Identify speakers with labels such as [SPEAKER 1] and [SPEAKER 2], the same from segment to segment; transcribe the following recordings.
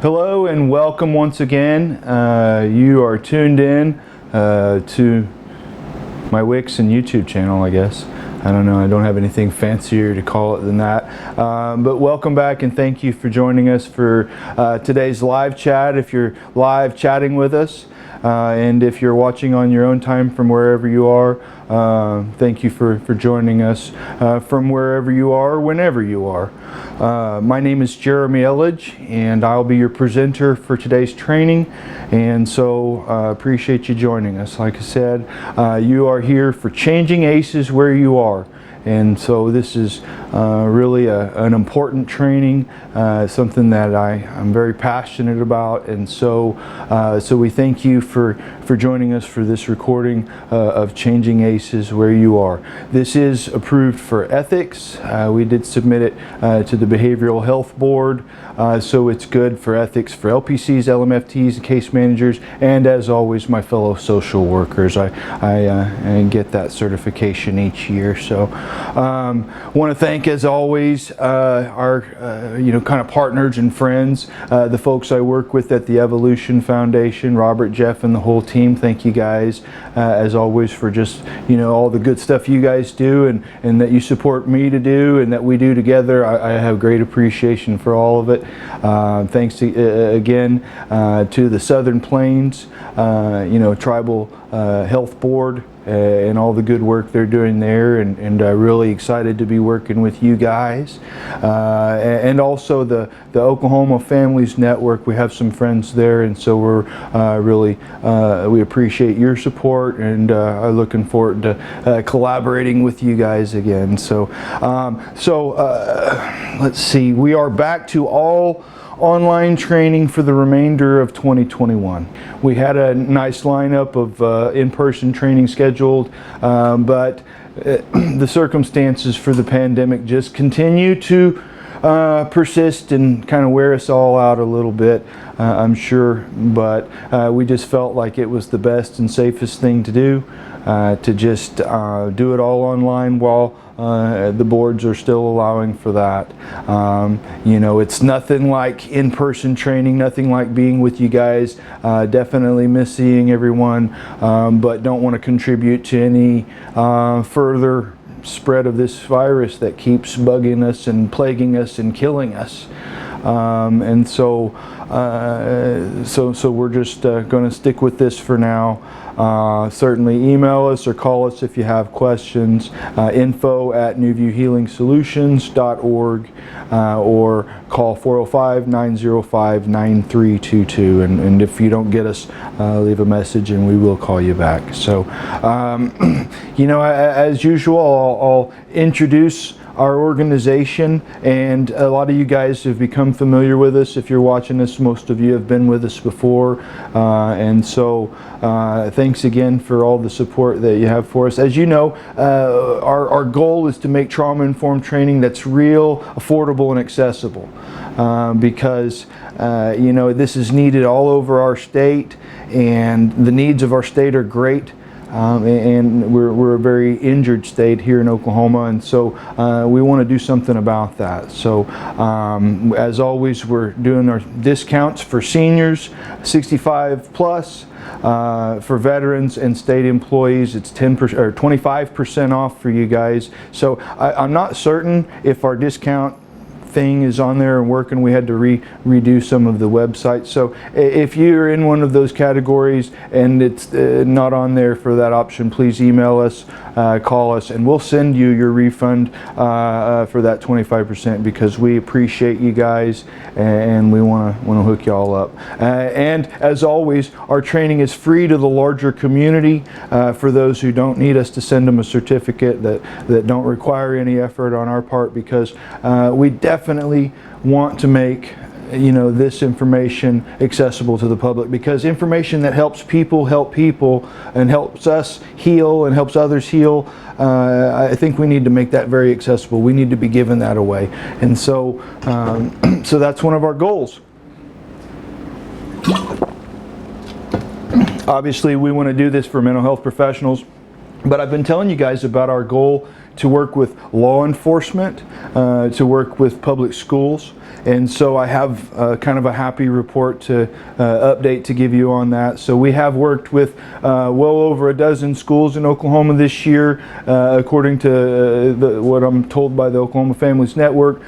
[SPEAKER 1] Hello and welcome once again. You are tuned in to my Wix and YouTube channel, I guess. I don't know, I don't have anything fancier to call it than that. But welcome back and thank you for joining us for today's live chat. If you're live chatting with us, and if you're watching on your own time from wherever you are, thank you for joining us from wherever you are, whenever you are. My name is Jeremy Elledge, and I'll be your presenter for today's training, and so appreciate you joining us. Like I said, you are here for changing aces where you are. And so this is really an important training, something that I'm very passionate about, and so we thank you for joining us for this recording of Changing Aces Where You Are. This is approved for ethics. We did submit it to the Behavioral Health Board, so it's good for ethics for LPCs, LMFTs, and case managers, and as always, my fellow social workers. I get that certification each year. So want to thank, as always, our kind of partners and friends, the folks I work with at the Evolution Foundation, Robert, Jeff, and the whole team. Thank you guys, as always, for just all the good stuff you guys do and that you support me to do and that we do together. I have great appreciation for all of it. Thanks again to the Southern Plains, Tribal Health Board, and all the good work they're doing there, and really excited to be working with you guys, and also the Oklahoma Families Network. We have some friends there, and so we're really we appreciate your support, and are looking forward to collaborating with you guys again. So let's see, we are back to all online training for the remainder of 2021. We had a nice lineup of in-person training scheduled, but the circumstances for the pandemic just continue to persist and kind of wear us all out a little bit, I'm sure, but we just felt like it was the best and safest thing to do, to just do it all online while the boards are still allowing for that. It's nothing like in-person training, nothing like being with you guys. Definitely miss seeing everyone, but don't want to contribute to any further spread of this virus that keeps bugging us and plaguing us and killing us. And so we're just going to stick with this for now. Certainly email us or call us if you have questions. info@newviewhealingsolutions.org, or call 405-905-9322. And if you don't get us, leave a message and we will call you back. So, as usual, I'll introduce our organization, and a lot of you guys have become familiar with us. If you're watching this, most of you have been with us before, and so thanks again for all the support that you have for us. As you know, our goal is to make trauma-informed training that's real, affordable, and accessible, because this is needed all over our state, and the needs of our state are great. And we're a very injured state here in Oklahoma, and so we want to do something about that. So as always, we're doing our discounts for seniors 65 plus. For veterans and state employees, it's 10% or 25% off for you guys. So I'm not certain if our discount thing is on there and working. We had to redo some of the websites. So if you're in one of those categories and it's not on there for that option, please email us, call us, and we'll send you your refund for that 25%, because we appreciate you guys and we want to hook you all up. And as always, our training is free to the larger community, for those who don't need us to send them a certificate, that don't require any effort on our part, because we definitely want to make this information accessible to the public, because information that helps people help people and helps us heal and helps others heal, I think we need to make that very accessible. We need to be giving that away, and so so that's one of our goals. Obviously, we want to do this for mental health professionals, but I've been telling you guys about our goal to work with law enforcement, to work with public schools. And so I have kind of a happy report to update to give you on that. So we have worked with well over a dozen schools in Oklahoma this year, according to what I'm told by the Oklahoma Families Network.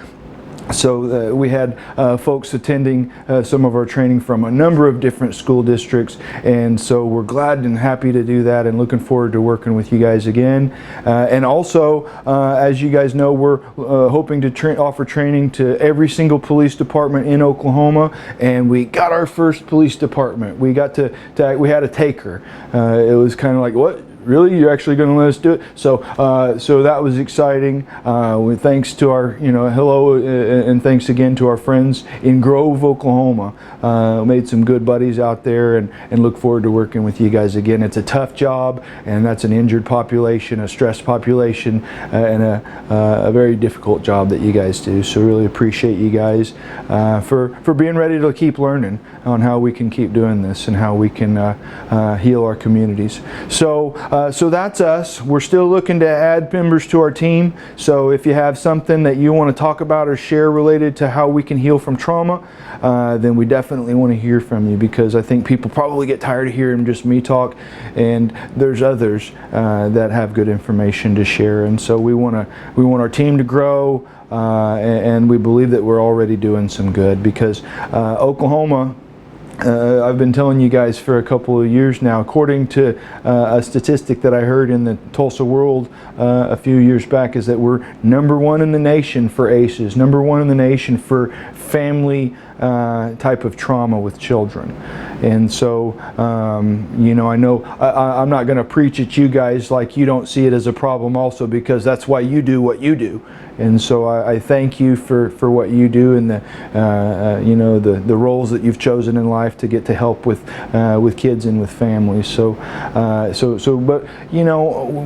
[SPEAKER 1] So we had folks attending some of our training from a number of different school districts, and so we're glad and happy to do that and looking forward to working with you guys again. And also, as you guys know, we're hoping to offer training to every single police department in Oklahoma, and we got our first police department. We got we had a taker. It was kind of like, what? Really, you're actually going to let us do it? So, so that was exciting. Thanks to our, hello, and thanks again to our friends in Grove, Oklahoma. Made some good buddies out there, and look forward to working with you guys again. It's a tough job, and that's an injured population, a stressed population, and a very difficult job that you guys do. So, really appreciate you guys for being ready to keep learning on how we can keep doing this and how we can heal our communities. So that's us. We're still looking to add members to our team. So if you have something that you want to talk about or share related to how we can heal from trauma, then we definitely want to hear from you, because I think people probably get tired of hearing just me talk, and there's others that have good information to share. And so we want our team to grow, and we believe that we're already doing some good, because Oklahoma, I've been telling you guys for a couple of years now, according to a statistic that I heard in the Tulsa World a few years back, is that we're #1 in the nation for ACEs, #1 in the nation for family type of trauma with children. And so, I know I'm not going to preach at you guys like you don't see it as a problem also, because that's why you do what you do. And so I thank you for what you do, and the roles that you've chosen in life to get to help with kids and with families. But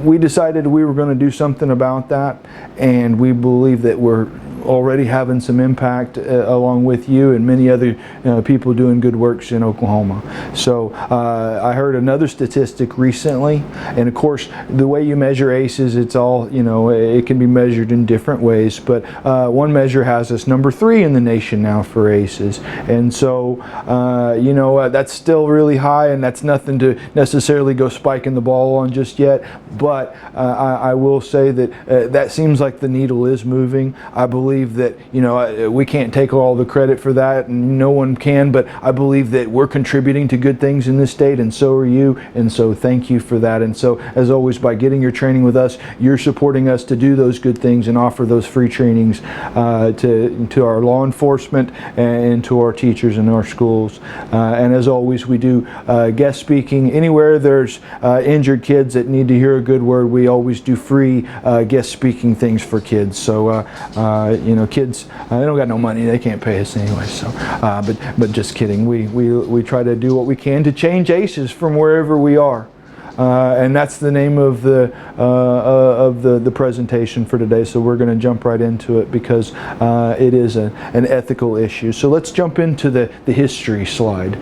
[SPEAKER 1] we decided we were going to do something about that, and we believe that we're already having some impact along with you and many other people doing good works in Oklahoma. So I heard another statistic recently, and of course the way you measure ACEs, it's all, it can be measured in different ways, but one measure has us #3 in the nation now for ACEs. And so that's still really high, and that's nothing to necessarily go spiking the ball on just yet, but I will say that that seems like the needle is moving. I believe that we can't take all the credit for that, and no one can, but I believe that we're contributing to good things in this state, and so are you, and so thank you for that. And so, as always, by getting your training with us, you're supporting us to do those good things and offer those free trainings to our law enforcement and to our teachers in our schools. And as always, we do guest speaking anywhere there's injured kids that need to hear a good word. We always do free guest speaking things for kids. So kids, they don't got no money, they can't pay us anyway. So, but just kidding. We try to do what we can to change ACEs from wherever we are. And that's the name of the presentation for today. So we're going to jump right into it, because it is an ethical issue. So let's jump into the history slide.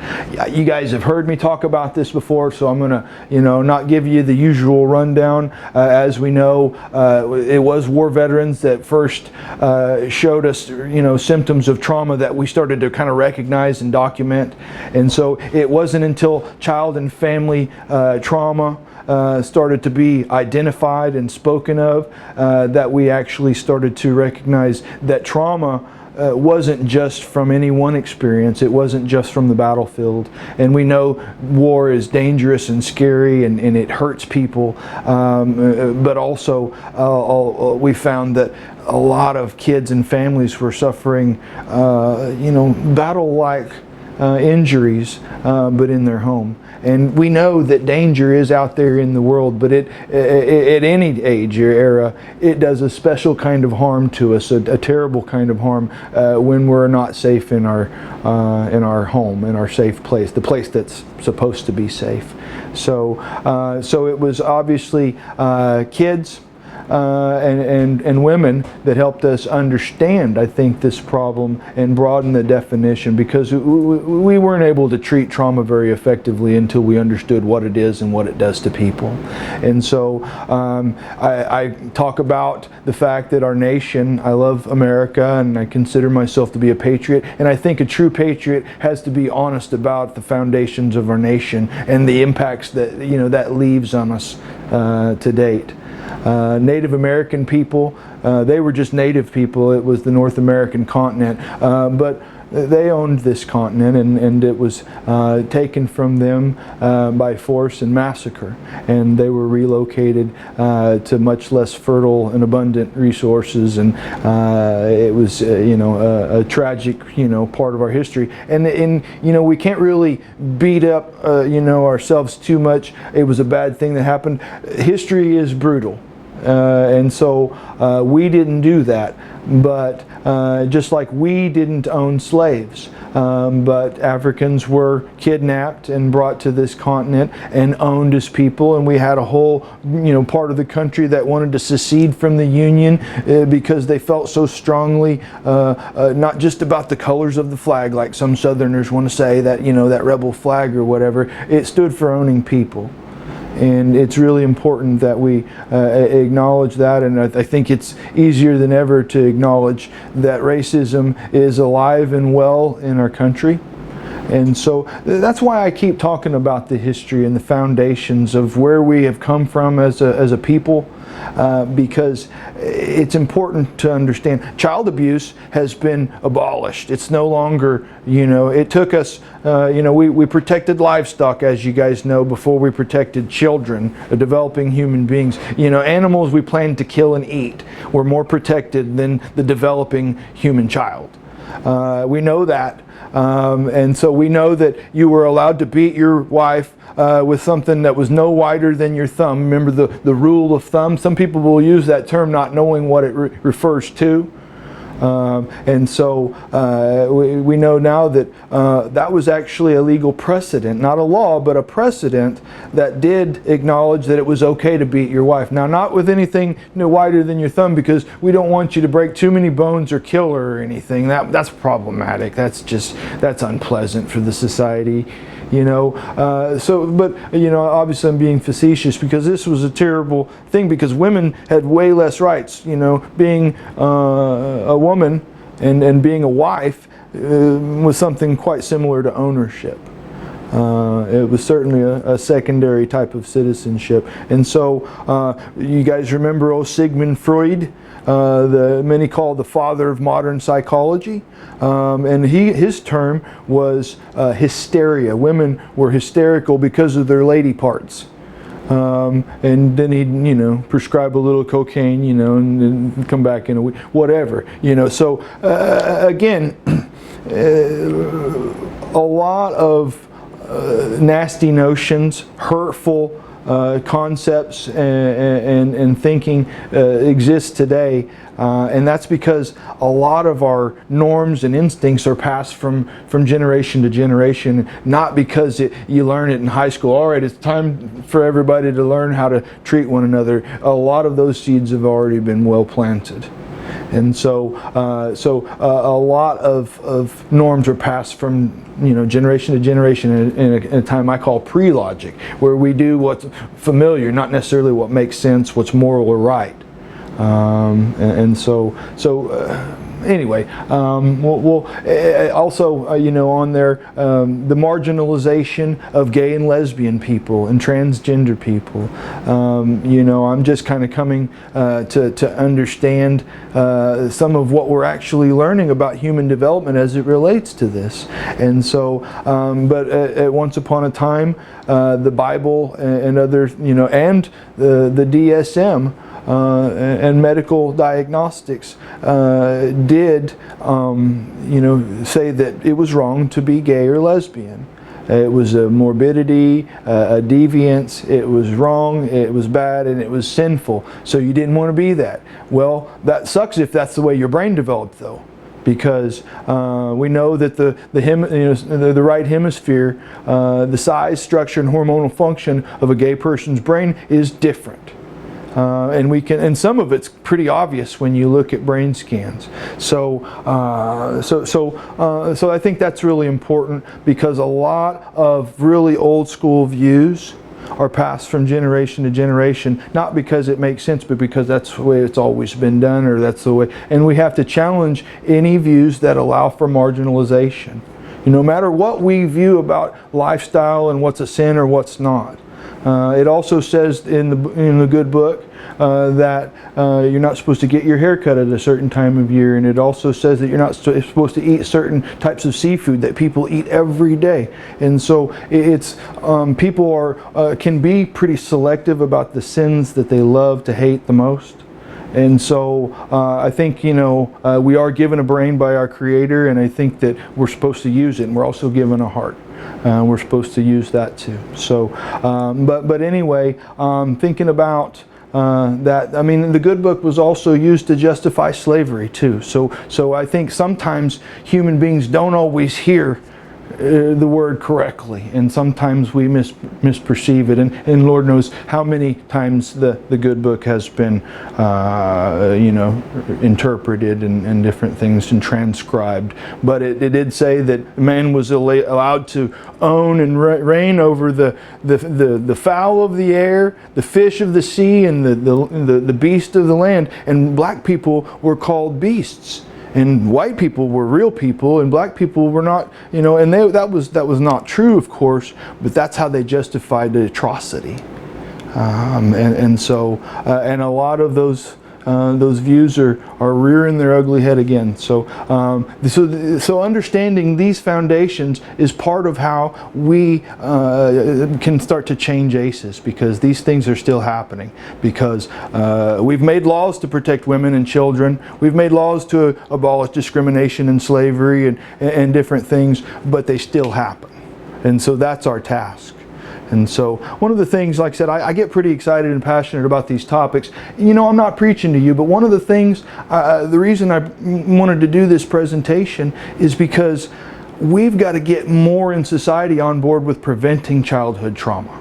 [SPEAKER 1] You guys have heard me talk about this before, so I'm going to not give you the usual rundown. As we know, it was war veterans that first showed us symptoms of trauma that we started to kind of recognize and document. And so it wasn't until child and family trauma started to be identified and spoken of that we actually started to recognize that trauma wasn't just from any one experience. It wasn't just from the battlefield. And we know war is dangerous and scary, and it hurts people. But also we found that a lot of kids and families were suffering battle-like injuries, but in their home. And we know that danger is out there in the world, but at any age or era, it does a special kind of harm to us, a terrible kind of harm when we're not safe in our home, in our safe place, the place that's supposed to be safe. So it was obviously kids. and women that helped us understand, I think, this problem and broaden the definition, because we weren't able to treat trauma very effectively until we understood what it is and what it does to people. And so I talk about the fact that our nation, I love America and I consider myself to be a patriot, and I think a true patriot has to be honest about the foundations of our nation and the impacts that that leaves on us to date. Native American people, they were just native people. It was the North American continent, but they owned this continent, and it was taken from them by force and massacre, and they were relocated to much less fertile and abundant resources, and it was a tragic part of our history, and we can't really beat up ourselves too much. It was a bad thing that happened. History is brutal. And so we didn't do that, but just like we didn't own slaves, but Africans were kidnapped and brought to this continent and owned as people, and we had a whole part of the country that wanted to secede from the Union because they felt so strongly not just about the colors of the flag, like some Southerners want to say, that that rebel flag or whatever. It stood for owning people. And it's really important that we acknowledge that, and I think it's easier than ever to acknowledge that racism is alive and well in our country. And so that's why I keep talking about the history and the foundations of where we have come from as a people, because it's important to understand child abuse has been abolished. It's no longer, it took us, we protected livestock, as you guys know, before we protected children, developing human beings. Animals we planned to kill and eat were more protected than the developing human child. We know that. And so we know that you were allowed to beat your wife with something that was no wider than your thumb. Remember the rule of thumb? Some people will use that term not knowing what it refers to. And so we know now that that was actually a legal precedent, not a law, but a precedent that did acknowledge that it was okay to beat your wife. Now, not with anything wider than your thumb, because we don't want you to break too many bones or kill her or anything. That's problematic. That's unpleasant for the society. But obviously I'm being facetious, because this was a terrible thing, because women had way less rights. Being a woman and being a wife was something quite similar to ownership. It was certainly a secondary type of citizenship. And so you guys remember Sigmund Freud, many call the father of modern psychology, and his term was hysteria. Women were hysterical because of their lady parts. And then he'd, prescribe a little cocaine, and come back in a week, whatever, So again, a lot of nasty notions, hurtful concepts and thinking exists today, and that's because a lot of our norms and instincts are passed from generation to generation, not because you learn it in high school. All right, it's time for everybody to learn how to treat one another. A lot of those seeds have already been well planted. And so a lot of norms are passed from generation to generation in a time I call pre-logic, where we do what's familiar, not necessarily what makes sense, what's moral or right. Anyway, we'll also, on there, the marginalization of gay and lesbian people and transgender people. I'm just kind of coming to understand some of what we're actually learning about human development as it relates to this. And so, but at once upon a time, the Bible and other, and the DSM, and medical diagnostics did say that it was wrong to be gay or lesbian. It was a morbidity, a deviance. It was wrong, it was bad, and it was sinful. So you didn't want to be that. Well, that sucks if that's the way your brain developed, though, because we know that the right hemisphere, the size, structure, and hormonal function of a gay person's brain is different. and some of it's pretty obvious when you look at brain scans. So I think that's really important, because a lot of really old school views are passed from generation to generation, not because it makes sense, but because that's the way it's always been done, or that's the way. And we have to challenge any views that allow for marginalization. No matter what we view about lifestyle and what's a sin or what's not. It also says in the good book that you're not supposed to get your hair cut at a certain time of year, and it also says that you're not supposed to eat certain types of seafood that people eat every day. And so it's people can be pretty selective about the sins that they love to hate the most. And so I think, we are given a brain by our Creator, and I think that we're supposed to use it, and we're also given a heart. We're supposed to use that too. So, but anyway, thinking about that, I mean, the good book was also used to justify slavery too. So I think sometimes human beings don't always hear the word correctly, and sometimes we misperceive it, and Lord knows how many times the good book has been interpreted and different things and transcribed. But it did say that man was allowed to own and reign over the fowl of the air, the fish of the sea, and the beast of the land, and black people were called beasts. And white people were real people, and black people were not, and that was not true, of course, but that's how they justified the atrocity. And a lot of those views are rearing their ugly head again. So understanding these foundations is part of how we can start to change ACEs, because these things are still happening. Because we've made laws to protect women and children. We've made laws to abolish discrimination and slavery and different things, but they still happen. And so that's our task. And so one of the things, like I said, I get pretty excited and passionate about these topics. I'm not preaching to you, but one of the things, the reason I wanted to do this presentation is because we've got to get more in society on board with preventing childhood trauma.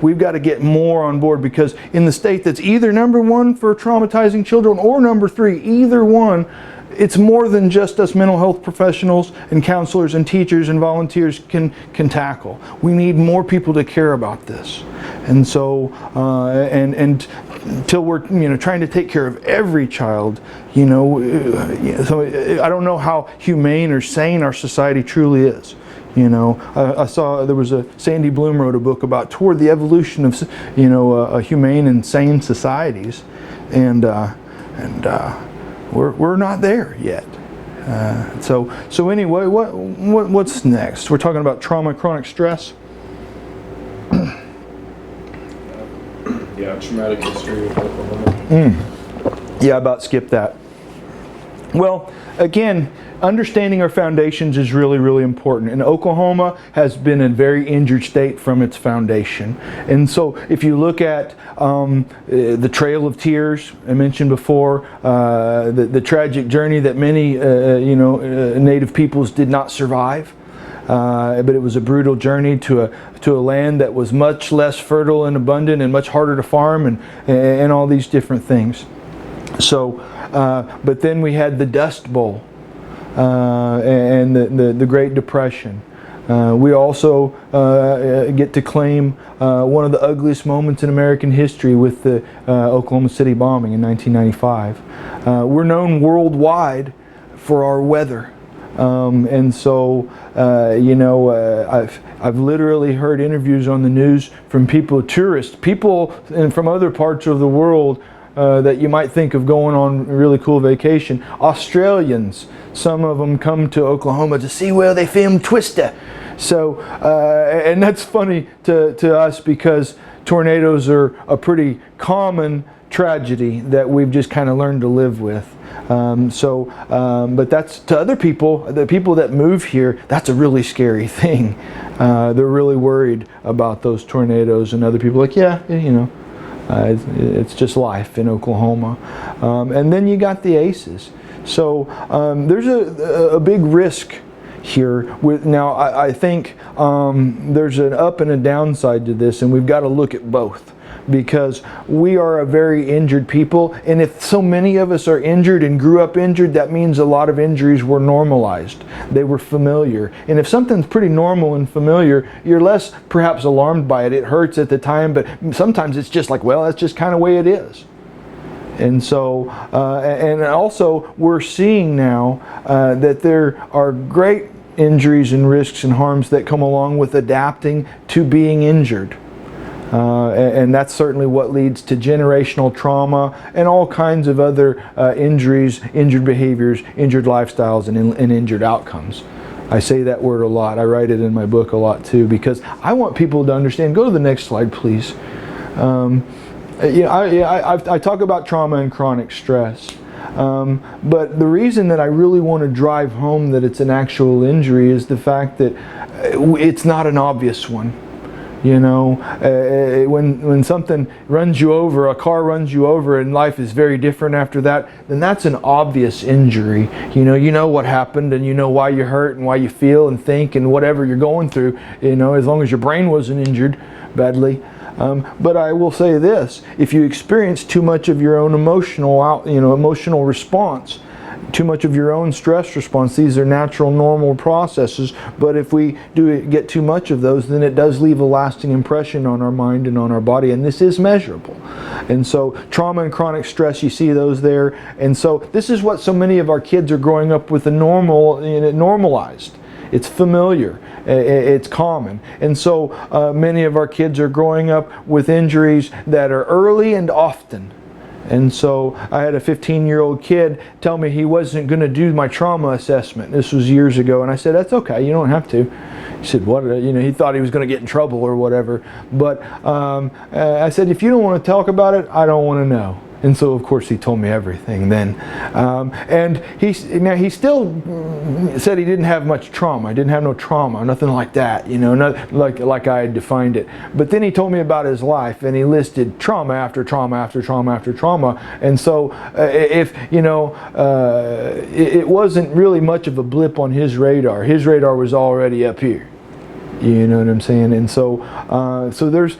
[SPEAKER 1] We've got to get more on board, because in the state that's either number one for traumatizing children or number three, either one, it's more than just us mental health professionals and counselors and teachers and volunteers can tackle. We need more people to care about this. And so, and until we're trying to take care of every child, so I don't know how humane or sane our society truly is. I saw there was Sandy Bloom wrote a book toward the evolution of a humane and sane societies, and we're not there yet. So anyway, what's next? We're talking about trauma, chronic stress.
[SPEAKER 2] Yeah, traumatic history of Oklahoma.
[SPEAKER 1] Yeah, I about skipped that. Well, again, understanding our foundations is really, really important. And Oklahoma has been in a very injured state from its foundation. And so if you look at the Trail of Tears I mentioned before, the tragic journey that many Native peoples did not survive. But it was a brutal journey to a land that was much less fertile and abundant and much harder to farm and all these different things. So, but then we had the Dust Bowl and the Great Depression. We also get to claim one of the ugliest moments in American history with the Oklahoma City bombing in 1995. We're known worldwide for our weather. And so, I've literally heard interviews on the news from tourists, people from other parts of the world that you might think of going on a really cool vacation. Australians, some of them come to Oklahoma to see where they filmed Twister. So, and that's funny to us, because tornadoes are a pretty common tragedy that we've just kind of learned to live with. But that's, to other people, the people that move here, that's a really scary thing. They're really worried about those tornadoes, and other people are like, yeah, it's just life in Oklahoma. And then you got the ACEs. So there's a big risk here. Now I think there's an up and a downside to this, and we've got to look at both. because we are a very injured people, and if so many of us are injured and grew up injured, that means a lot of injuries were normalized. They were familiar. And if something's pretty normal and familiar, you're less perhaps alarmed by it. It hurts at the time, but sometimes it's just like, well, that's just kind of the way it is. And so, and also we're seeing now that there are great injuries and risks and harms that come along with adapting to being injured. And that's certainly what leads to generational trauma and all kinds of other injuries, injured behaviors, injured lifestyles, and injured outcomes. I say that word a lot. I write it in my book a lot too, because I want people to understand. Go to the next slide, please. I talk about trauma and chronic stress. But the reason that I really want to drive home that it's an actual injury is the fact that it's not an obvious one. You know, when something runs you over, a car runs you over, and life is very different after that, then that's an obvious injury. You know what happened, and you know why you hurt and why you feel and think and whatever you're going through, you know, as long as your brain wasn't injured badly. But I will say this: if you experience too much of your own emotional response, too much of your own stress response, these are natural, normal processes. But if we get too much of those, then it does leave a lasting impression on our mind and on our body, and this is measurable. And so, trauma and chronic stress, you see those there. And so, this is what so many of our kids are growing up with normalized. It's familiar. It's common. And so many of our kids are growing up with injuries that are early and often. And so I had a 15-year-old kid tell me he wasn't going to do my trauma assessment. This was years ago. And I said, that's okay. You don't have to. He said, what? You know, he thought he was going to get in trouble or whatever. But I said, if you don't want to talk about it, I don't want to know. And so, of course, he told me everything then. And he still said he didn't have much trauma. I didn't have no trauma, nothing like that, you know, not like I had defined it. But then he told me about his life, and he listed trauma after trauma after trauma after trauma. And so, it wasn't really much of a blip on his radar. His radar was already up here. You know what I'm saying? And so, there's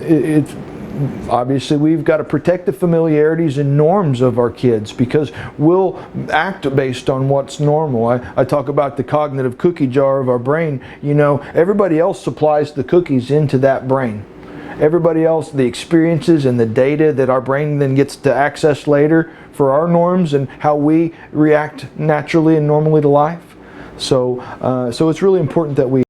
[SPEAKER 1] it's obviously we've got to protect the familiarities and norms of our kids, because we'll act based on what's normal. I talk about the cognitive cookie jar of our brain. You know, everybody else supplies the cookies into that brain. Everybody else, the experiences and the data that our brain then gets to access later for our norms and how we react naturally and normally to life. So it's really important that we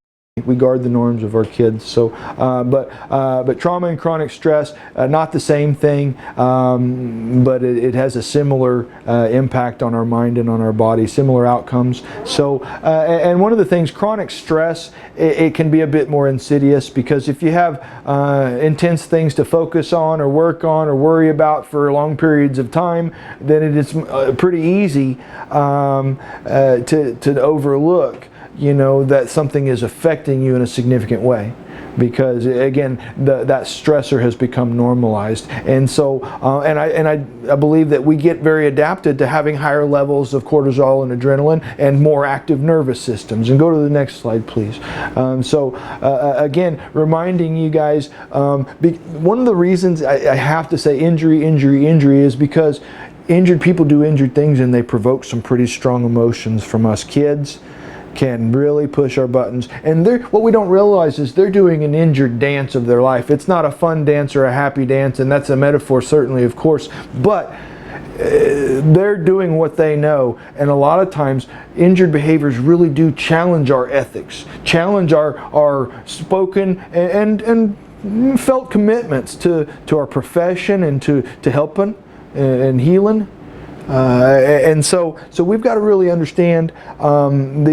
[SPEAKER 1] guard the norms of our kids. So, but trauma and chronic stress, not the same thing, but it has a similar impact on our mind and on our body, similar outcomes. So, and one of the things, chronic stress, it can be a bit more insidious, because if you have intense things to focus on or work on or worry about for long periods of time, then it is pretty easy to overlook, you know, that something is affecting you in a significant way, because again that stressor has become normalized. And so and I believe that we get very adapted to having higher levels of cortisol and adrenaline and more active nervous systems. And go to the next slide, please. Again, reminding you guys, one of the reasons I have to say injury is because injured people do injured things, and they provoke some pretty strong emotions from us kids. Can really push our buttons. And what we don't realize is they're doing an injured dance of their life. It's not a fun dance or a happy dance, and that's a metaphor, certainly, of course, but they're doing what they know. And a lot of times injured behaviors really do challenge our ethics, challenge our spoken and felt commitments to our profession and to helping and healing. And so we've got to really understand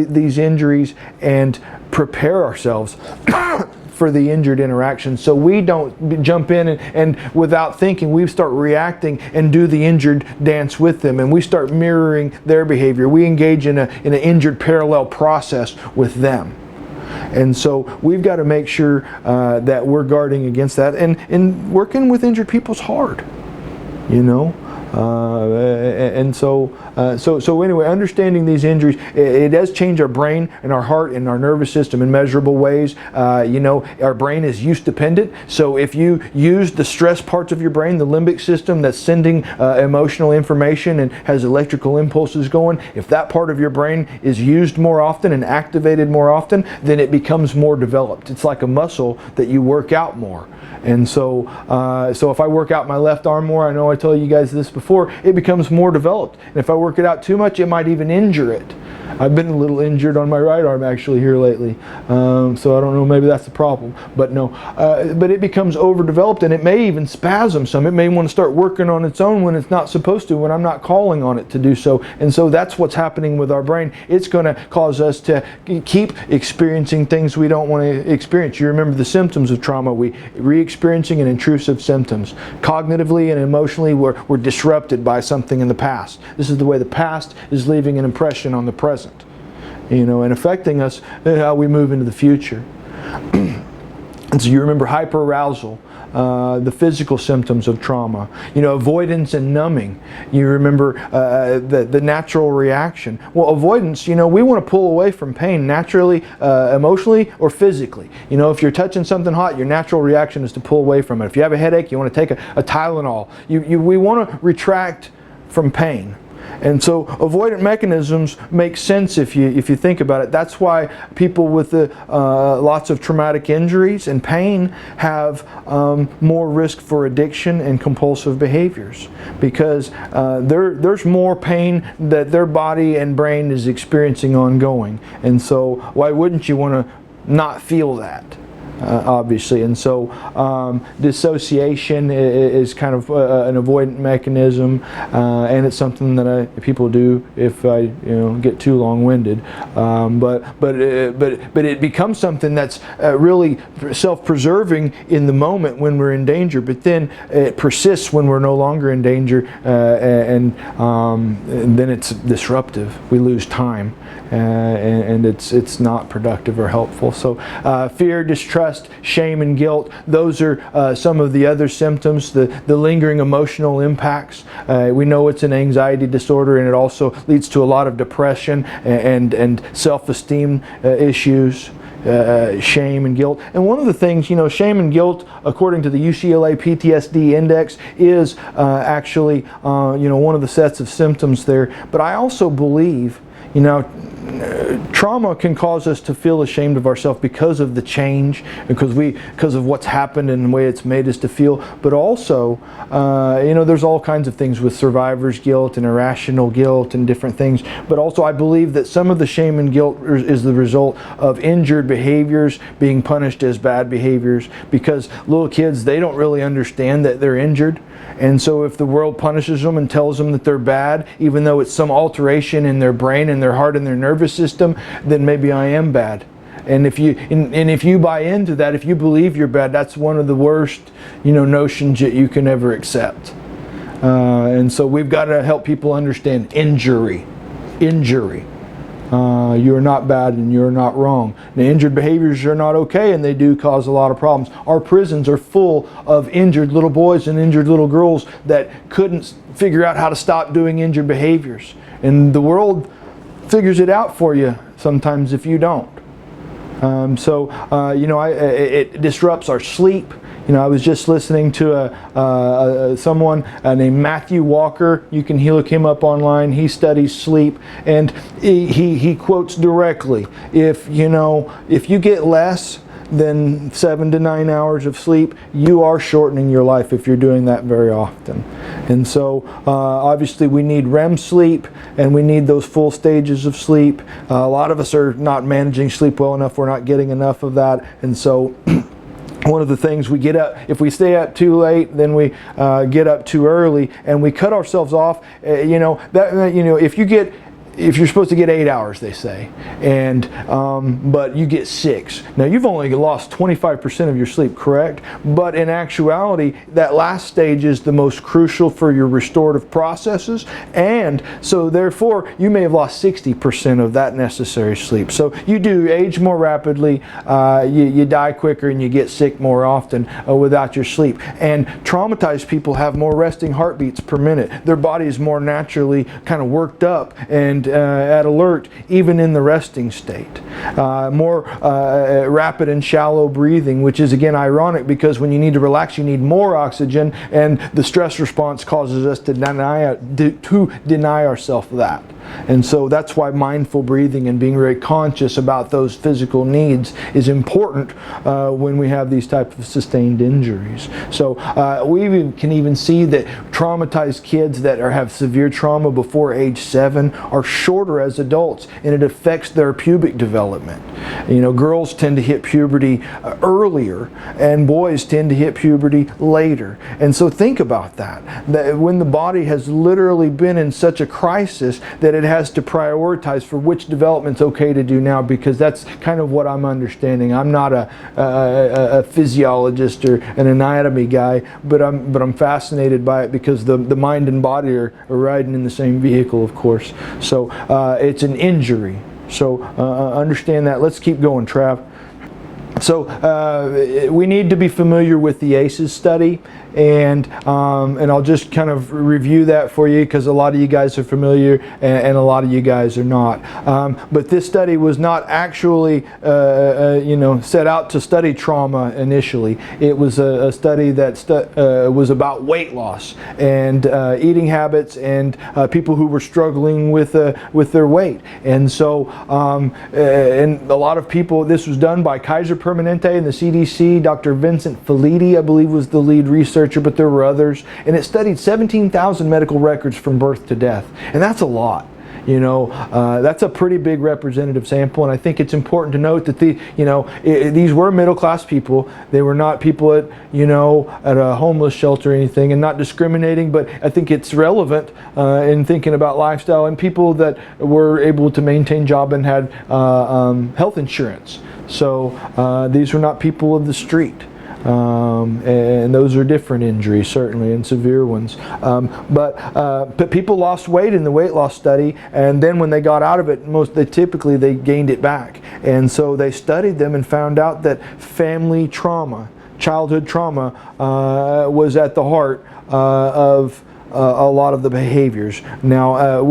[SPEAKER 1] these injuries and prepare ourselves for the injured interaction, so we don't jump in and without thinking we start reacting and do the injured dance with them, and we start mirroring their behavior. We engage in an injured parallel process with them. And so we've got to make sure that we're guarding against that, and working with injured people's hard, you know. and so anyway, understanding these injuries, it does change our brain and our heart and our nervous system in measurable ways. Our brain is use dependent. So if you use the stress parts of your brain, the limbic system that's sending emotional information and has electrical impulses going, if that part of your brain is used more often and activated more often, then it becomes more developed. It's like a muscle that you work out more. And so if I work out my left arm more, I know I told you guys this before, it becomes more developed. And if I work it out too much, it might even injure it. I've been a little injured on my right arm actually here lately. So I don't know, maybe that's the problem. But no, but it becomes overdeveloped, and it may even spasm some. It may want to start working on its own when it's not supposed to, when I'm not calling on it to do so. And so that's what's happening with our brain. It's going to cause us to keep experiencing things we don't want to experience. You remember the symptoms of trauma. We re-experiencing an intrusive symptoms. Cognitively and emotionally, we're disrupted by something in the past. This is the way the past is leaving an impression on the present, and affecting us how we move into the future. And so you remember hyperarousal, the physical symptoms of trauma, avoidance and numbing. You remember the natural reaction. Well, avoidance, we want to pull away from pain naturally, emotionally, or physically. If you're touching something hot, your natural reaction is to pull away from it. If you have a headache, you want to take a Tylenol. We want to retract from pain. And so avoidant mechanisms make sense if you think about it. That's why people with lots of traumatic injuries and pain have more risk for addiction and compulsive behaviors, because there's more pain that their body and brain is experiencing ongoing. And so why wouldn't you want to not feel that? Obviously. And so dissociation is kind of an avoidant mechanism, and it's something that people do if I get too long-winded. But it becomes something that's really self-preserving in the moment when we're in danger, but then it persists when we're no longer in danger, and then it's disruptive. We lose time, and it's not productive or helpful. So fear, distrust, shame, and guilt, those are some of the other symptoms, the lingering emotional impacts. We know it's an anxiety disorder, and it also leads to a lot of depression and self-esteem issues. Shame and guilt. And one of the things, shame and guilt, according to the UCLA PTSD index, is actually one of the sets of symptoms there. But I also believe, trauma can cause us to feel ashamed of ourselves because of the change, because of what's happened and the way it's made us to feel. But also, there's all kinds of things with survivor's guilt and irrational guilt and different things. But also, I believe that some of the shame and guilt is the result of injured behaviors being punished as bad behaviors, because little kids, they don't really understand that they're injured. And so if the world punishes them and tells them that they're bad, even though it's some alteration in their brain and their heart and their nervous system, then maybe I am bad. And if you buy into that, if you believe you're bad, that's one of the worst, notions that you can ever accept. And so we've got to help people understand injury. You're not bad and you're not wrong. The injured behaviors are not okay, and they do cause a lot of problems. Our prisons are full of injured little boys and injured little girls that couldn't figure out how to stop doing injured behaviors. And the world figures it out for you sometimes if you don't. It disrupts our sleep. I was just listening to someone named Matthew Walker. You can look him up online. He studies sleep, and he quotes directly, if you get less than 7 to 9 hours of sleep, you are shortening your life if you're doing that very often. And so obviously we need REM sleep, and we need those full stages of sleep. A lot of us are not managing sleep well enough. We're not getting enough of that. And so one of the things, we get up, if we stay up too late, then we get up too early, and we cut ourselves off. If you get if you're supposed to get 8 hours, they say, and but you get 6. Now you've only lost 25% of your sleep, correct? But in actuality, that last stage is the most crucial for your restorative processes, and so therefore you may have lost 60% of that necessary sleep. So you do age more rapidly, you die quicker, and you get sick more often without your sleep. And traumatized people have more resting heartbeats per minute. Their body is more naturally kind of worked up and at alert even in the resting state. More rapid and shallow breathing, which is again ironic because when you need to relax you need more oxygen, and the stress response causes us to deny ourselves that. And so that's why mindful breathing and being very conscious about those physical needs is important when we have these types of sustained injuries. So we can even see that traumatized kids that have severe trauma before age 7 are shorter as adults, and it affects their pubic development. You know, girls tend to hit puberty earlier, and boys tend to hit puberty later. And so think about that when the body has literally been in such a crisis that it has to prioritize for which development's okay to do now, because that's kind of what I'm understanding. I'm not a physiologist or an anatomy guy, but I'm fascinated by it because the mind and body are riding in the same vehicle, of course. So it's an injury. So understand that. Let's keep going, Trav. So we need to be familiar with the ACEs study, and I'll just kind of review that for you because a lot of you guys are familiar and a lot of you guys are not. But this study was not actually set out to study trauma initially. It was a study that was about weight loss and eating habits and people who were struggling with their weight. And so and a lot of people, this was done by Kaiser Permanente and the CDC. Dr. Vincent Felitti, I believe, was the lead researcher, but there were others. And it studied 17,000 medical records from birth to death. And that's a lot. You know, that's a pretty big representative sample, and I think it's important to note that these were middle-class people. They were not people at a homeless shelter or anything, and not discriminating. But I think it's relevant in thinking about lifestyle and people that were able to maintain job and had health insurance. So these were not people of the street. And those are different injuries, certainly, and severe ones. But people lost weight in the weight loss study, and then when they got out of it, typically they gained it back. And so they studied them and found out that family trauma, childhood trauma, was at the heart of a lot of the behaviors. Now,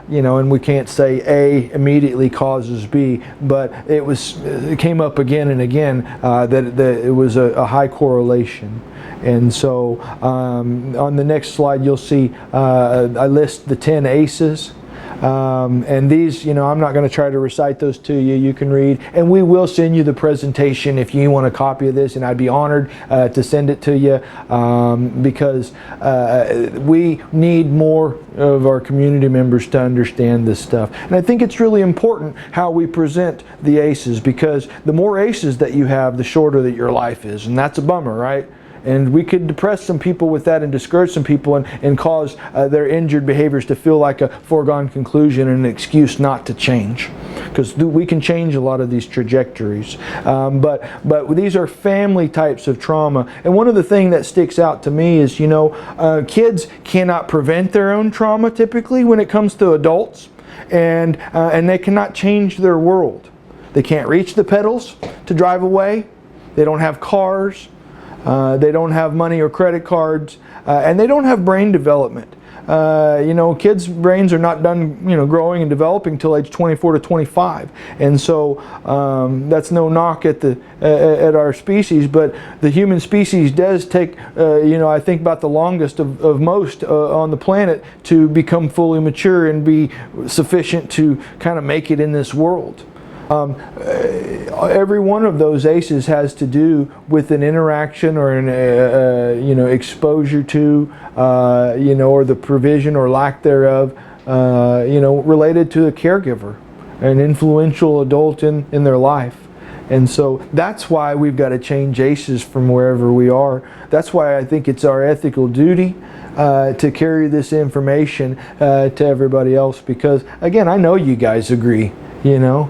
[SPEAKER 1] and we can't say A immediately causes B, but it came up again and again that it was a high correlation. And so on the next slide, you'll see I list the 10 ACEs. And these, I'm not going to try to recite those to you. You can read, and we will send you the presentation if you want a copy of this, and I'd be honored to send it to you because we need more of our community members to understand this stuff. And I think it's really important how we present the ACEs, because the more ACEs that you have, the shorter that your life is, and that's a bummer, right? And we could depress some people with that and discourage some people and cause their injured behaviors to feel like a foregone conclusion and an excuse not to change. Because we can change a lot of these trajectories. But these are family types of trauma. And one of the things that sticks out to me is, kids cannot prevent their own trauma typically when it comes to adults. And they cannot change their world. They can't reach the pedals to drive away. They don't have cars. They don't have money or credit cards, and they don't have brain development. Kids' brains are not done, growing and developing until age 24 to 25, and so that's no knock at our species. But the human species does take, I think about the longest of most on the planet to become fully mature and be sufficient to kind of make it in this world. Every one of those ACEs has to do with an interaction or an exposure to or the provision or lack thereof related to a caregiver, an influential adult in their life.
[SPEAKER 3] And so that's why we've got to change ACEs from wherever we are. That's why I think it's our ethical duty to carry this information to everybody else, because again, I know you guys agree, you know.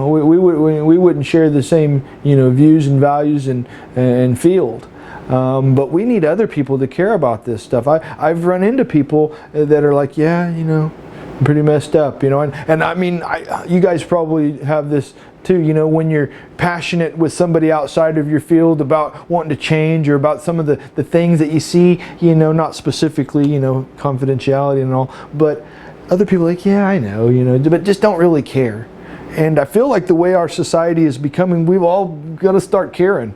[SPEAKER 3] We wouldn't share the same, you know, views and values and field. But we need other people to care about this stuff. I've run into people that are like, yeah, you know, I'm pretty messed up, you know, and I mean, you guys probably have this too, you know, when you're passionate with somebody outside of your field about wanting to change, or about some of the things that you see, you know, not specifically, you know, confidentiality and all, but other people are like, yeah, I know, you know, but just don't really care. And I feel like the way our society is becoming, we've all got to start caring.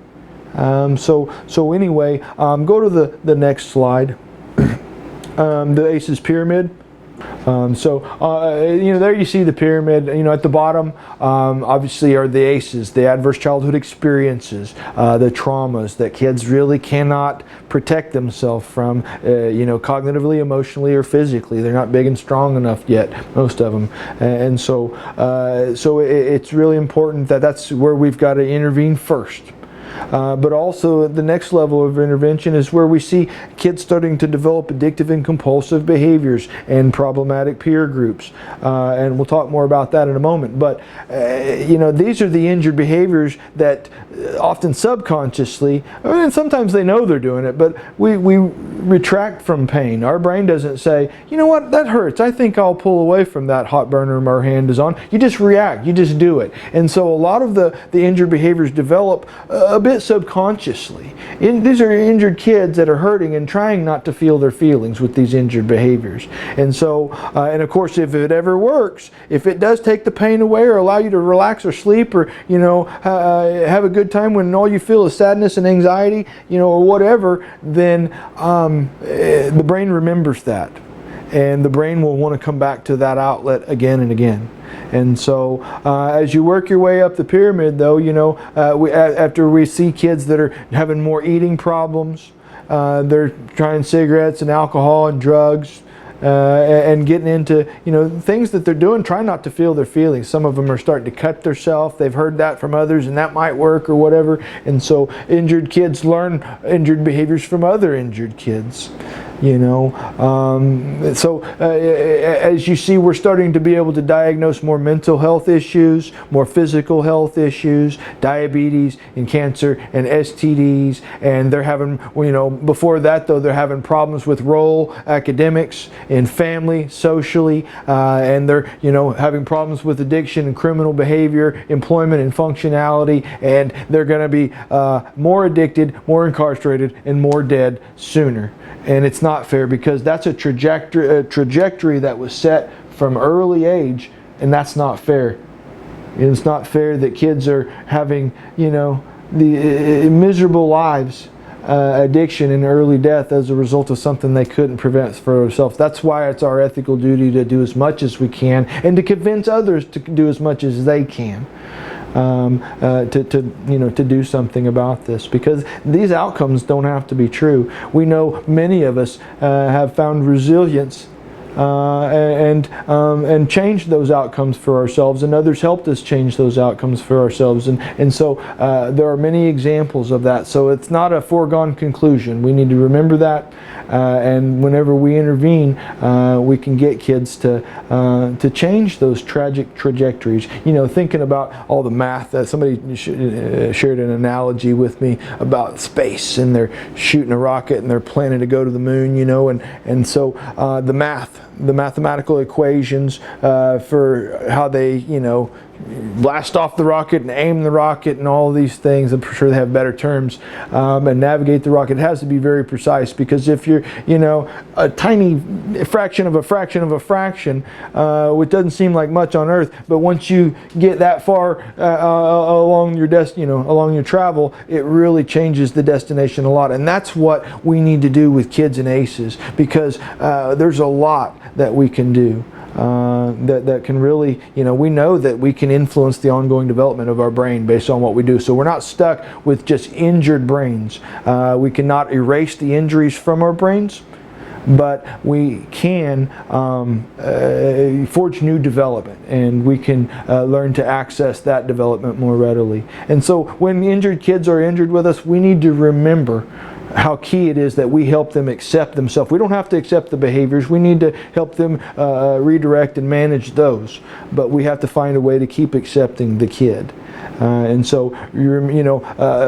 [SPEAKER 3] So anyway, go to the next slide. The ACEs pyramid. You know, there you see the pyramid. You know, at the bottom, obviously, are the ACEs, the adverse childhood experiences, the traumas that kids really cannot protect themselves from, you know, cognitively, emotionally, or physically. They're not big and strong enough yet, most of them. And so it's really important that that's where we've got to intervene first. But also the next level of intervention is where we see kids starting to develop addictive and compulsive behaviors and problematic peer groups. And we'll talk more about that in a moment. But, you know, these are the injured behaviors that often subconsciously, and sometimes they know they're doing it, but we retract from pain. Our brain doesn't say, you know what, that hurts. I think I'll pull away from that hot burner my hand is on. You just react. You just do it. And so a lot of the injured behaviors develop a bit subconsciously. These are injured kids that are hurting and trying not to feel their feelings with these injured behaviors. And so, and of course, if it ever works, if it does take the pain away or allow you to relax or sleep, or, you know, have a good time when all you feel is sadness and anxiety, you know, or whatever, then the brain remembers that. And the brain will want to come back to that outlet again and again. And so as you work your way up the pyramid, though, you know, after we see kids that are having more eating problems, they're trying cigarettes and alcohol and drugs, and getting into, you know, things that they're doing, trying not to feel their feelings. Some of them are starting to cut themselves. They've heard that from others, and that might work or whatever. And so injured kids learn injured behaviors from other injured kids. You know, as you see, we're starting to be able to diagnose more mental health issues, more physical health issues, diabetes and cancer and STDs, and they're having, you know, before that though, they're having problems with role, academics, and family, socially, and they're, you know, having problems with addiction and criminal behavior, employment and functionality, and they're going to be more addicted, more incarcerated, and more dead sooner. And it's not fair, because that's a trajectory that was set from early age, and that's not fair. It's not fair that kids are having, you know, the miserable lives, addiction and early death as a result of something they couldn't prevent for themselves. That's why it's our ethical duty to do as much as we can, and to convince others to do as much as they can. To do something about this, because these outcomes don't have to be true. We know many of us have found resilience and changed those outcomes for ourselves, and others helped us change those outcomes for ourselves, and so there are many examples of that. So it's not a foregone conclusion. We need to remember that, and whenever we intervene, we can get kids to change those tragic trajectories. You know, thinking about all the math that somebody shared an analogy with me about space, and they're shooting a rocket and they're planning to go to the moon, you know, and so the mathematical equations for how they, you know, blast off the rocket and aim the rocket and all these things. I'm sure they have better terms, and navigate the rocket. It has to be very precise, because if you're, you know, a tiny fraction of a fraction of a fraction, which doesn't seem like much on Earth, but once you get that far along your along your travel, it really changes the destination a lot. And that's what we need to do with kids and ACEs, because there's a lot that we can do. That can really, you know, we know that we can influence the ongoing development of our brain based on what we do. So we're not stuck with just injured brains. We cannot erase the injuries from our brains, but we can forge new development, and we can learn to access that development more readily. And so when injured kids are injured with us, we need to remember how key it is that we help them accept themselves. We don't have to accept the behaviors. We need to help them redirect and manage those. But we have to find a way to keep accepting the kid. And so,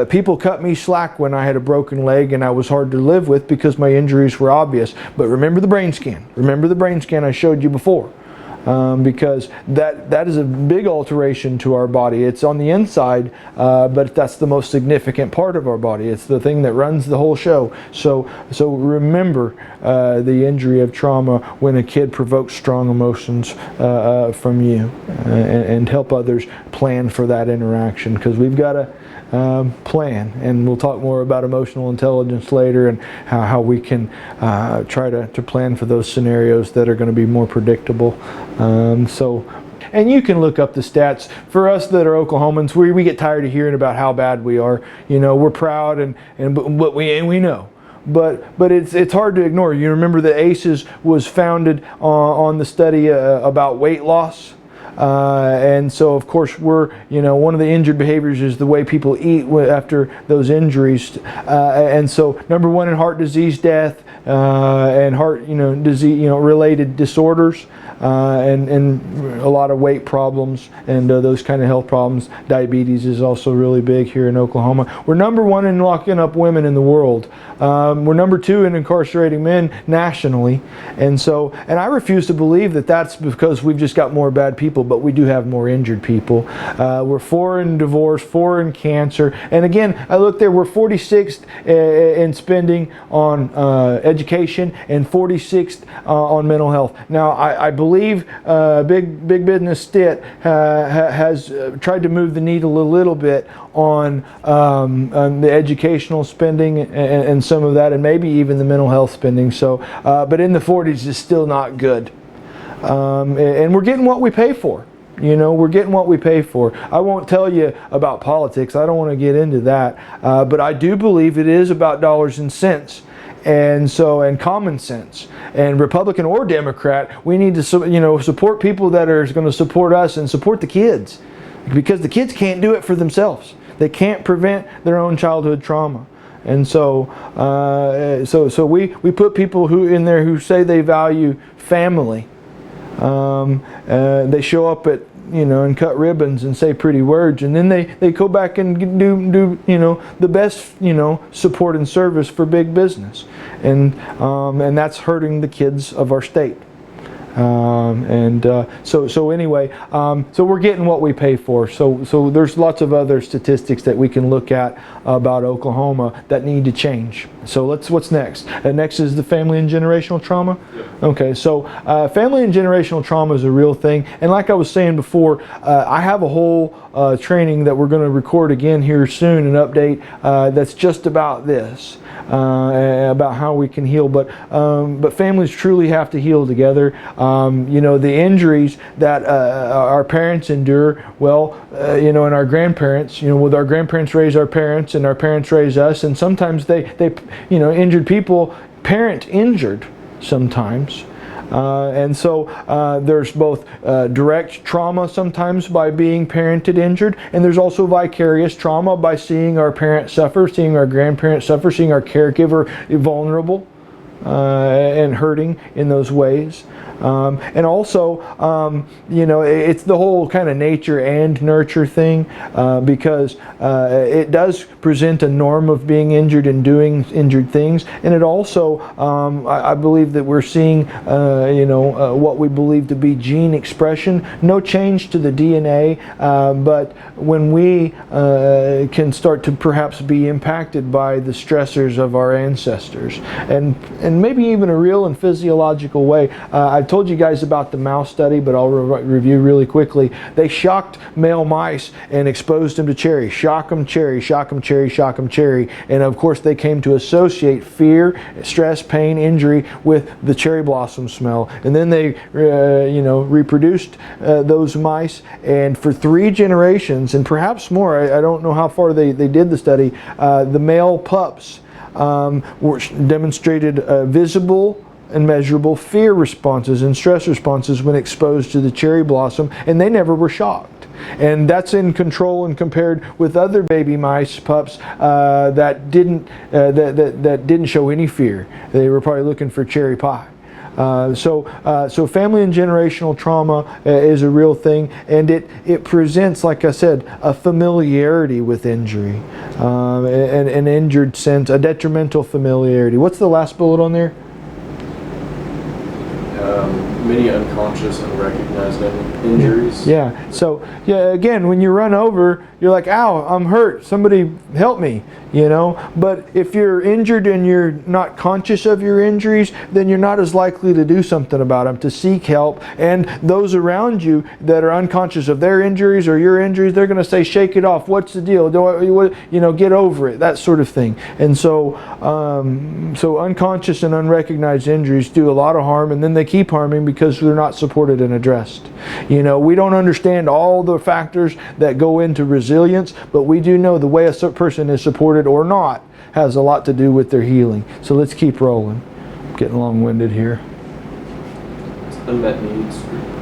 [SPEAKER 3] people cut me slack when I had a broken leg and I was hard to live with because my injuries were obvious. But remember the brain scan. Remember the brain scan I showed you before. Because that is a big alteration to our body. It's on the inside, but that's the most significant part of our body. It's the thing that runs the whole show. So remember the injury of trauma when a kid provokes strong emotions from you, and help others plan for that interaction, because we've got to plan, and we'll talk more about emotional intelligence later and how we can try to plan for those scenarios that are going to be more predictable. And you can look up the stats. For us that are Oklahomans, we get tired of hearing about how bad we are. We're proud but we know. But it's hard to ignore. You remember that ACEs was founded on the study about weight loss. And so, of course, one of the injured behaviors is the way people eat after those injuries. And so, number one in heart disease death and heart, disease, related disorders, and a lot of weight problems and those kind of health problems. Diabetes is also really big here in Oklahoma. We're number one in locking up women in the world. We're number two in incarcerating men nationally. And I refuse to believe that that's because we've just got more bad people, but we do have more injured people. We're 4 in divorce, 4 in cancer. And again, I look there, we're 46th in spending on education and 46th on mental health. Now, I believe Big Business Stitt has tried to move the needle a little bit on the educational spending and some of that, and maybe even the mental health spending. But in the 40s is still not good. And we're getting what we pay for. We're getting what we pay for. I won't tell you about politics. I don't want to get into that. But I do believe it is about dollars and cents. And common sense. And Republican or Democrat, we need to support people that are going to support us and support the kids, because the kids can't do it for themselves. They can't prevent their own childhood trauma. And so we put people in there who say they value family. They show up at and cut ribbons and say pretty words, and then they go back and do the best support and service for big business, and that's hurting the kids of our state. Anyway, we're getting what we pay for. So there's lots of other statistics that we can look at about Oklahoma that need to change. So what's next? Next is the family and generational trauma. Okay, so family and generational trauma is a real thing. And like I was saying before, I have a whole training that we're going to record again here soon, an update that's just about this. About how we can heal, but families truly have to heal together. The injuries that our parents endure, and our grandparents, with our grandparents raise our parents, and our parents raise us, and sometimes they injured people parent injured sometimes. There's both direct trauma sometimes by being parented injured, and there's also vicarious trauma by seeing our parents suffer, seeing our grandparents suffer, seeing our caregiver vulnerable and hurting in those ways. It's the whole kind of nature and nurture thing, because it does present a norm of being injured and doing injured things, and it also, I believe that we're seeing, what we believe to be gene expression. No change to the DNA, but when we can start to perhaps be impacted by the stressors of our ancestors, and maybe even a real and physiological way. I've told you guys about the mouse study, but I'll review really quickly. They shocked male mice and exposed them to cherry. Shock them, cherry, shock them, cherry, shock them, cherry. And of course they came to associate fear, stress, pain, injury with the cherry blossom smell. And then they reproduced those mice, and for 3 generations, and perhaps more, I don't know how far they did the study, the male pups were demonstrated visible and measurable fear responses and stress responses when exposed to the cherry blossom, and they never were shocked. And that's in control and compared with other baby mice pups that didn't show any fear. They were probably looking for cherry pie. So family and generational trauma is a real thing, and it presents, like I said, a familiarity with injury, an injured sense, a detrimental familiarity. What's the last bullet on there?
[SPEAKER 2] Many unconscious and recognized injuries.
[SPEAKER 3] Yeah. So yeah, again, when you run over, you're like, "Ow, I'm hurt. Somebody help me." You know. But if you're injured and you're not conscious of your injuries, then you're not as likely to do something about them, to seek help. And those around you that are unconscious of their injuries or your injuries, they're going to say, "Shake it off. What's the deal? Get over it." That sort of thing. And so, so unconscious and unrecognized injuries do a lot of harm, and then they keep harming because they're not supported and addressed. You know, we don't understand all the factors that go into resilience, but we do know the way a person is supported or not has a lot to do with their healing. So let's keep rolling. I'm getting long-winded here.
[SPEAKER 2] Unmet needs.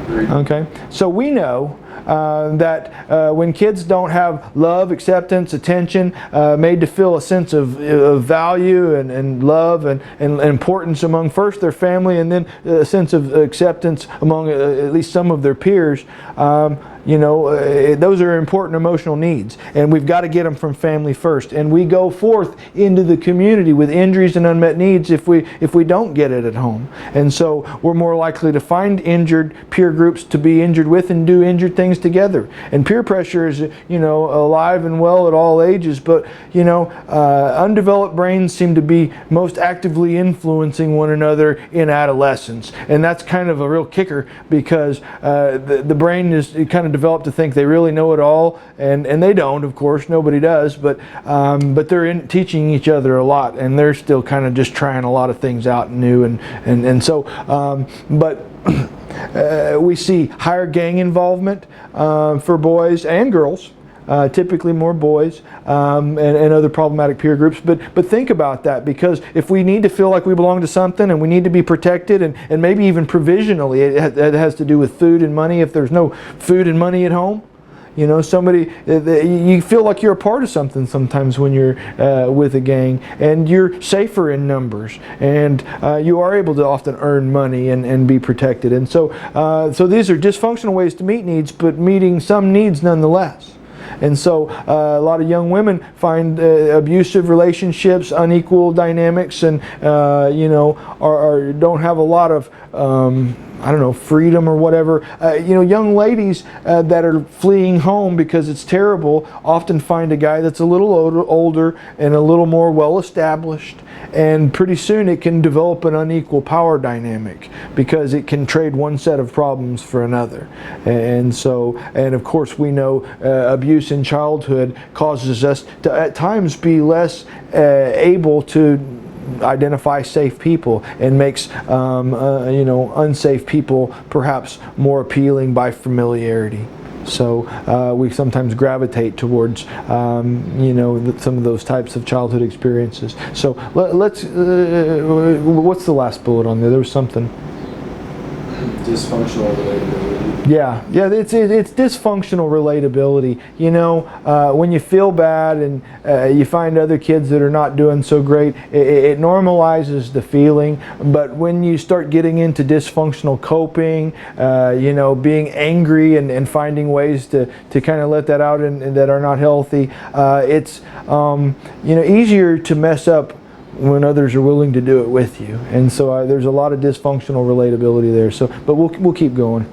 [SPEAKER 3] Okay, so we know that when kids don't have love, acceptance, attention, made to feel a sense of value and love and importance among first their family, and then a sense of acceptance among at least some of their peers, those are important emotional needs, and we've got to get them from family first. And we go forth into the community with injuries and unmet needs if we don't get it at home. And so we're more likely to find injured peer groups to be injured with and do injured things together. And peer pressure is alive and well at all ages, but undeveloped brains seem to be most actively influencing one another in adolescence, and that's kind of a real kicker because the brain is kind of developed to think they really know it all, and they don't, of course, nobody does, but they're teaching each other a lot, and they're still kind of just trying a lot of things out new, and so we see higher gang involvement for boys and girls. Typically more boys and other problematic peer groups, but think about that, because if we need to feel like we belong to something and we need to be protected, and maybe even provisionally, it has to do with food and money. If there's no food and money at home, you feel like you're a part of something sometimes when you're with a gang, and you're safer in numbers, and you are able to often earn money and be protected. And so these are dysfunctional ways to meet needs, but meeting some needs nonetheless. And so a lot of young women find abusive relationships, unequal dynamics, and don't have a lot of freedom or whatever. Young ladies that are fleeing home because it's terrible often find a guy that's a little older and a little more well established, and pretty soon it can develop an unequal power dynamic because it can trade one set of problems for another. And of course we know abuse in childhood causes us to at times be less able to identify safe people, and makes unsafe people perhaps more appealing by familiarity. So we sometimes gravitate towards some of those types of childhood experiences. So let's what's the last bullet on there? There was something.
[SPEAKER 2] Dysfunctional relatability.
[SPEAKER 3] Yeah, it's dysfunctional relatability. When you feel bad and you find other kids that are not doing so great, it normalizes the feeling. But when you start getting into dysfunctional coping, being angry and finding ways to kind of let that out and that are not healthy, it's easier to mess up when others are willing to do it with you. And so there's a lot of dysfunctional relatability there. So, but we'll keep going.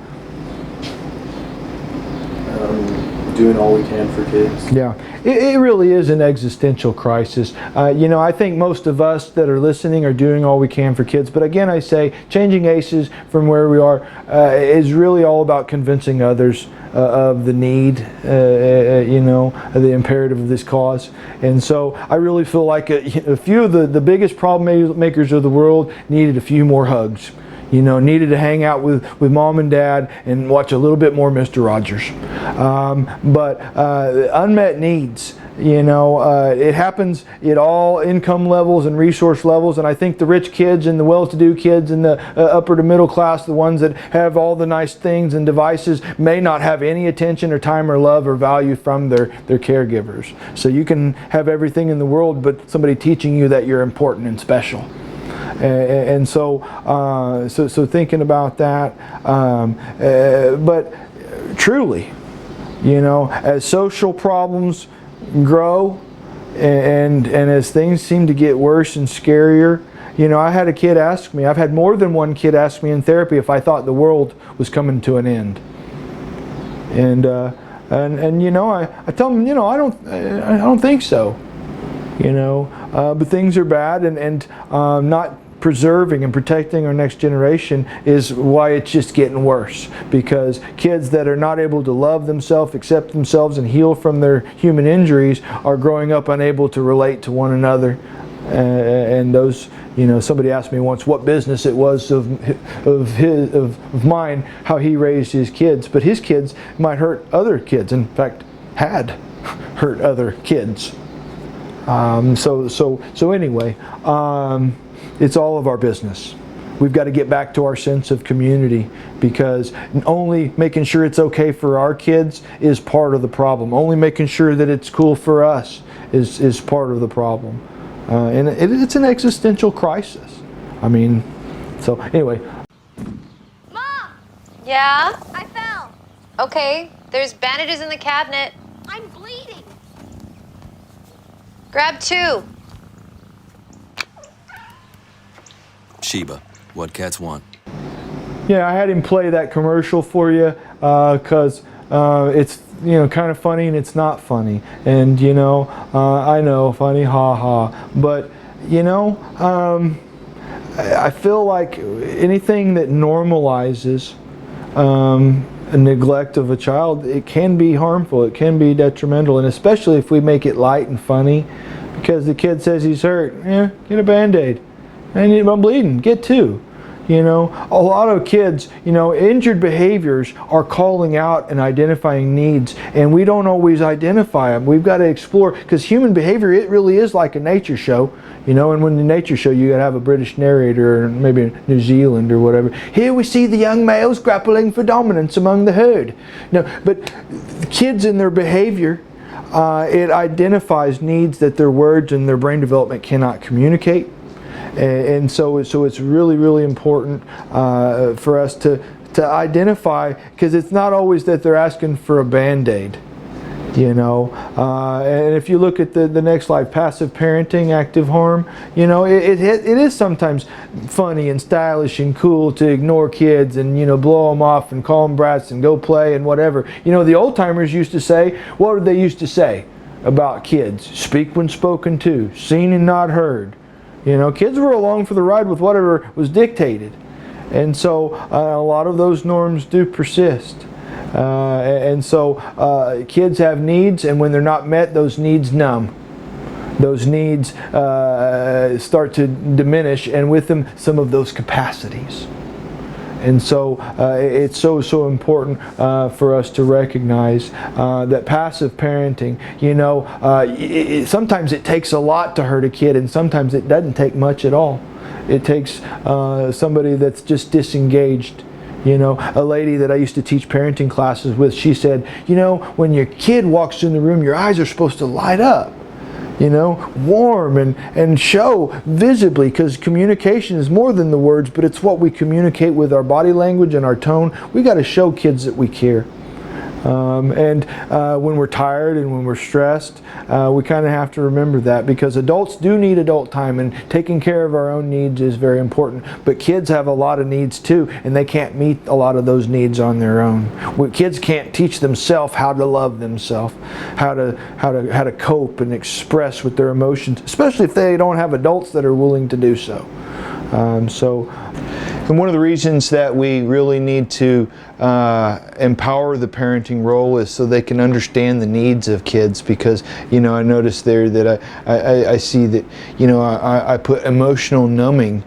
[SPEAKER 2] Doing all we can for kids.
[SPEAKER 3] Yeah, it really is an existential crisis. I think most of us that are listening are doing all we can for kids. But again, I say changing ACEs from where we are is really all about convincing others of the need, the imperative of this cause. And so I really feel like a few of the biggest problem makers of the world needed a few more hugs. Needed to hang out with mom and dad and watch a little bit more Mr. Rogers. But unmet needs, You know, it happens at all income levels and resource levels, and I think the rich kids and the well-to-do kids and the upper to middle class, the ones that have all the nice things and devices, may not have any attention or time or love or value from their caregivers. So you can have everything in the world, but somebody teaching you that you're important and special. And so thinking about that, but truly, you know, as social problems grow and as things seem to get worse and scarier, you know, I had a kid ask me, I've had more than one kid ask me in therapy if I thought the world was coming to an end. And you know, I tell them, you know, I don't think so. You know, but things are bad, and not preserving and protecting our next generation is why it's just getting worse, because kids that are not able to love themselves, accept themselves, and heal from their human injuries are growing up unable to relate to one another. And those, you know, somebody asked me once what business it was of mine how he raised his kids, but his kids might hurt other kids. In fact, had hurt other kids. So anyway, it's all of our business. We've got to get back to our sense of community, because only making sure it's okay for our kids is part of the problem. Only making sure that it's cool for us is part of the problem. And it's an existential crisis. I mean, so anyway.
[SPEAKER 4] Mom!
[SPEAKER 5] Yeah?
[SPEAKER 4] I fell.
[SPEAKER 5] Okay, there's bandages in the cabinet.
[SPEAKER 4] I'm bleeding.
[SPEAKER 5] Grab 2.
[SPEAKER 6] Sheba, what cats want?
[SPEAKER 3] Yeah, I had him play that commercial for you because it's, you know, kind of funny and it's not funny. And, you know, I know, funny, ha ha. But, you know, I feel like anything that normalizes a neglect of a child, it can be harmful, it can be detrimental, and especially if we make it light and funny, because the kid says he's hurt, yeah, get a Band-Aid. And I'm bleeding, get 2. You know, a lot of kids, you know, injured behaviors are calling out and identifying needs, and we don't always identify them. We've got to explore, because human behavior, it really is like a nature show, you know, and when the nature show, you got to have a British narrator, or maybe New Zealand or whatever. Here we see the young males grappling for dominance among the herd. No, but kids in their behavior, it identifies needs that their words and their brain development cannot communicate. And so it's really, really important for us to identify, because it's not always that they're asking for a Band-Aid, you know. And if you look at the next slide, passive parenting, active harm, you know, it is sometimes funny and stylish and cool to ignore kids and, you know, blow them off and call them brats and go play and whatever. You know, the old timers used to say, what did they used to say about kids? Speak when spoken to, seen and not heard. You know, kids were along for the ride with whatever was dictated. And so a lot of those norms do persist. And so kids have needs, and when they're not met, those needs numb. Those needs start to diminish, and with them, some of those capacities. And so it's so important for us to recognize that passive parenting, you know, sometimes it takes a lot to hurt a kid, and sometimes it doesn't take much at all. It takes somebody that's just disengaged. You know, a lady that I used to teach parenting classes with, she said, you know, when your kid walks in the room, your eyes are supposed to light up. You know, warm and show visibly, because communication is more than the words, but it's what we communicate with our body language and our tone. We got to show kids that we care. And when we're tired and when we're stressed, we kind of have to remember that, because adults do need adult time, and taking care of our own needs is very important. But kids have a lot of needs too, and they can't meet a lot of those needs on their own. Kids can't teach themselves how to love themselves, how to cope and express with their emotions, especially if they don't have adults that are willing to do so. And one of the reasons that we really need to empower the parenting role is so they can understand the needs of kids, because I noticed there that I see that I put emotional numbing.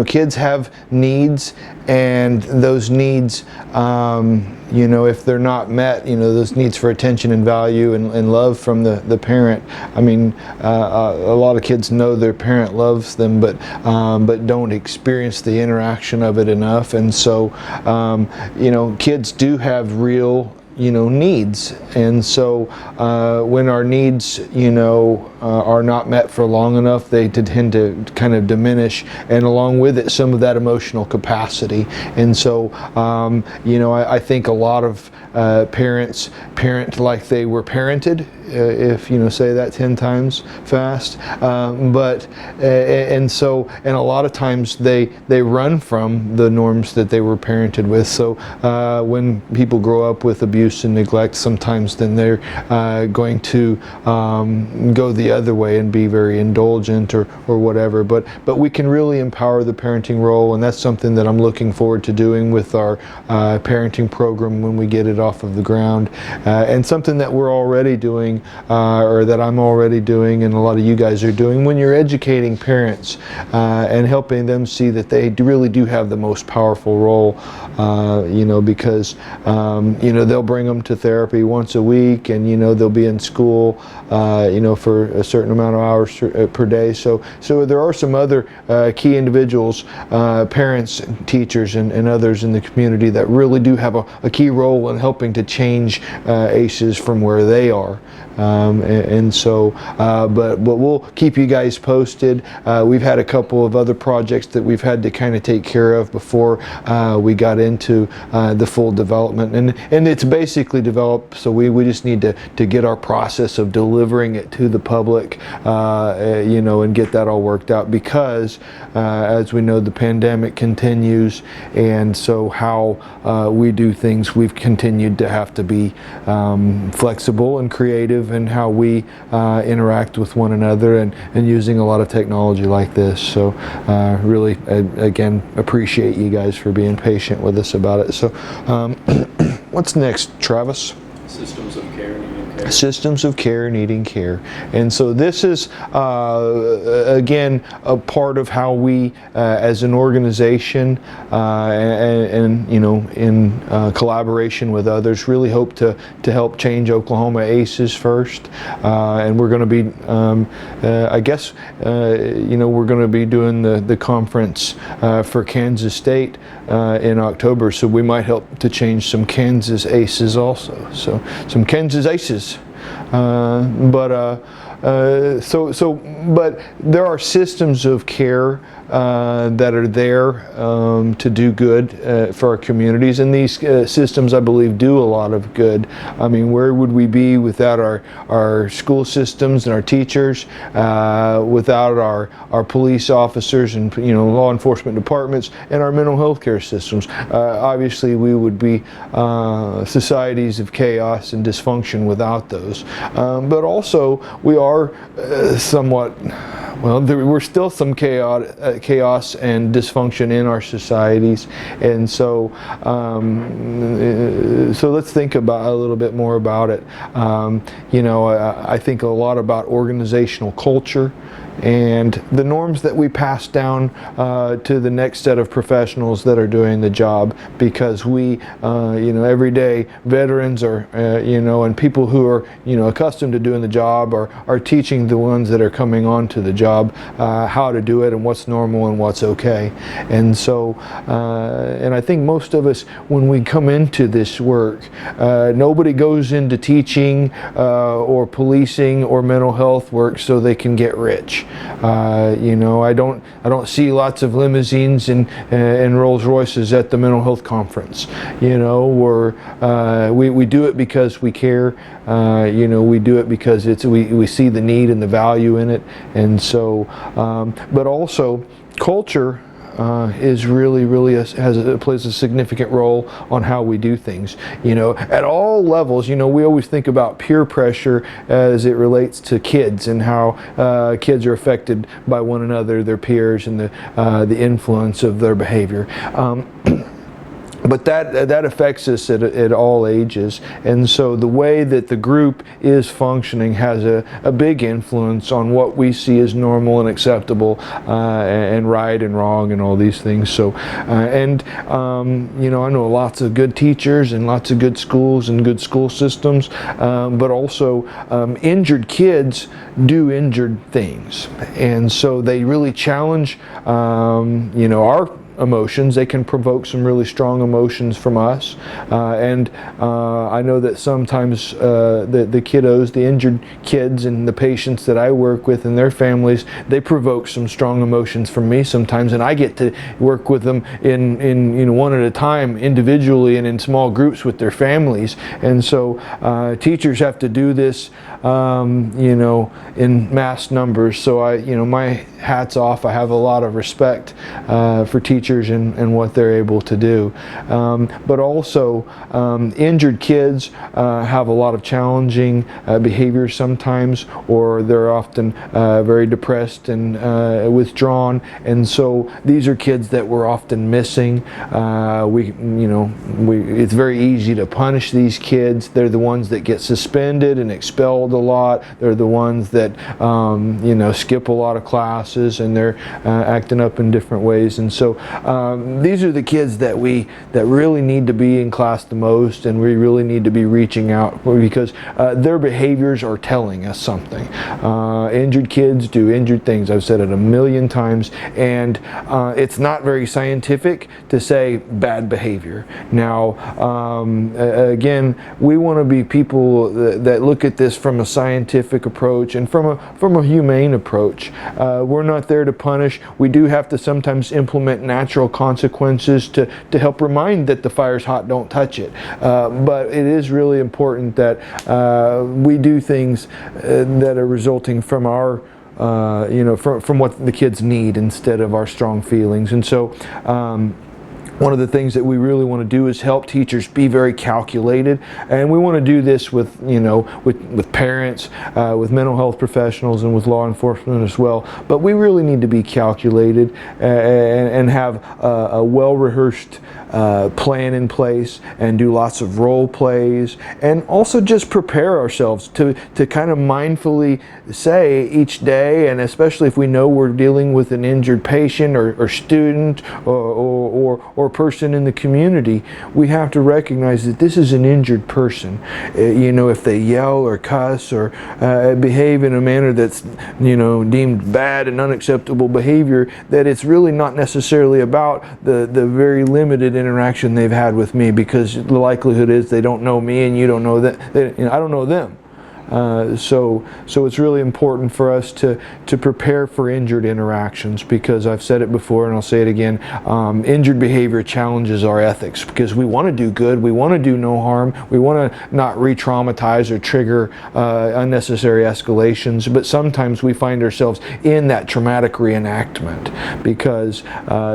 [SPEAKER 3] Kids have needs, and those needs, if they're not met, those needs for attention and value and love from the parent. I mean, a lot of kids know their parent loves them, but don't experience the interaction of it enough. And so, kids do have real needs, and so when our needs are not met for long enough, they tend to kind of diminish, and along with it some of that emotional capacity. And so I think a lot of parents parent like they were parented, if say that 10 times fast, and a lot of times they run from the norms that they were parented with. So when people grow up with abuse and neglect, sometimes then they're going to go the other way and be very indulgent or whatever. But we can really empower the parenting role, and that's something that I'm looking forward to doing with our parenting program when we get it off of the ground, and something that we're already doing, or that I'm already doing, and a lot of you guys are doing, when you're educating parents and helping them see that they really do have the most powerful role, because they'll bring them to therapy once a week, and they'll be in school for a certain amount of hours per day. So there are some other key individuals, parents, teachers, and others in the community that really do have a key role in helping to change ACEs from where they are. But we'll keep you guys posted. We've had a couple of other projects that we've had to kind of take care of before we got into the full development, and it's basically developed, so we just need to get our process of delivering it to the public, and get that all worked out, because as we know, the pandemic continues, and so how we do things, we've continued to have to be flexible and creative in how we interact with one another, and using a lot of technology like this. So really, again, appreciate you guys for being patient with us about it. So what's next, Travis?
[SPEAKER 2] Systems of care needing care.
[SPEAKER 3] Systems of care needing care. And so this is again a part of how we as an organization and in collaboration with others really hope to help change Oklahoma ACEs first, and we're going to be I guess we're going to be doing the conference for Kansas State in October, so we might help to change some Kansas ACEs also, so some Kansas ACEs. But there are systems of care that are there to do good for our communities, and these systems, I believe, do a lot of good. I mean, where would we be without our school systems and our teachers, without our police officers and law enforcement departments, and our mental health care systems? Obviously, we would be societies of chaos and dysfunction without those. But also, we are somewhat, we're still some chaos and dysfunction in our societies, and so let's think about a little bit more about it. I think a lot about organizational culture and the norms that we pass down to the next set of professionals that are doing the job, because we every day, veterans are and people who are accustomed to doing the job are teaching the ones that are coming on to the job how to do it and what's normal and what's okay. And so and I think most of us, when we come into this work, nobody goes into teaching or policing or mental health work so they can get rich. I don't see lots of limousines and Rolls Royces at the mental health conference. We do it because we care. We do it because we see the need and the value in it, and so. But also, culture is really plays a significant role on how we do things. At all levels. We always think about peer pressure as it relates to kids, and how kids are affected by one another, their peers, and the influence of their behavior. but that affects us at all ages, and so the way that the group is functioning has a big influence on what we see as normal and acceptable, and right and wrong and all these things. So you know, I know lots of good teachers and lots of good schools and good school systems, but also injured kids do injured things, and so they really challenge you know, our emotions. They can provoke some really strong emotions from us, and I know that sometimes the kiddos, the injured kids and the patients that I work with and their families, they provoke some strong emotions from me sometimes, and I get to work with them in you know, one at a time, individually and in small groups with their families. And so teachers have to do this you know, in mass numbers. So you know, my hat's off. I have a lot of respect for teachers and what they're able to do. But also injured kids have a lot of challenging behaviors sometimes, or they're often very depressed and withdrawn, and so these are kids that we're often missing. It's very easy to punish these kids. They're the ones that get suspended and expelled a lot. They're the ones that you know, skip a lot of classes, and they're acting up in different ways. And so these are the kids that really need to be in class the most, and we really need to be reaching out, because their behaviors are telling us something. Injured kids do injured things. I've said it a million times, and it's not very scientific to say bad behavior. Now, again, we want to be people that look at this from a scientific approach and from a humane approach. We're not there to punish. We do have to sometimes implement natural consequences to help remind that the fire's hot, don't touch it. But it is really important that we do things that are resulting from our you know, from what the kids need instead of our strong feelings. And so one of the things that we really want to do is help teachers be very calculated, and we want to do this with, you know, with parents, with mental health professionals, and with law enforcement as well. But we really need to be calculated and have a well-rehearsed plan in place, and do lots of role plays, and also just prepare ourselves to kind of mindfully say each day, and especially if we know we're dealing with an injured patient or student or person in the community, we have to recognize that this is an injured person. You know, if they yell or cuss or behave in a manner that's, you know, deemed bad and unacceptable behavior, that it's really not necessarily about the very limited interaction they've had with me, because the likelihood is they don't know me and you don't know that, you know, I don't know them. So it's really important for us to prepare for injured interactions, because I've said it before and I'll say it again, injured behavior challenges our ethics, because we want to do good, we want to do no harm, we want to not re-traumatize or trigger unnecessary escalations, but sometimes we find ourselves in that traumatic reenactment, because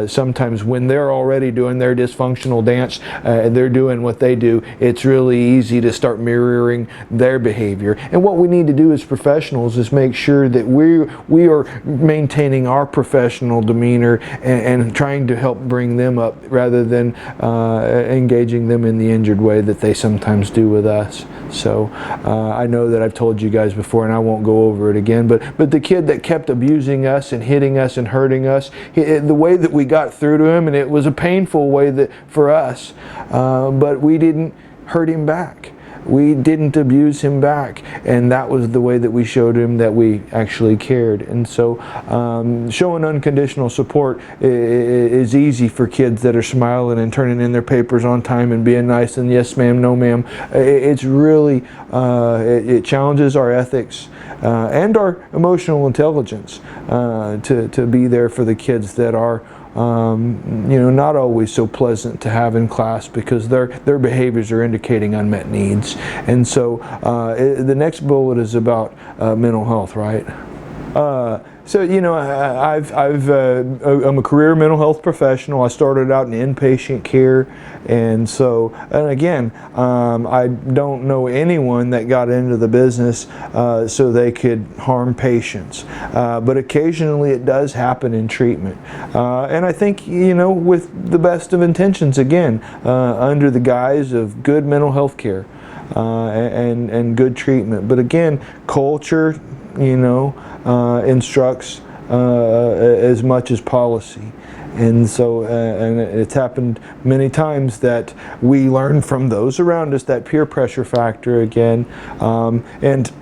[SPEAKER 3] sometimes when they're already doing their dysfunctional dance, they're doing what they do, it's really easy to start mirroring their behavior. And what we need to do as professionals is make sure that we are maintaining our professional demeanor and trying to help bring them up, rather than engaging them in the injured way that they sometimes do with us. So I know that I've told you guys before, and I won't go over it again, but the kid that kept abusing us and hitting us and hurting us, the way that we got through to him, and it was a painful way for us, but we didn't hurt him back. We didn't abuse him back, and that was the way that we showed him that we actually cared. And so showing unconditional support is easy for kids that are smiling and turning in their papers on time and being nice and yes ma'am, no ma'am. It's really, it challenges our ethics and our emotional intelligence to be there for the kids that are you know, not always so pleasant to have in class, because their behaviors are indicating unmet needs. And so the next bullet is about mental health, right? So, you know, I'm a career mental health professional. I started out in inpatient care, and so, and again, I don't know anyone that got into the business so they could harm patients. But occasionally it does happen in treatment. And I think, you know, with the best of intentions, again, under the guise of good mental health care and good treatment. But again, culture, you know, instructs as much as policy. And so, and it's happened many times that we learn from those around us, that peer pressure factor again. And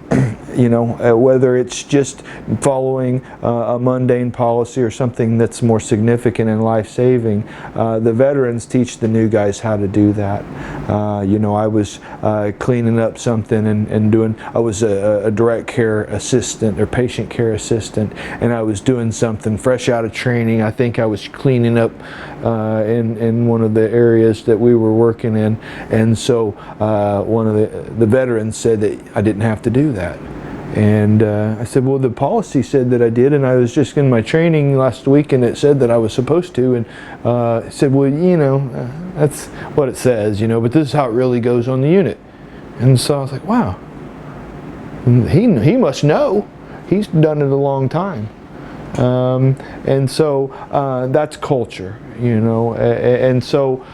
[SPEAKER 3] you know, whether it's just following a mundane policy or something that's more significant and life-saving, the veterans teach the new guys how to do that. You know, I was cleaning up something and doing, I was a direct care assistant or patient care assistant, and I was doing something fresh out of training. I think I was cleaning up in one of the areas that we were working in, and so one of the veterans said that I didn't have to do that. And I said, well, the policy said that I did, and I was just in my training last week and it said that I was supposed to. And I said, well, you know, that's what it says, you know, but this is how it really goes on the unit. And so I was like, wow, he must know. He's done it a long time. And so that's culture, you know, and so,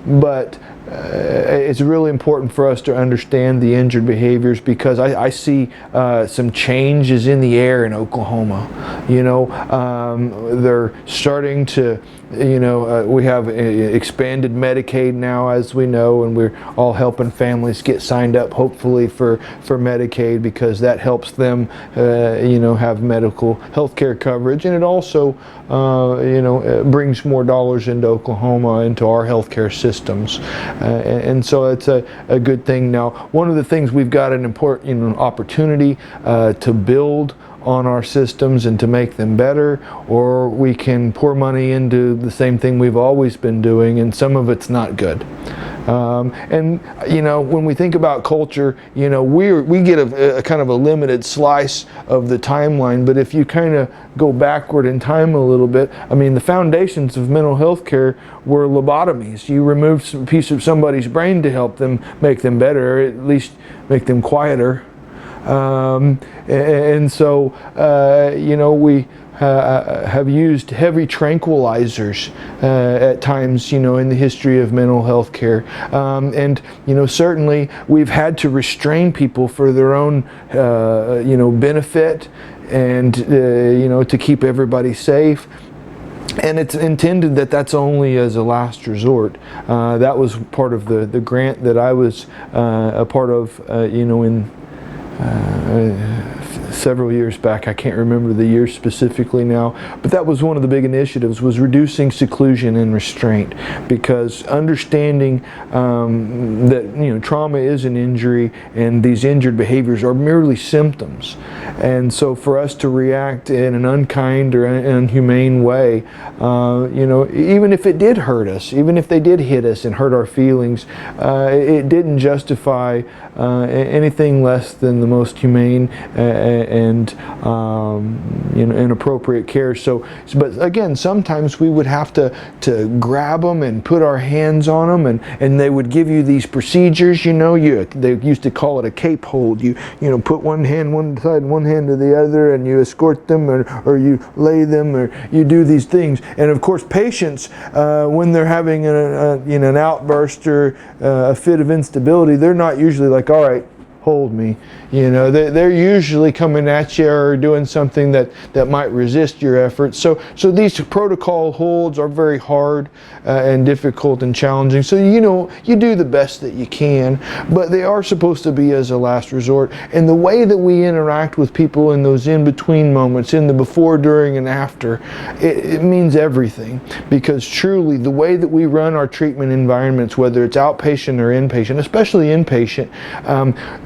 [SPEAKER 3] but it's really important for us to understand the injured behaviors, because I see some changes in the air in Oklahoma. You know, they're starting to, you know, we have expanded Medicaid now, as we know, and we're all helping families get signed up, hopefully, for Medicaid, because that helps them, you know, have medical health care coverage, and it also, you know, brings more dollars into Oklahoma, into our healthcare systems, and so it's a good thing. Now, one of the things we've got an important, you know, opportunity to build on our systems and to make them better, or we can pour money into the same thing we've always been doing, and some of it's not good. And you know, when we think about culture, you know, we get a kind of a limited slice of the timeline, but if you kind of go backward in time a little bit, I mean, the foundations of mental health care were lobotomies. You removed a piece of somebody's brain to help them, make them better, or at least make them quieter. And so, you know, we have used heavy tranquilizers at times, you know, in the history of mental health care. And, you know, certainly we've had to restrain people for their own, you know, benefit, and, you know, to keep everybody safe. And it's intended that that's only as a last resort. That was part of the grant that I was a part of, you know, in several years back. I can't remember the year specifically now, but that was one of the big initiatives, was reducing seclusion and restraint, because understanding that, you know, trauma is an injury, and these injured behaviors are merely symptoms. And so for us to react in an unkind or inhumane way, you know, even if it did hurt us, even if they did hit us and hurt our feelings, it didn't justify anything less than the most humane and you know, inappropriate care. So, but again, sometimes we would have to grab them and put our hands on them, and they would give you these procedures. You know, they used to call it a cape hold. You know, put one hand one side and one hand to the other, and you escort them, or you lay them, or you do these things. And of course, patients, when they're having you know, an outburst or a fit of instability, they're not usually like, all right, hold me. You know, they're usually coming at you or doing something that might resist your efforts. So these protocol holds are very hard and difficult and challenging. So, you know, you do the best that you can, but they are supposed to be as a last resort. And the way that we interact with people in those in-between moments, in the before, during, and after, it means everything. Because truly, the way that we run our treatment environments, whether it's outpatient or inpatient, especially inpatient,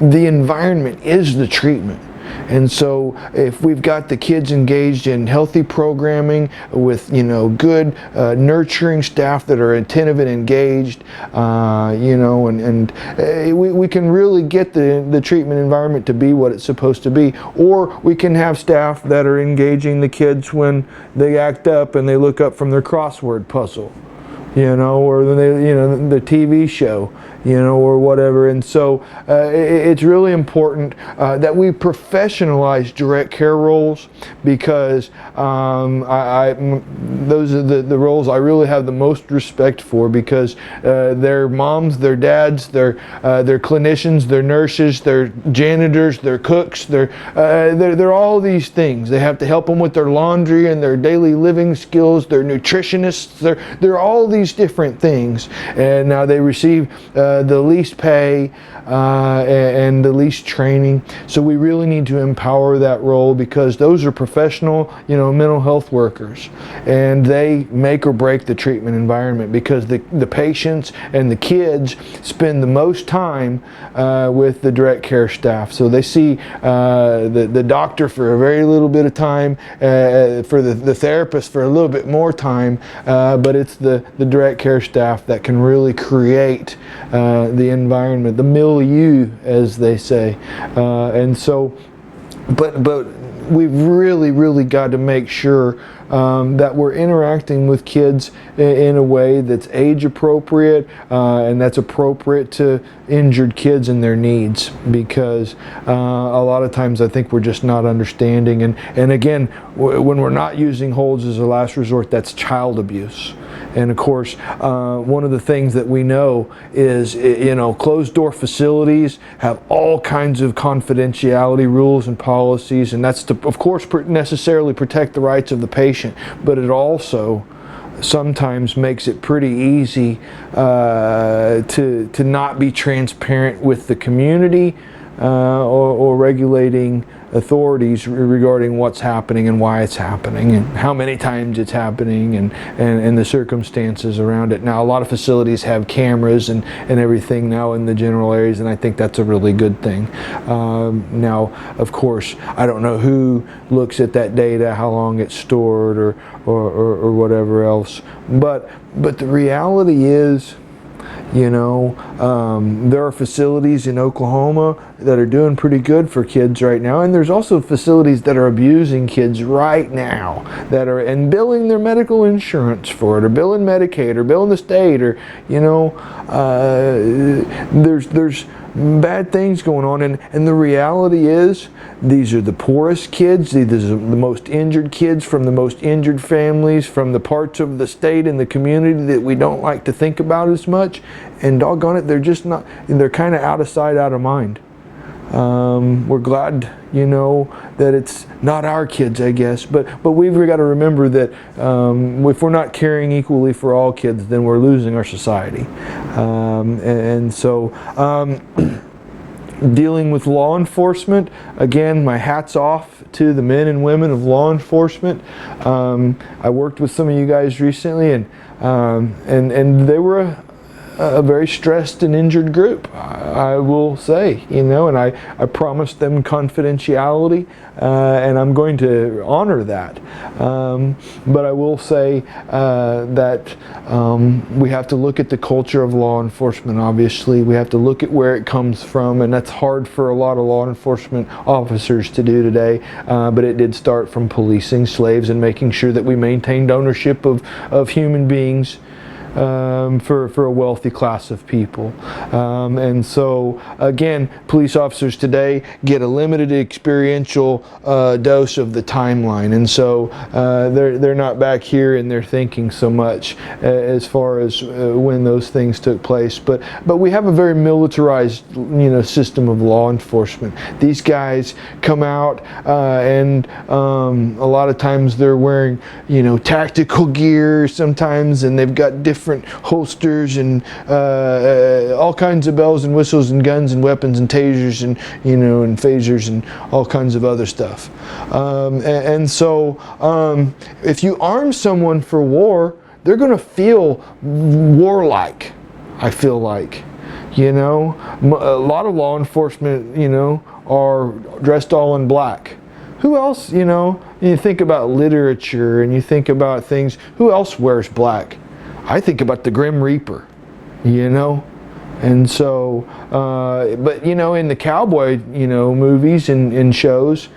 [SPEAKER 3] the environment is the treatment. And so if we've got the kids engaged in healthy programming with, good nurturing staff that are attentive and engaged, we can really get the treatment environment to be what it's supposed to be. Or we can have staff that are engaging the kids when they act up and they look up from their crossword puzzle, or the TV show, or whatever. And so it's really important that we professionalize direct care roles, because those are the roles I really have the most respect for, because they're moms, they're dads, they're clinicians, they're nurses, they're janitors, they're cooks, they're all these things. They have to help them with their laundry and their daily living skills. They're nutritionists. They're all these different things, and now they receive the least pay and the least training. So we really need to empower that role, because those are professional, mental health workers, and they make or break the treatment environment, because the patients and the kids spend the most time with the direct care staff. So they see the doctor for a very little bit of time, for the therapist for a little bit more time, but it's the direct care staff that can really create the environment, the milieu, as they say. And so, but we've really got to make sure that we're interacting with kids in a way that's age appropriate, and that's appropriate to injured kids and their needs, because a lot of times I think we're just not understanding. And again, when we're not using holds as a last resort, that's child abuse. And of course, one of the things that we know is, closed door facilities have all kinds of confidentiality rules and policies, and that's to, of course, necessarily protect the rights of the patient, but it also sometimes makes it pretty easy to not be transparent with the community or regulating authorities regarding what's happening and why it's happening and how many times it's happening and the circumstances around it. Now, a lot of facilities have cameras and everything now in the general areas, and I think that's a really good thing. Now, of course, I don't know who looks at that data, how long it's stored, or whatever else, but the reality is, there are facilities in Oklahoma that are doing pretty good for kids right now, and there's also facilities that are abusing kids right now, and billing their medical insurance for it, or billing Medicaid, or billing the state, or there's bad things going on, and the reality is, these are the poorest kids, these are the most injured kids from the most injured families, from the parts of the state and the community that we don't like to think about as much, and doggone it, they're kind of out of sight, out of mind. We're glad, that it's not our kids, I guess, but we've got to remember that if we're not caring equally for all kids, then we're losing our society. And so dealing with law enforcement, again, my hat's off to the men and women of law enforcement. I worked with some of you guys recently, and they were a very stressed and injured group, I will say, and I promised them confidentiality, and I'm going to honor that. But I will say that we have to look at the culture of law enforcement, obviously. We have to look at where it comes from, and that's hard for a lot of law enforcement officers to do today, but it did start from policing slaves and making sure that we maintained ownership of human beings for a wealthy class of people. And so, again, police officers today get a limited experiential dose of the timeline, and so they're not back here in their thinking so much as far as when those things took place. But we have a very militarized, system of law enforcement. These guys come out and a lot of times they're wearing, tactical gear sometimes, and they've got different holsters and all kinds of bells and whistles and guns and weapons and tasers and and phasers and all kinds of other stuff. And so if you arm someone for war, they're going to feel warlike, I feel like. A lot of law enforcement, are dressed all in black. Who else, you think about literature and you think about things, who else wears black? I think about the Grim Reaper, And so, but in the cowboy, movies and shows,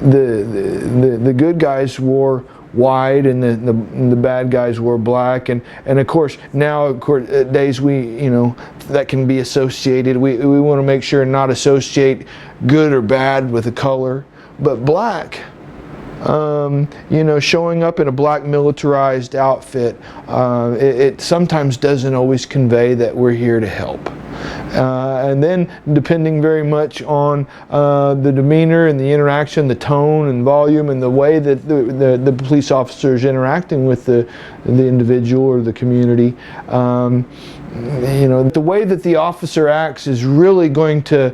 [SPEAKER 3] the good guys wore white and the bad guys wore black, and of course nowadays that can be associated. We want to make sure and not associate good or bad with a color. But black, showing up in a black militarized outfit, it sometimes doesn't always convey that we're here to help. And then depending very much on the demeanor and the interaction, the tone and volume and the way that the police officer is interacting with the individual or the community, the way that the officer acts is really going to,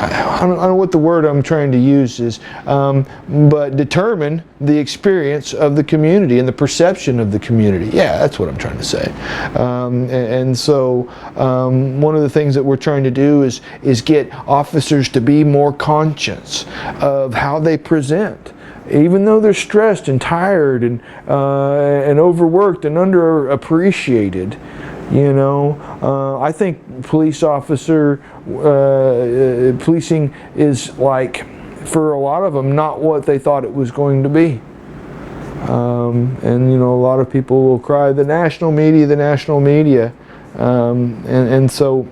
[SPEAKER 3] I don't know what the word I'm trying to use is, but determine the experience of the community and the perception of the community. Yeah, that's what I'm trying to say. And so one of the things that we're trying to do is get officers to be more conscious of how they present. Even though they're stressed and tired and overworked and underappreciated, I think policing is like, for a lot of them, not what they thought it was going to be. And a lot of people will cry, the national media, and so.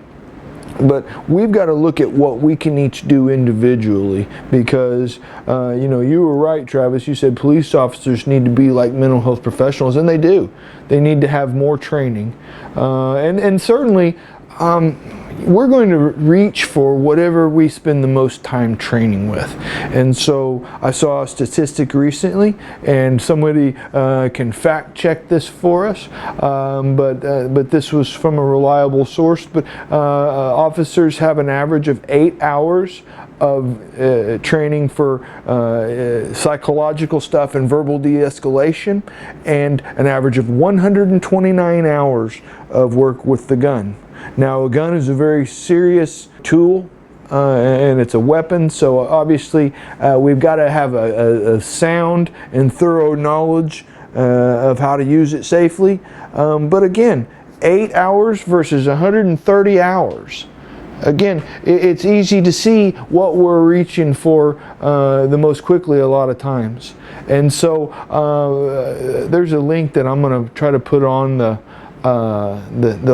[SPEAKER 3] But we've got to look at what we can each do individually, because you were right, Travis. You said police officers need to be like mental health professionals, and they do. They need to have more training, and certainly we're going to reach for whatever we spend the most time training with. And so I saw a statistic recently, and somebody can fact check this for us, but this was from a reliable source. But officers have an average of 8 hours of training for psychological stuff and verbal de-escalation, and an average of 129 hours of work with the gun. Now, a gun is a very serious tool, and it's a weapon, so obviously we've got to have a sound and thorough knowledge of how to use it safely. But again, 8 hours versus 130 hours. Again, it's easy to see what we're reaching for the most quickly a lot of times. And so there's a link that I'm going to try to put on the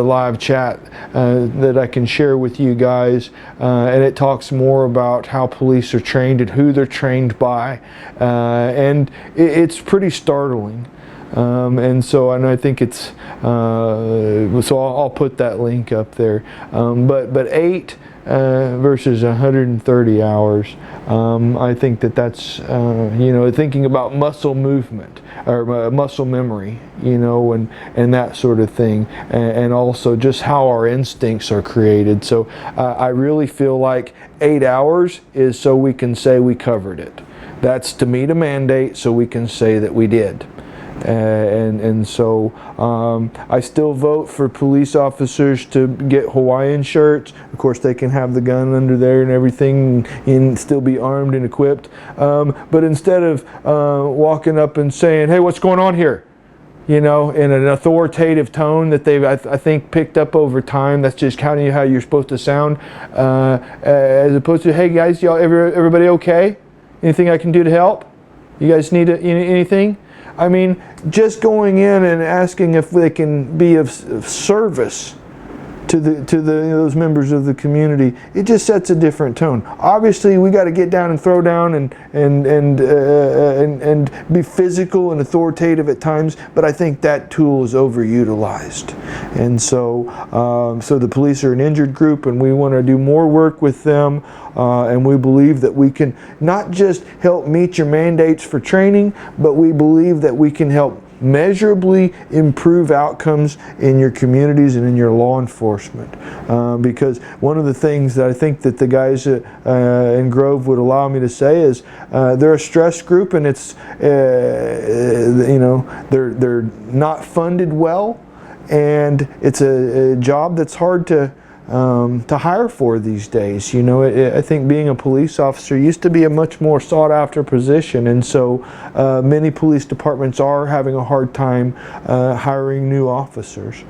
[SPEAKER 3] live chat that I can share with you guys, and it talks more about how police are trained and who they're trained by, and it's pretty startling. And so, and I think it's so I'll put that link up there. But 8 versus 130 hours. I think that's thinking about muscle movement or muscle memory, and that sort of thing, and also just how our instincts are created. So I really feel like 8 hours is so we can say we covered it. That's to meet a mandate, so we can say that we did. And so I still vote for police officers to get Hawaiian shirts. Of course, they can have the gun under there and everything, and still be armed and equipped. But instead of walking up and saying, "Hey, what's going on here?" in an authoritative tone that they've, I think, picked up over time. That's just kind of how you're supposed to sound, as opposed to, "Hey guys, y'all, everybody okay? Anything I can do to help? You guys need anything?" I mean, just going in and asking if they can be of service to those members of the community, it just sets a different tone. Obviously, we got to get down and throw down and be physical and authoritative at times, but I think that tool is overutilized. And so the police are an injured group, and we want to do more work with them, and we believe that we can not just help meet your mandates for training, but we believe that we can help measurably improve outcomes in your communities and in your law enforcement, because one of the things that I think that the guys in Grove would allow me to say is they're a stress group, and it's they're not funded well, and it's a job that's hard to to hire for these days. You know, I think being a police officer used to be a much more sought after position, and so many police departments are having a hard time hiring new officers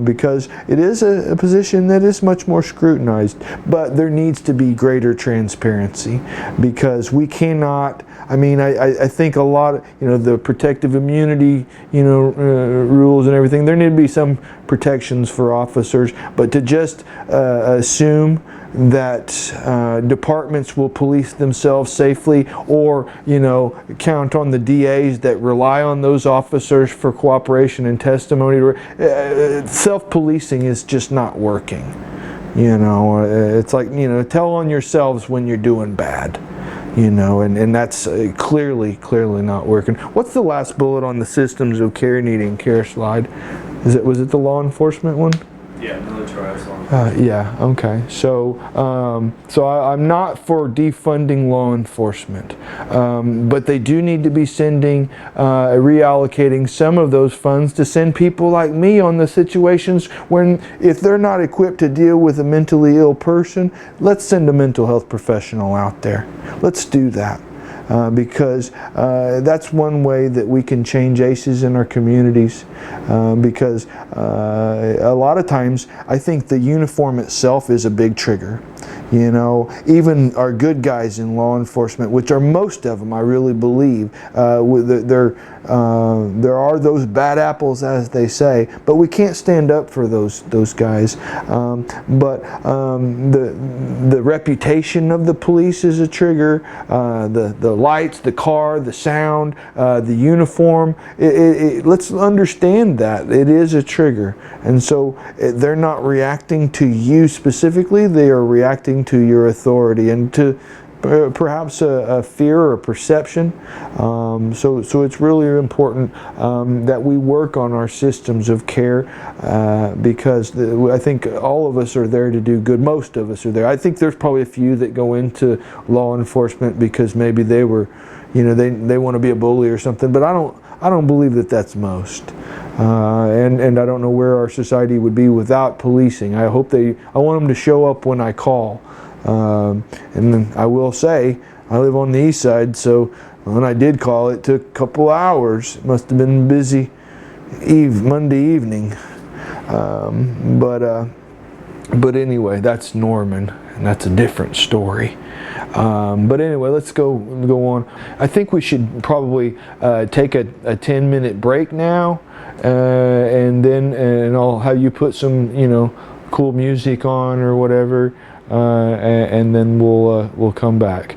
[SPEAKER 3] because it is a position that is much more scrutinized. But there needs to be greater transparency, because we cannot, I mean, I think a lot of, you know, the protective immunity, you know, rules and everything, there need to be some protections for officers, but to just assume that departments will police themselves safely, or, you know, count on the DAs that rely on those officers for cooperation and testimony, self-policing is just not working. You know, it's like, you know, tell on yourselves when you're doing bad. You know, and that's clearly not working. What's the last bullet on the systems of care needing care slide? Was it the law enforcement one?
[SPEAKER 2] Yeah, militarized law.
[SPEAKER 3] Yeah. Okay. So I'm not for defunding law enforcement, but they do need to be sending, reallocating some of those funds to send people like me on the situations when, if they're not equipped to deal with a mentally ill person, let's send a mental health professional out there. Let's do that. Because that's one way that we can change ACEs in our communities, because a lot of times I think the uniform itself is a big trigger. You know, even our good guys in law enforcement, which are most of them, I really believe, there are those bad apples, as they say, but we can't stand up for those guys. But the reputation of the police is a trigger. The lights, the car, the sound, the uniform. Let's understand that it is a trigger, and so they're not reacting to you specifically. They are reacting to your authority and to perhaps a fear or a perception. So it's really important that we work on our systems of care, because I think all of us are there to do good. Most of us are there. I think there's probably a few that go into law enforcement because maybe they were, you know, they want to be a bully or something. But I don't believe that that's most. And I don't know where our society would be without policing. I want them to show up when I call. And then I will say, I live on the east side, so when I did call, it took a couple hours. It must have been busy Monday evening. But anyway, that's Norman, and that's a different story. But anyway, let's go on. I think we should probably take a 10-minute break now, and I'll have you put some, you know, cool music on or whatever, and then we'll come back.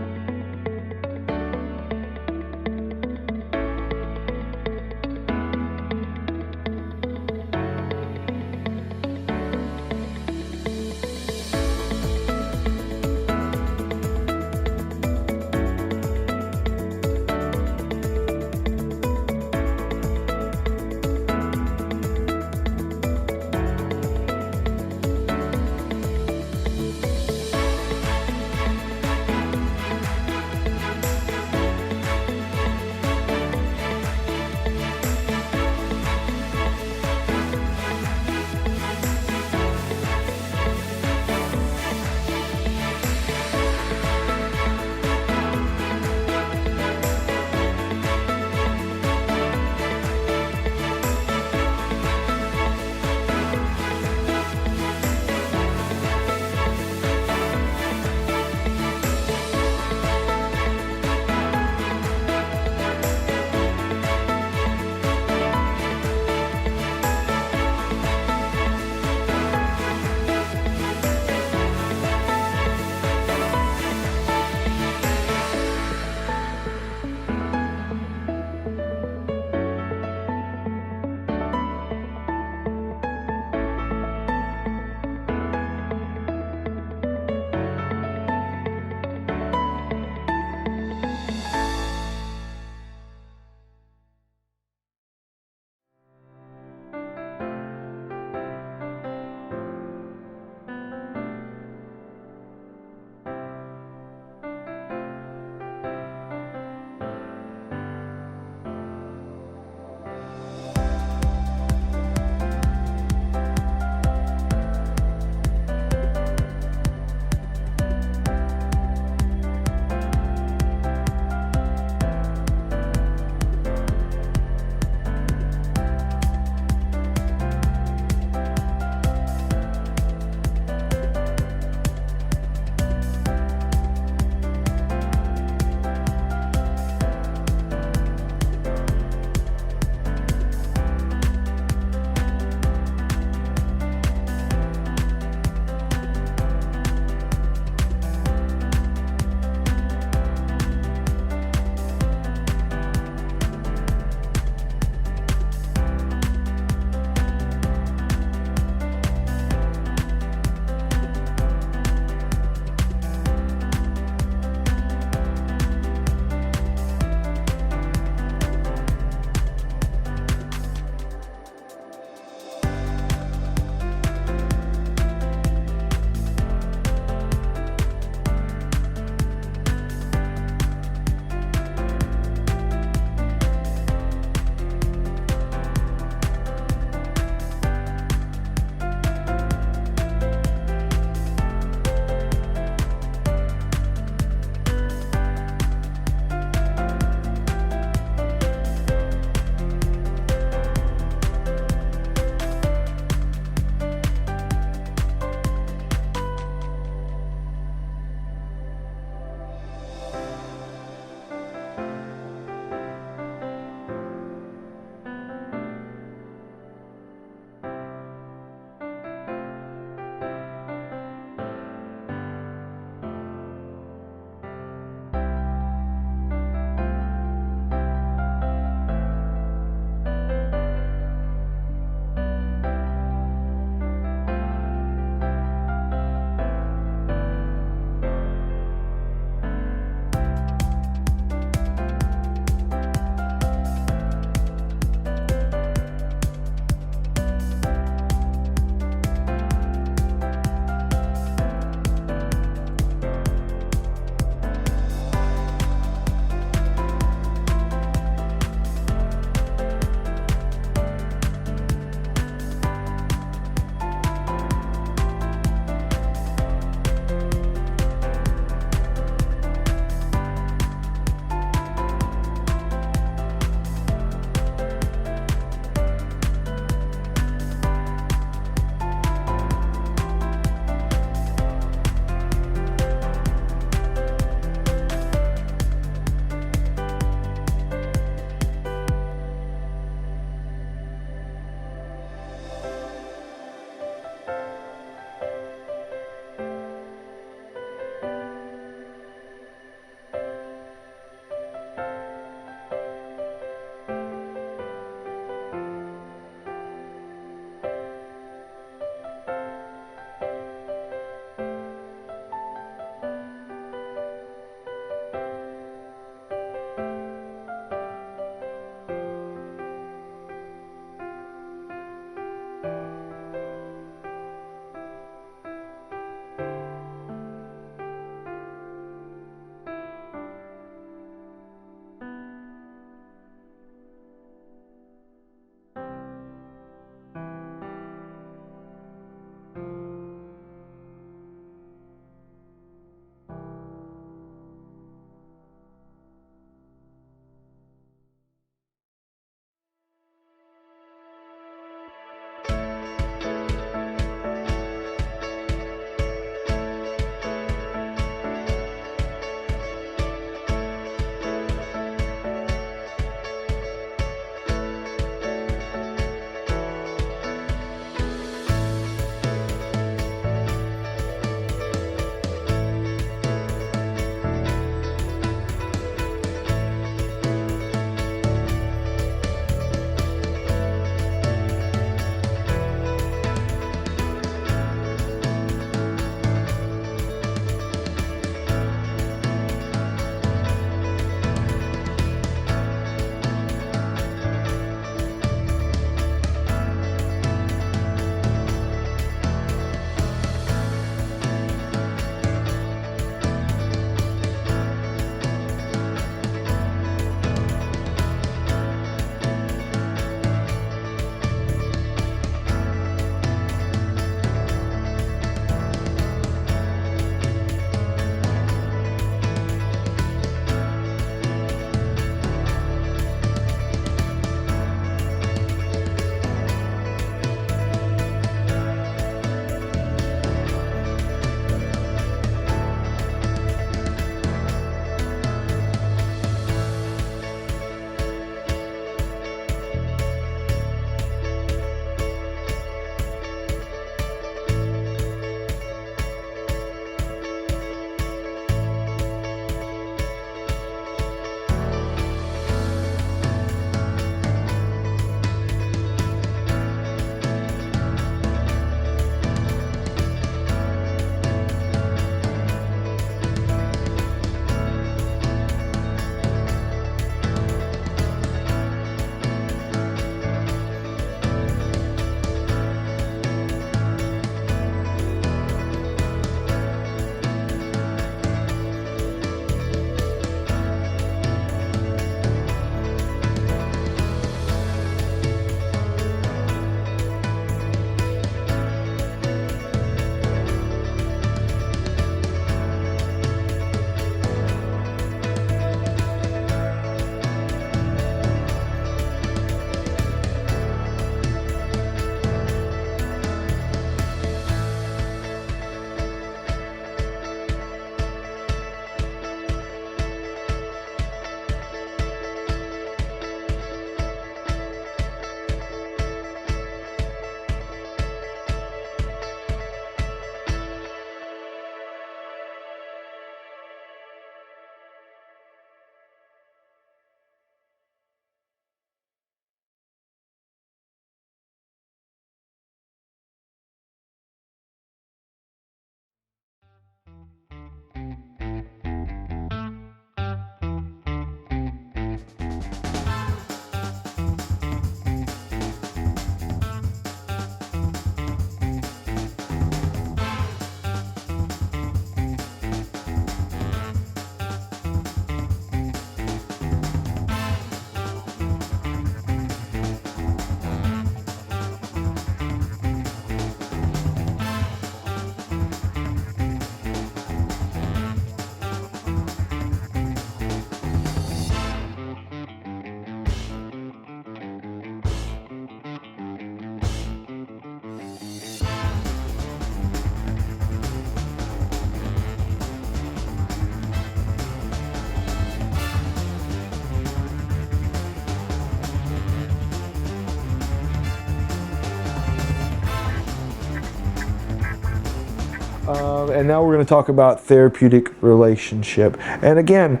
[SPEAKER 3] And now we're going to talk about therapeutic relationship. And again,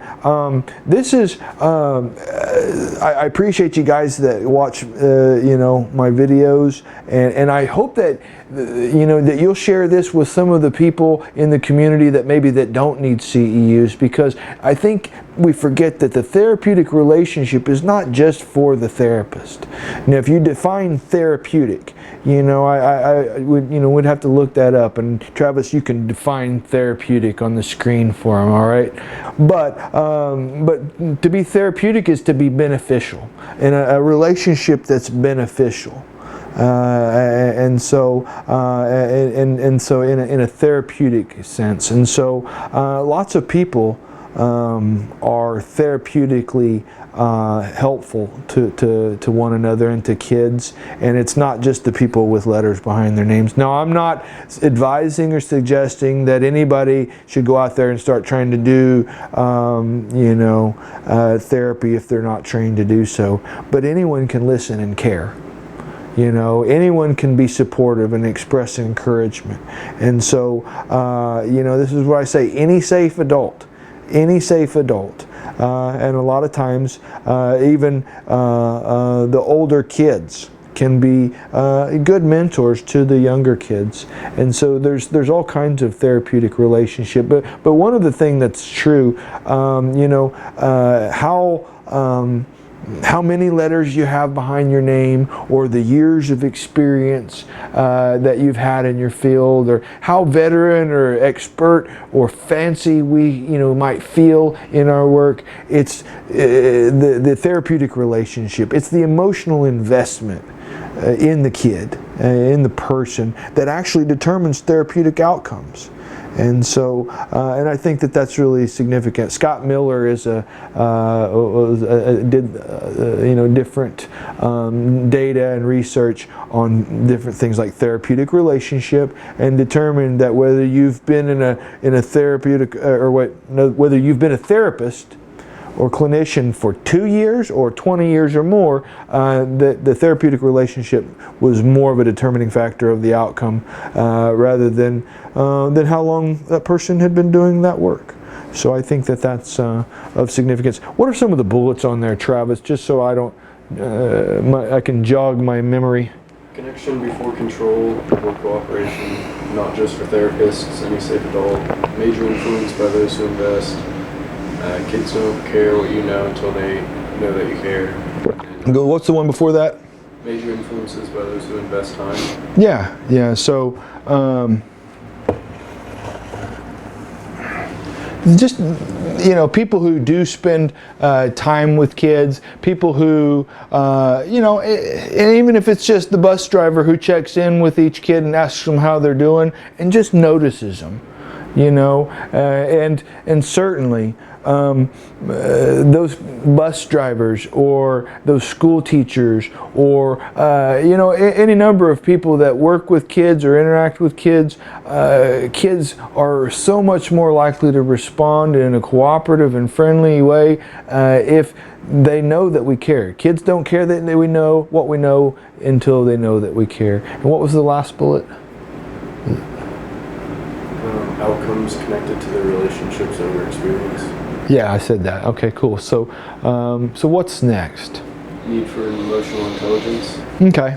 [SPEAKER 3] this is, I appreciate you guys that watch, my videos, and I hope that, that you'll share this with some of the people in the community that maybe that don't need CEUs, because I think we forget that the therapeutic relationship is not just for the therapist. Now, if you define therapeutic, I would, we'd have to look that up. And Travis, you can define therapeutic on the screen for him, all right? But to be therapeutic is to be beneficial, in a relationship that's beneficial. And so in a therapeutic sense. And so lots of people are therapeutically helpful to one another and to kids, and it's not just the people with letters behind their names. Now, I'm not advising or suggesting that anybody should go out there and start trying to do therapy if they're not trained to do so, but anyone can listen and care. Anyone can be supportive and express encouragement. And so this is what I say, any safe adult, and a lot of times even the older kids can be good mentors to the younger kids. And so there's all kinds of therapeutic relationship. But one of the things that's true, how many letters you have behind your name, or the years of experience that you've had in your field, or how veteran or expert or fancy we might feel in our work. It's the therapeutic relationship. It's the emotional investment in the kid, in the person, that actually determines therapeutic outcomes. And so, and I think that that's really significant. Scott Miller is did different data and research on different things like therapeutic relationship, and determined that whether you've been in a therapeutic whether you've been a therapist or clinician for 2 years or 20 years or more, the therapeutic relationship was more of a determining factor of the outcome rather than how long that person had been doing that work. So I think that that's of significance. What are some of the bullets on there, Travis, just so I don't, I can jog my memory?
[SPEAKER 2] Connection before control or cooperation, not just for therapists, any safe adult. Major influence by those who invest. Kids don't care what you know until they know that you care.
[SPEAKER 3] Go. What's the one before that?
[SPEAKER 2] Major influences by those who invest time.
[SPEAKER 3] Yeah. So just people who do spend time with kids, people who and even if it's just the bus driver who checks in with each kid and asks them how they're doing and just notices them, and certainly those bus drivers or those school teachers or any number of people that work with kids or interact with kids, kids are so much more likely to respond in a cooperative and friendly way if they know that we care. Kids don't care that we know what we know until they know that we care. And what was the last bullet?
[SPEAKER 2] Outcomes connected to their relationships over experience.
[SPEAKER 3] Yeah, I said that. Okay, cool. So, so what's next?
[SPEAKER 2] Need for emotional intelligence.
[SPEAKER 3] Okay.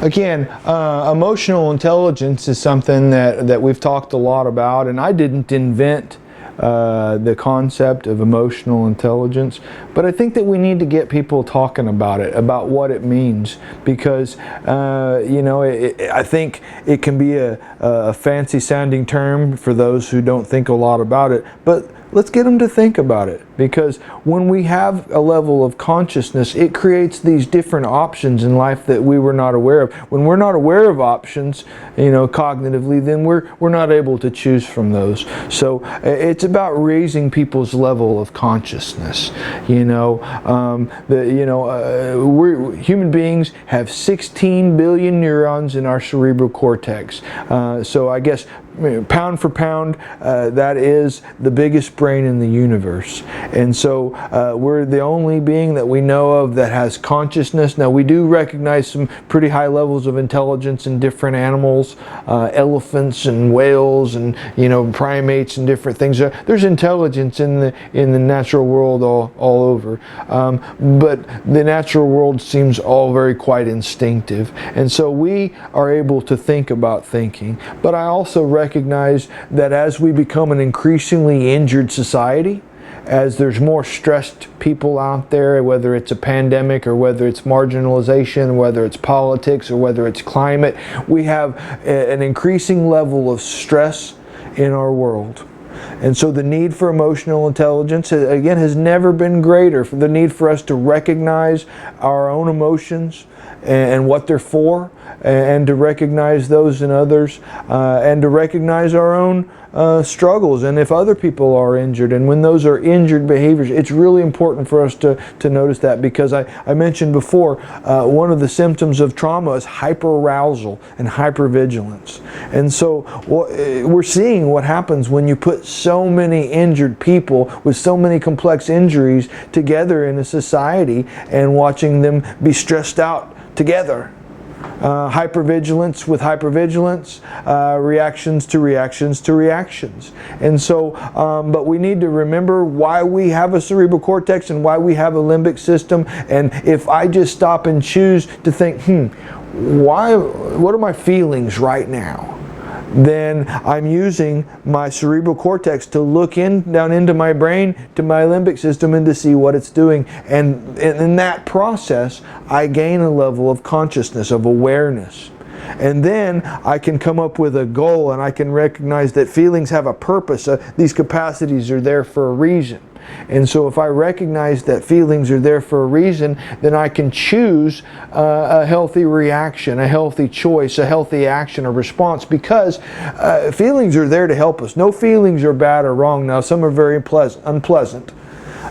[SPEAKER 3] Again, emotional intelligence is something that we've talked a lot about, and I didn't invent the concept of emotional intelligence, but I think that we need to get people talking about it, about what it means, because I think it can be a fancy sounding term for those who don't think a lot about it, but let's get them to think about it, because when we have a level of consciousness, it creates these different options in life that we were not aware of. When we're not aware of options, cognitively, then we're not able to choose from those. So it's about raising people's level of consciousness. Human beings have 16 billion neurons in our cerebral cortex. So I guess pound for pound, that is the biggest brain in the universe. And so we're the only being that we know of that has consciousness. Now, we do recognize some pretty high levels of intelligence in different animals, elephants and whales and, you know, primates and different things. There's intelligence in the natural world all over. But the natural world seems all very quite instinctive. And so we are able to think about thinking. But I also recognize that as we become an increasingly injured society, as there's more stressed people out there, whether it's a pandemic or whether it's marginalization, whether it's politics or whether it's climate, we have an increasing level of stress in our world. And so the need for emotional intelligence, again, has never been greater. For the need for us to recognize our own emotions and what they're for, and to recognize those in others, and to recognize our own struggles, and if other people are injured, and when those are injured behaviors, it's really important for us to notice that, because I mentioned before, one of the symptoms of trauma is hyperarousal and hypervigilance. And so we're seeing what happens when you put so many injured people with so many complex injuries together in a society and watching them be stressed out together. Hypervigilance with hypervigilance, reactions to reactions to reactions. And so, but we need to remember why we have a cerebral cortex and why we have a limbic system. And if I just stop and choose to think, what are my feelings right now? Then I'm using my cerebral cortex to look down into my brain, to my limbic system, and to see what it's doing. And in that process, I gain a level of consciousness, of awareness. And then I can come up with a goal, and I can recognize that feelings have a purpose. These capacities are there for a reason. And so if I recognize that feelings are there for a reason, then I can choose a healthy reaction, a healthy choice, a healthy action or response, because feelings are there to help us. No feelings are bad or wrong. Now, some are very unpleasant.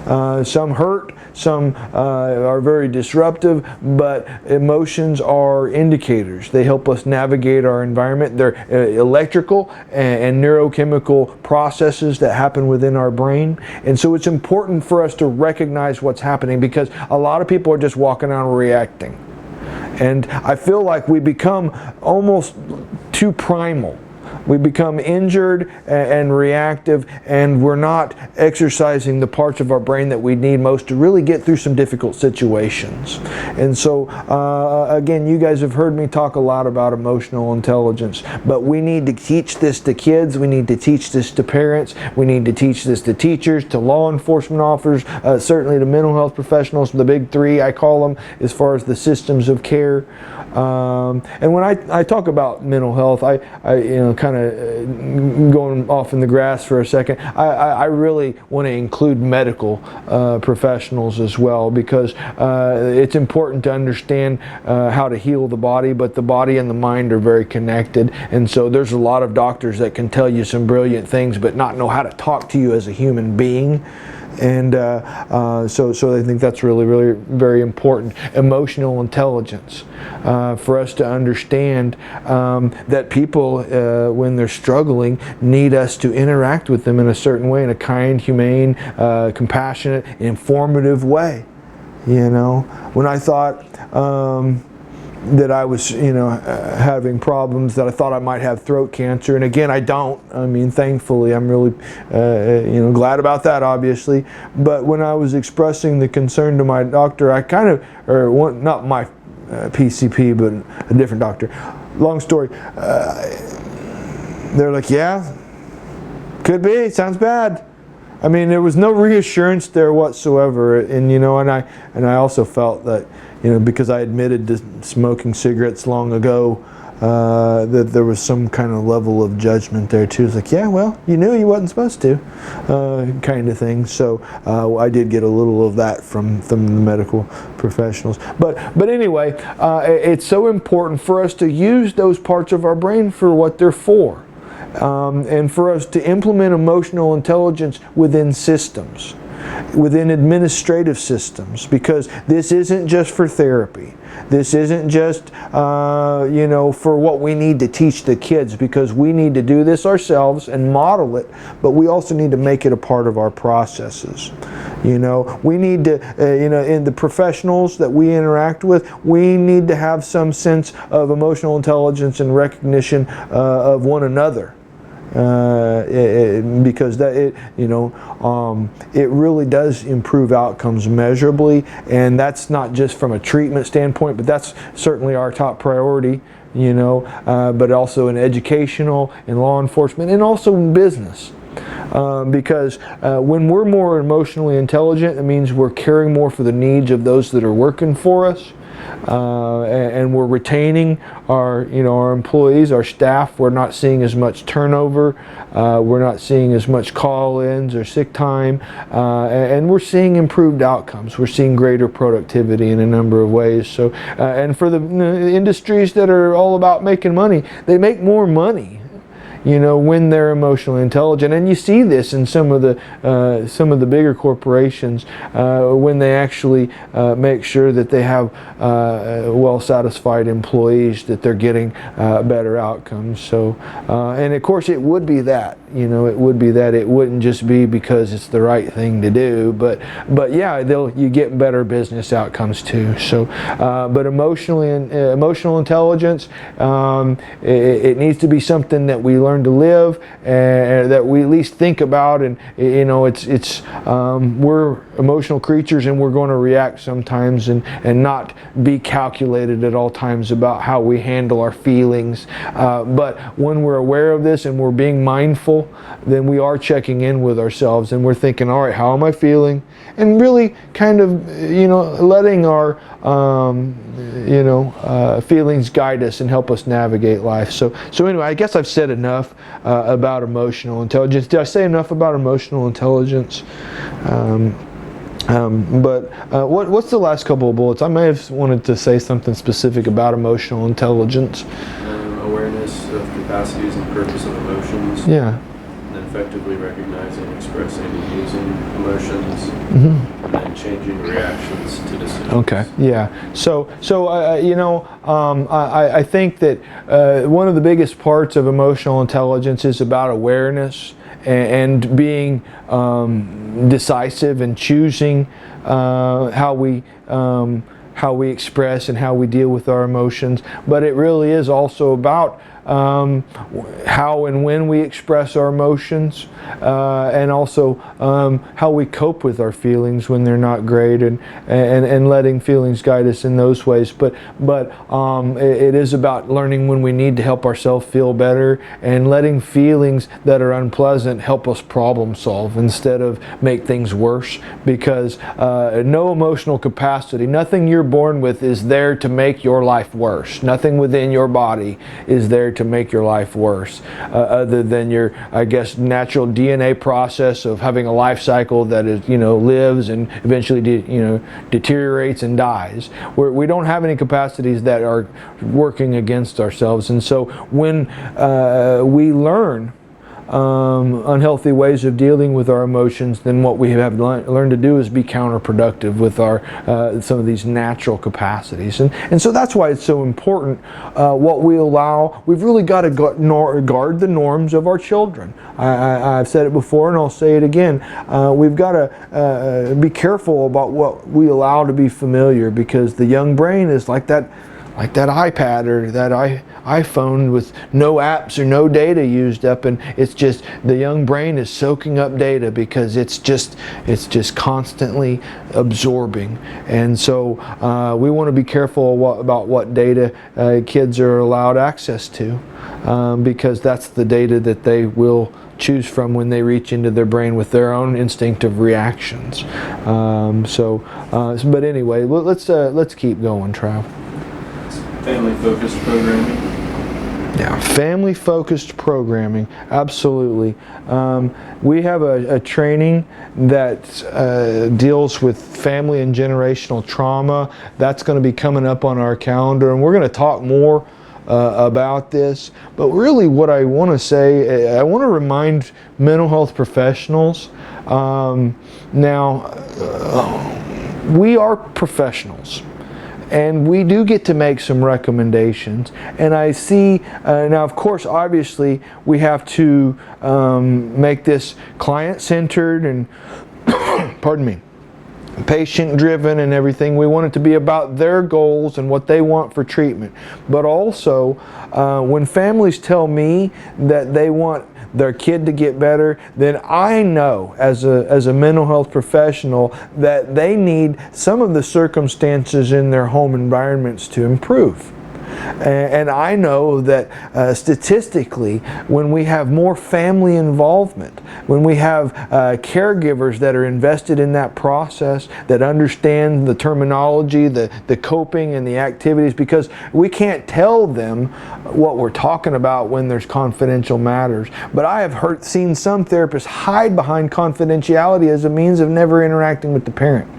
[SPEAKER 3] Some hurt, some are very disruptive, but emotions are indicators. They help us navigate our environment. They're electrical and neurochemical processes that happen within our brain. And so it's important for us to recognize what's happening, because a lot of people are just walking around reacting. And I feel like we become almost too primal. We become injured and reactive, and we're not exercising the parts of our brain that we need most to really get through some difficult situations. And so, again, you guys have heard me talk a lot about emotional intelligence, but we need to teach this to kids, we need to teach this to parents, we need to teach this to teachers, to law enforcement officers, certainly to mental health professionals, the big three I call them, as far as the systems of care. And when I talk about mental health, I kind of going off in the grass for a second, I really want to include medical professionals as well, because it's important to understand how to heal the body, but the body and the mind are very connected. And so there's a lot of doctors that can tell you some brilliant things, but not know how to talk to you as a human being. And so I think that's really, really very important. Emotional intelligence, for us to understand that people, when they're struggling, need us to interact with them in a certain way, in a kind, humane, compassionate, informative way. You know, when I thought that I was, having problems, that I thought I might have throat cancer, and again, I don't. I mean, thankfully, I'm really, glad about that, obviously. But when I was expressing the concern to my doctor, I kind of, not my PCP, but a different doctor. Long story. They're like, yeah, could be. Sounds bad. I mean, there was no reassurance there whatsoever, and I also felt that, because I admitted to smoking cigarettes long ago, that there was some kind of level of judgment there too. It's like, yeah, well, you knew you wasn't supposed to, kind of thing. So I did get a little of that from the medical professionals. But anyway, it's so important for us to use those parts of our brain for what they're for. And for us to implement emotional intelligence within systems. within administrative systems, because this isn't just for therapy. This isn't just for what we need to teach the kids, because we need to do this ourselves and model it, but we also need to make it a part of our processes. We need to, in the professionals that we interact with, we need to have some sense of emotional intelligence and recognition of one another. Because it really does improve outcomes measurably, and that's not just from a treatment standpoint, but that's certainly our top priority. But also in educational, in law enforcement, and also in business. Because when we're more emotionally intelligent, it means we're caring more for the needs of those that are working for us. And we're retaining our employees, our staff. We're not seeing as much turnover. We're not seeing as much call-ins or sick time, and we're seeing improved outcomes. We're seeing greater productivity in a number of ways. So, and for the industries that are all about making money, they make more money when they're emotionally intelligent. And you see this in some of the bigger corporations when they actually make sure that they have well-satisfied employees, that they're getting better outcomes. So, and of course it would be that, it would be that. It wouldn't just be because it's the right thing to do, but yeah, you get better business outcomes too. So, but emotional intelligence, it needs to be something that we learn to live, and that we at least think about. And we're emotional creatures, and we're going to react sometimes, and not be calculated at all times about how we handle our feelings. But when we're aware of this and we're being mindful, then we are checking in with ourselves, and we're thinking, all right, how am I feeling? And really kind of letting our feelings guide us and help us navigate life. So anyway, I guess I've said enough about emotional intelligence. Did I say enough about emotional intelligence? What's the last couple of bullets? I may have wanted to say something specific about emotional intelligence.
[SPEAKER 2] Awareness of capacities and purpose of emotions.
[SPEAKER 3] Yeah.
[SPEAKER 2] And then effectively recognizing, expressing, and using emotions.
[SPEAKER 3] Mm-hmm.
[SPEAKER 2] And then changing reactions to decisions.
[SPEAKER 3] Okay. Yeah. So I think that one of the biggest parts of emotional intelligence is about awareness and being decisive and choosing how we express and how we deal with our emotions. But it really is also about how and when we express our emotions, and also how we cope with our feelings when they're not great, and letting feelings guide us in those ways. But it is about learning when we need to help ourselves feel better, and letting feelings that are unpleasant help us problem solve instead of make things worse. Because no emotional capacity, nothing you're born with is there to make your life worse. Nothing within your body is there to make your life worse, other than your, I guess, natural DNA process of having a life cycle that is, lives and eventually deteriorates and dies. We don't have any capacities that are working against ourselves. And so when we learn unhealthy ways of dealing with our emotions, then what we have learned to do is be counterproductive with our some of these natural capacities. And so that's why it's so important what we allow. We've really got to guard the norms of our children. I've said it before, and I'll say it again. We've got to be careful about what we allow to be familiar, because the young brain is like that iPad or that iPhone with no apps or no data used up, and it's just the young brain is soaking up data because it's just constantly absorbing. And so we want to be careful about what data kids are allowed access to, because that's the data that they will choose from when they reach into their brain with their own instinctive reactions. But anyway, let's keep going, Trav.
[SPEAKER 2] Family-focused programming.
[SPEAKER 3] Yeah, family-focused programming, absolutely. We have a training that deals with family and generational trauma. That's going to be coming up on our calendar, and we're going to talk more about this. But really what I want to say, I want to remind mental health professionals, we are professionals. And we do get to make some recommendations. And I see, now of course, obviously, we have to make this client-centered and, pardon me, patient-driven and everything. We want it to be about their goals and what they want for treatment. But also, when families tell me that they want their kid to get better, then I know as a mental health professional that they need some of the circumstances in their home environments to improve. And I know that statistically, when we have more family involvement, when we have caregivers that are invested in that process, that understand the terminology, the coping and the activities, because we can't tell them what we're talking about when there's confidential matters. But I have seen some therapists hide behind confidentiality as a means of never interacting with the parent.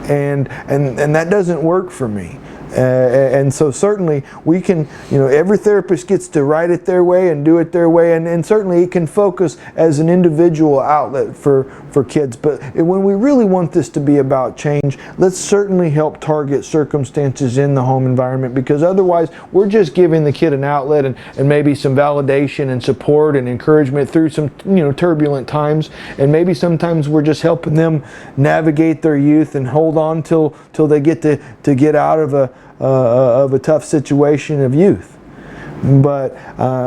[SPEAKER 3] And that doesn't work for me. And so certainly we can, every therapist gets to write it their way and do it their way, and certainly it can focus as an individual outlet for kids. But when we really want this to be about change, let's certainly help target circumstances in the home environment, because otherwise we're just giving the kid an outlet and maybe some validation and support and encouragement through some turbulent times, and maybe sometimes we're just helping them navigate their youth and hold on till they get to get out of a tough situation of youth. But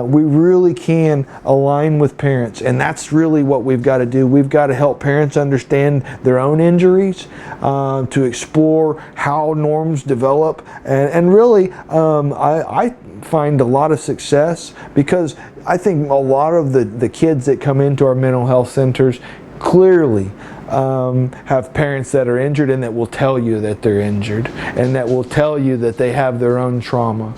[SPEAKER 3] we really can align with parents, and that's really what we've got to do. We've got to help parents understand their own injuries, to explore how norms develop, and really I find a lot of success, because I think a lot of the kids that come into our mental health centers clearly have parents that are injured, and that will tell you that they're injured, and that will tell you that they have their own trauma.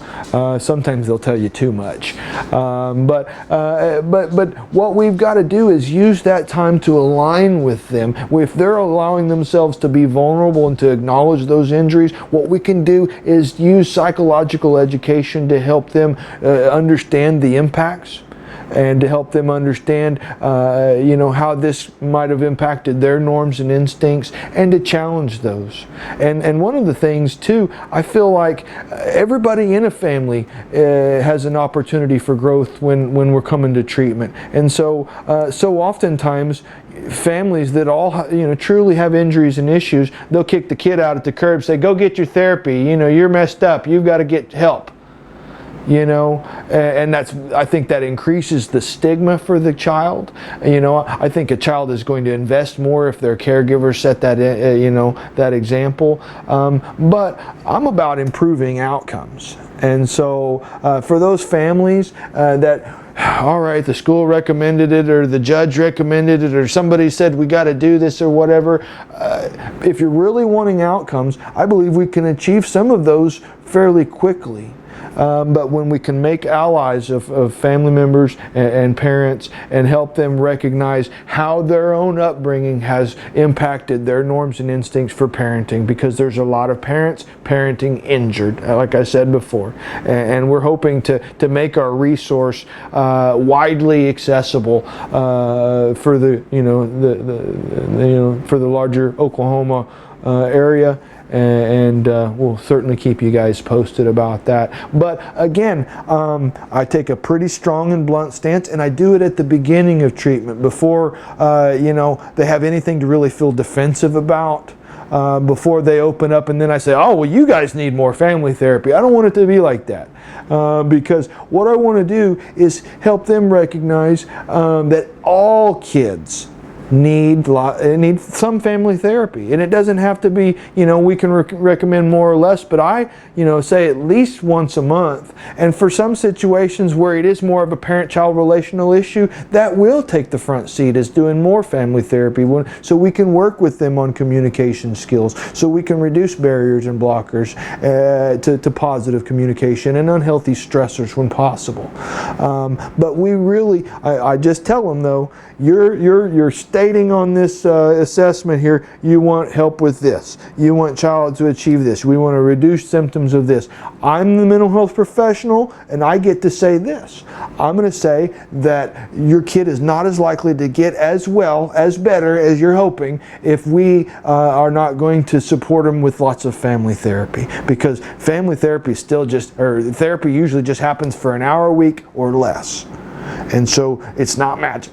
[SPEAKER 3] Sometimes they'll tell you too much. But what we've got to do is use that time to align with them. If they're allowing themselves to be vulnerable and to acknowledge those injuries, what we can do is use psychological education to help them understand the impacts, and to help them understand, how this might have impacted their norms and instincts, and to challenge those. And one of the things too, I feel like everybody in a family has an opportunity for growth when we're coming to treatment. And so oftentimes, families that all truly have injuries and issues, they'll kick the kid out at the curb, say, "Go get your therapy. You're messed up. You've got to get help." And I think that increases the stigma for the child. I think a child is going to invest more if their caregivers set that that example. But I'm about improving outcomes, and so for those families that, all right, the school recommended it, or the judge recommended it, or somebody said we got to do this or whatever, if you're really wanting outcomes, I believe we can achieve some of those fairly quickly. But when we can make allies of family members and parents, and help them recognize how their own upbringing has impacted their norms and instincts for parenting, because there's a lot of parents parenting injured, like I said before, and we're hoping to make our resource widely accessible for the for the larger Oklahoma area. And we'll certainly keep you guys posted about that. But again, I take a pretty strong and blunt stance, and I do it at the beginning of treatment, before they have anything to really feel defensive about, before they open up, and then I say, "Oh, well, you guys need more family therapy." I don't want it to be like that, because what I want to do is help them recognize that all kids need some family therapy, and it doesn't have to be, we can recommend more or less, but I say at least once a month. And for some situations where it is more of a parent-child relational issue, that will take the front seat as doing more family therapy, so we can work with them on communication skills, so we can reduce barriers and blockers to positive communication and unhealthy stressors when possible. But we really, I just tell them though, your state stating on this assessment here, you want help with this. You want child to achieve this. We want to reduce symptoms of this. I'm the mental health professional, and I get to say this. I'm going to say that your kid is not as likely to get as well, as better as you're hoping if we are not going to support them with lots of family therapy, because family therapy therapy usually just happens for an hour a week or less, and so it's not magic.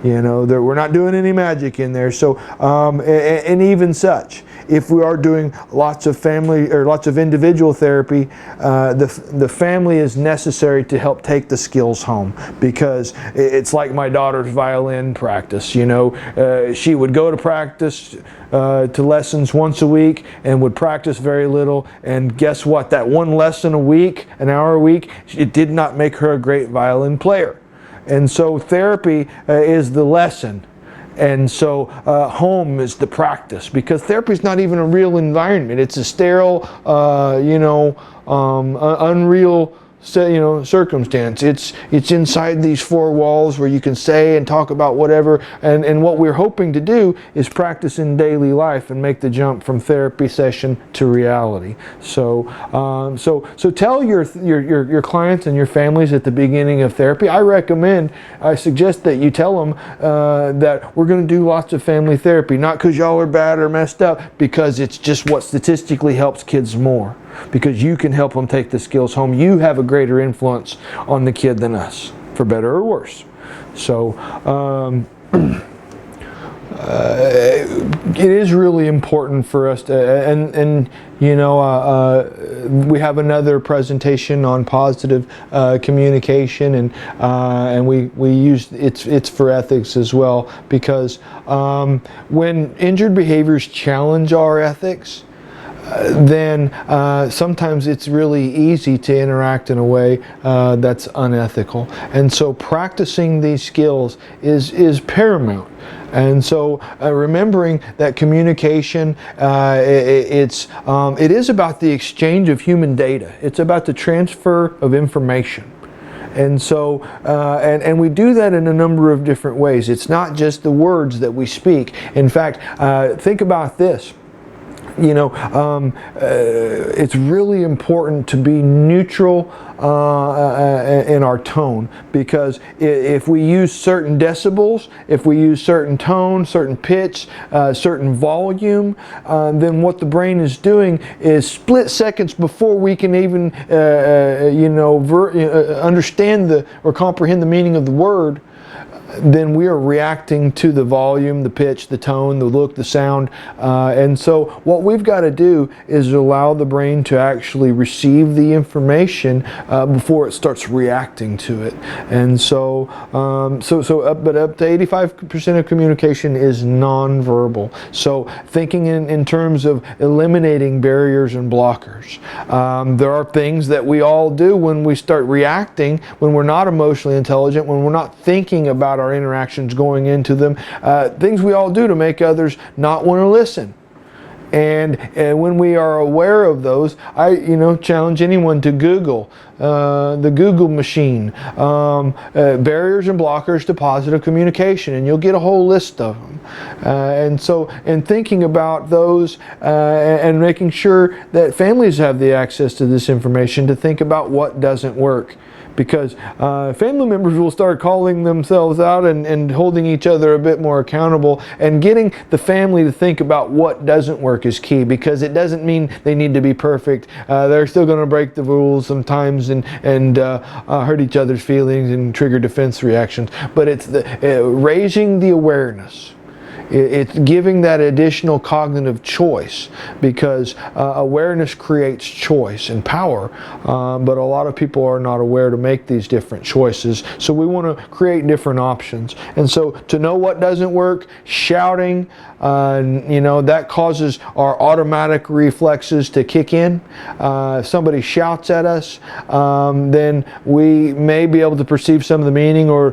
[SPEAKER 3] We're not doing any magic in there. So, and even such, if we are doing lots of family or lots of individual therapy, the family is necessary to help take the skills home, because it's like my daughter's violin practice. She would go to practice to lessons once a week and would practice very little. And guess what? That one lesson a week, an hour a week, it did not make her a great violin player. And so therapy is the lesson, and so home is the practice, because therapy is not even a real environment. It's a sterile, unreal circumstance. It's inside these four walls where you can say and talk about whatever, and what we're hoping to do is practice in daily life and make the jump from therapy session to reality. So tell your clients and your families at the beginning of therapy. I suggest that you tell them that we're going to do lots of family therapy, not because y'all are bad or messed up, because it's just what statistically helps kids more. Because you can help them take the skills home. You have a greater influence on the kid than us, for better or worse. So it is really important for us to, we have another presentation on positive communication, and we use it's for ethics as well, because when injured behaviors challenge our ethics, then sometimes it's really easy to interact in a way that's unethical. And so practicing these skills is paramount. And so remembering that communication, it is about the exchange of human data. It's about the transfer of information. And so, and we do that in a number of different ways. It's not just the words that we speak. In fact, think about this. It's really important to be neutral in our tone, because if we use certain decibels, if we use certain tone, certain pitch, certain volume, then what the brain is doing is split seconds before we can even understand or comprehend the meaning of the word, then we are reacting to the volume, the pitch, the tone, the look, the sound. And so what we've got to do is allow the brain to actually receive the information before it starts reacting to it. And so, but up to 85% of communication is nonverbal. So thinking in terms of eliminating barriers and blockers. There are things that we all do when we start reacting, when we're not emotionally intelligent, when we're not thinking about our interactions going into them, things we all do to make others not want to listen. And when we are aware of those, I challenge anyone to Google the Google machine, barriers and blockers to positive communication, and you'll get a whole list of them. And thinking about those and making sure that families have the access to this information to think about what doesn't work. Because family members will start calling themselves out and holding each other a bit more accountable, and getting the family to think about what doesn't work is key, because it doesn't mean they need to be perfect. They're still going to break the rules sometimes and hurt each other's feelings and trigger defense reactions. But it's raising the awareness. It's giving that additional cognitive choice, because awareness creates choice and power, but a lot of people are not aware to make these different choices. So we want to create different options. And so to know what doesn't work, shouting, that causes our automatic reflexes to kick in. If somebody shouts at us, then we may be able to perceive some of the meaning or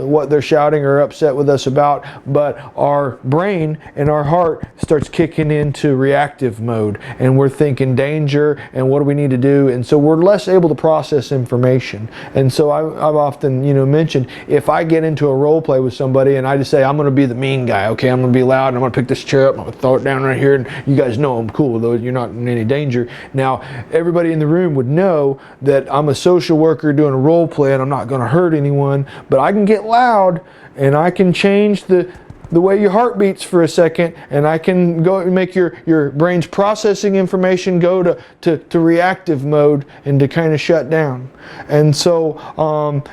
[SPEAKER 3] what they're shouting or upset with us about, but our our brain and our heart starts kicking into reactive mode, and we're thinking danger and what do we need to do, and so we're less able to process information. And so I've often, mentioned, if I get into a role play with somebody and I just say, I'm going to be the mean guy, okay, I'm going to be loud and I'm going to pick this chair up, I'm going to throw it down right here, and you guys know I'm cool, though you're not in any danger. Now, everybody in the room would know that I'm a social worker doing a role play and I'm not going to hurt anyone, but I can get loud and I can change the way your heart beats for a second, and I can go and make your brain's processing information go to reactive mode and to kind of shut down. And so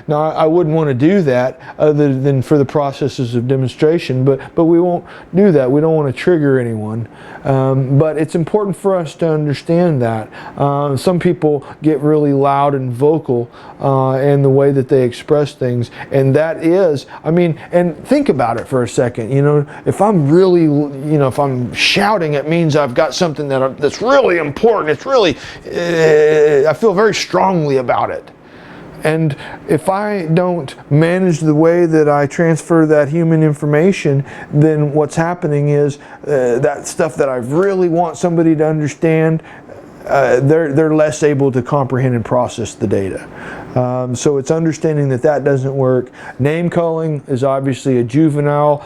[SPEAKER 3] now I wouldn't want to do that other than for the processes of demonstration, but we won't do that. We don't want to trigger anyone. But it's important for us to understand that. Some people get really loud and vocal in the way that they express things, and that is, and think about it for a second. If I'm really, if I'm shouting, it means I've got something that's really important. It's really, I feel very strongly about it. And if I don't manage the way that I transfer that human information, then what's happening is that stuff that I really want somebody to understand, they're less able to comprehend and process the data. So it's understanding that doesn't work. Name calling is obviously a juvenile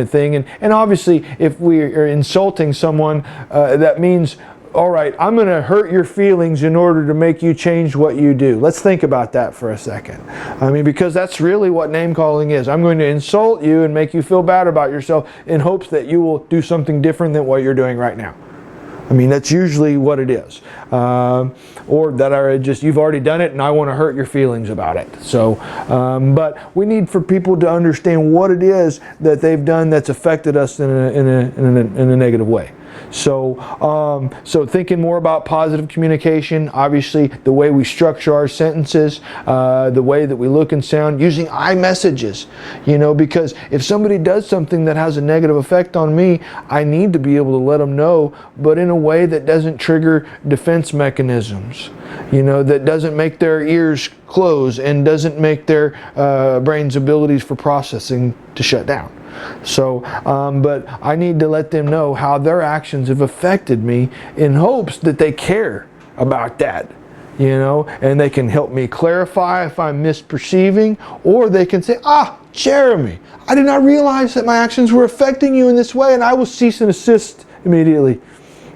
[SPEAKER 3] thing, and obviously if we are insulting someone, that means, all right, I'm going to hurt your feelings in order to make you change what you do. Let's think about that for a second. Because that's really what name calling is. I'm going to insult you and make you feel bad about yourself in hopes that you will do something different than what you're doing right now. That's usually what it is. Or that you've already done it and I want to hurt your feelings about it. So, but we need for people to understand what it is that they've done that's affected us in a negative way. So, so thinking more about positive communication, obviously the way we structure our sentences, the way that we look and sound, using I messages, because if somebody does something that has a negative effect on me, I need to be able to let them know, but in a way that doesn't trigger defense mechanisms, that doesn't make their ears close and doesn't make their brain's abilities for processing to shut down. So, but I need to let them know how their actions have affected me in hopes that they care about that, and they can help me clarify if I'm misperceiving, or they can say, Jeremy, I did not realize that my actions were affecting you in this way, and I will cease and desist immediately.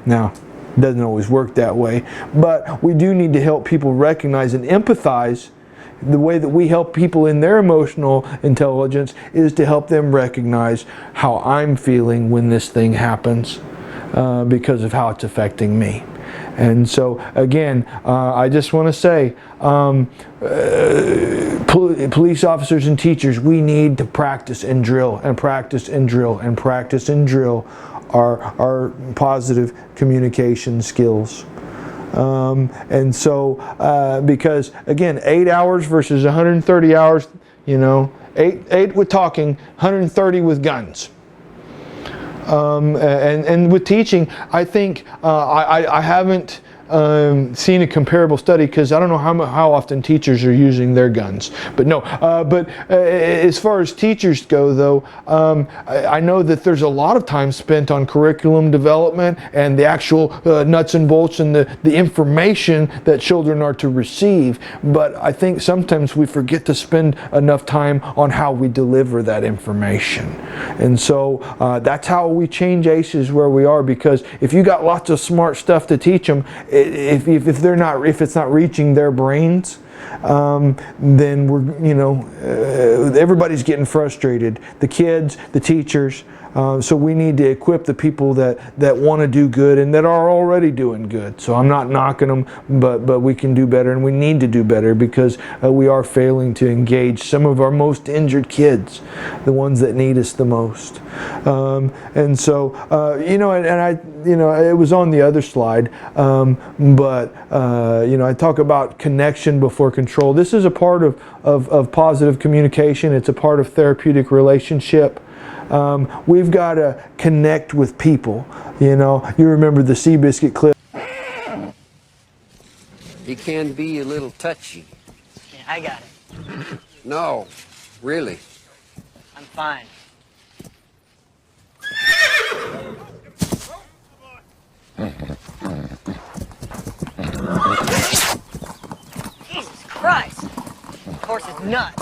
[SPEAKER 3] Now, it doesn't always work that way, but we do need to help people recognize and empathize. The way that we help people in their emotional intelligence is to help them recognize how I'm feeling when this thing happens because of how it's affecting me. And so again, I just want to say, police officers and teachers, we need to practice and drill and practice and drill and practice and drill our positive communication skills. And so, because again, 8 hours versus 130 hours, 8 with talking, 130 with guns. And with teaching, I think I haven't seen a comparable study because I don't know how often teachers are using their guns. But no, as far as teachers go, though, I know that there's a lot of time spent on curriculum development and the actual nuts and bolts and the information that children are to receive. But I think sometimes we forget to spend enough time on how we deliver that information. And so that's how we change ACEs where we are, because if you got lots of smart stuff to teach them, if it's not reaching their brains, then we're everybody's getting frustrated. The kids, the teachers. So we need to equip the people that want to do good and that are already doing good. So I'm not knocking them, but we can do better, and we need to do better because we are failing to engage some of our most injured kids, the ones that need us the most. And so it was on the other slide, but I talk about connection before control. This is a part of positive communication. It's a part of therapeutic relationship. We've got to connect with people. You remember the Seabiscuit clip.
[SPEAKER 7] He can be a little touchy.
[SPEAKER 8] Yeah, I got it.
[SPEAKER 7] No, really.
[SPEAKER 8] I'm fine. nut.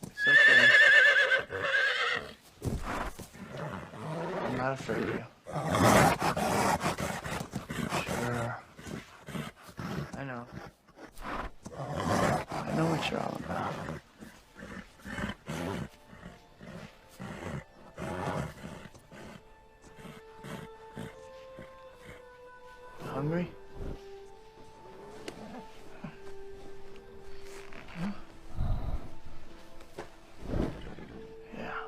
[SPEAKER 8] It's okay. I'm not afraid of you. Sure. I know. I know what you're all about. Hungry? Yeah.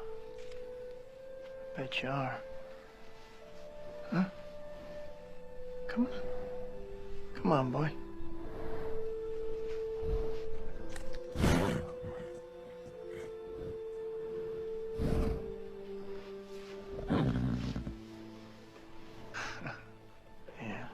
[SPEAKER 8] Bet you are. Huh? Come on. Come on, boy. Yeah.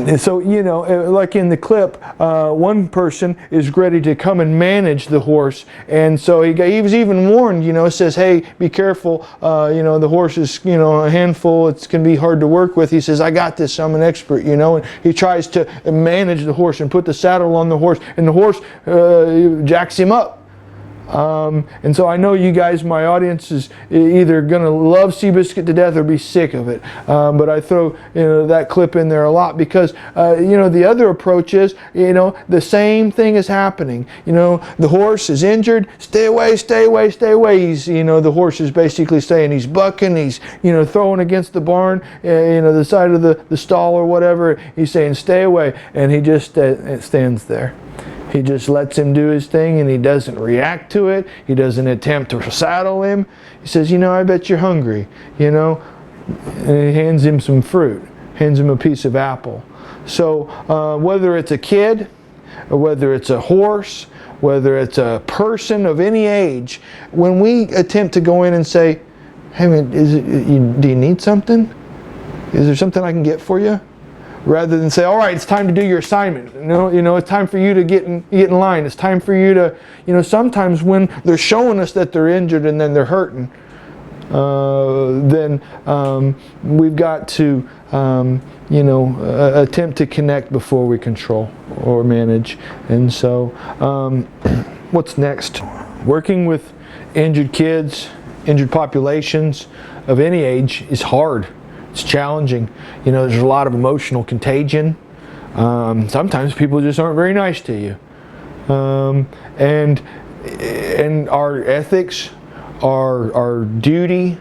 [SPEAKER 3] And so, you know, like in the clip, one person is ready to come and manage the horse. And so he was even warned, you know, says, hey, be careful. You know, the horse is, you know, a handful. It's going to be hard to work with. He says, I got this. I'm an expert, you know. And he tries to manage the horse and put the saddle on the horse. And the horse jacks him up. And so I know you guys, my audience, is either going to love Seabiscuit to death or be sick of it. But I throw, you know, that clip in there a lot because, you know, the other approach is, you know, the same thing is happening. You know, the horse is injured. Stay away, stay away, stay away. He's, you know, the horse is basically saying he's bucking. He's, you know, throwing against the barn, you know, the side of the stall or whatever. He's saying stay away. And he just stands there. He just lets him do his thing and he doesn't react to it. He doesn't attempt to saddle him. He says, you know, I bet you're hungry, you know. And he hands him some fruit, hands him a piece of apple. So whether it's a kid, or whether it's a horse, whether it's a person of any age, when we attempt to go in and say, hey man, do you need something? Is there something I can get for you? Rather than say, all right, it's time to do your assignment. You know, it's time for you to get in line. It's time for you to, you know, sometimes when they're showing us that they're injured and then they're hurting, then we've got to, you know, attempt to connect before we control or manage. And so, what's next? Working with injured kids, injured populations of any age is hard. It's challenging. You know, there's a lot of emotional contagion. Sometimes people just aren't very nice to you. And our ethics, our duty,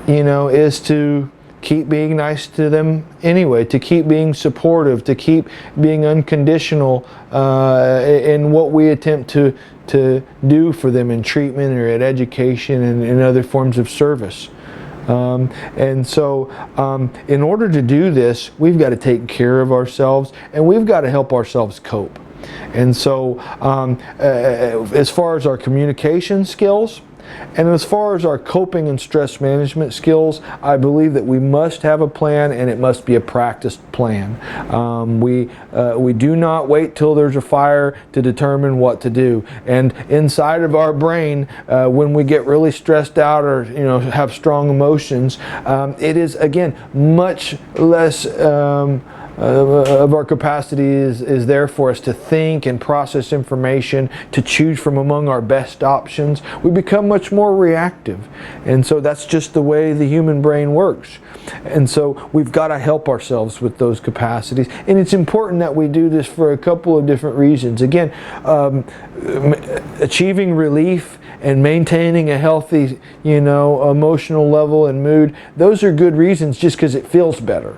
[SPEAKER 3] you know, is to keep being nice to them anyway, to keep being supportive, to keep being unconditional in what we attempt to do for them in treatment or at education and in other forms of service. And so in order to do this, we've got to take care of ourselves and we've got to help ourselves cope. And so as far as our communication skills and as far as our coping and stress management skills, I believe that we must have a plan and it must be a practiced plan. We do not wait till there's a fire to determine what to do. And inside of our brain, when we get really stressed out or, you know, have strong emotions, it is, again, much less of our capacity is there for us to think and process information, to choose from among our best options. We become much more reactive. And so that's just the way the human brain works. And so we've got to help ourselves with those capacities. And it's important that we do this for a couple of different reasons. Again, achieving relief and maintaining a healthy, you know, emotional level and mood, those are good reasons just because it feels better.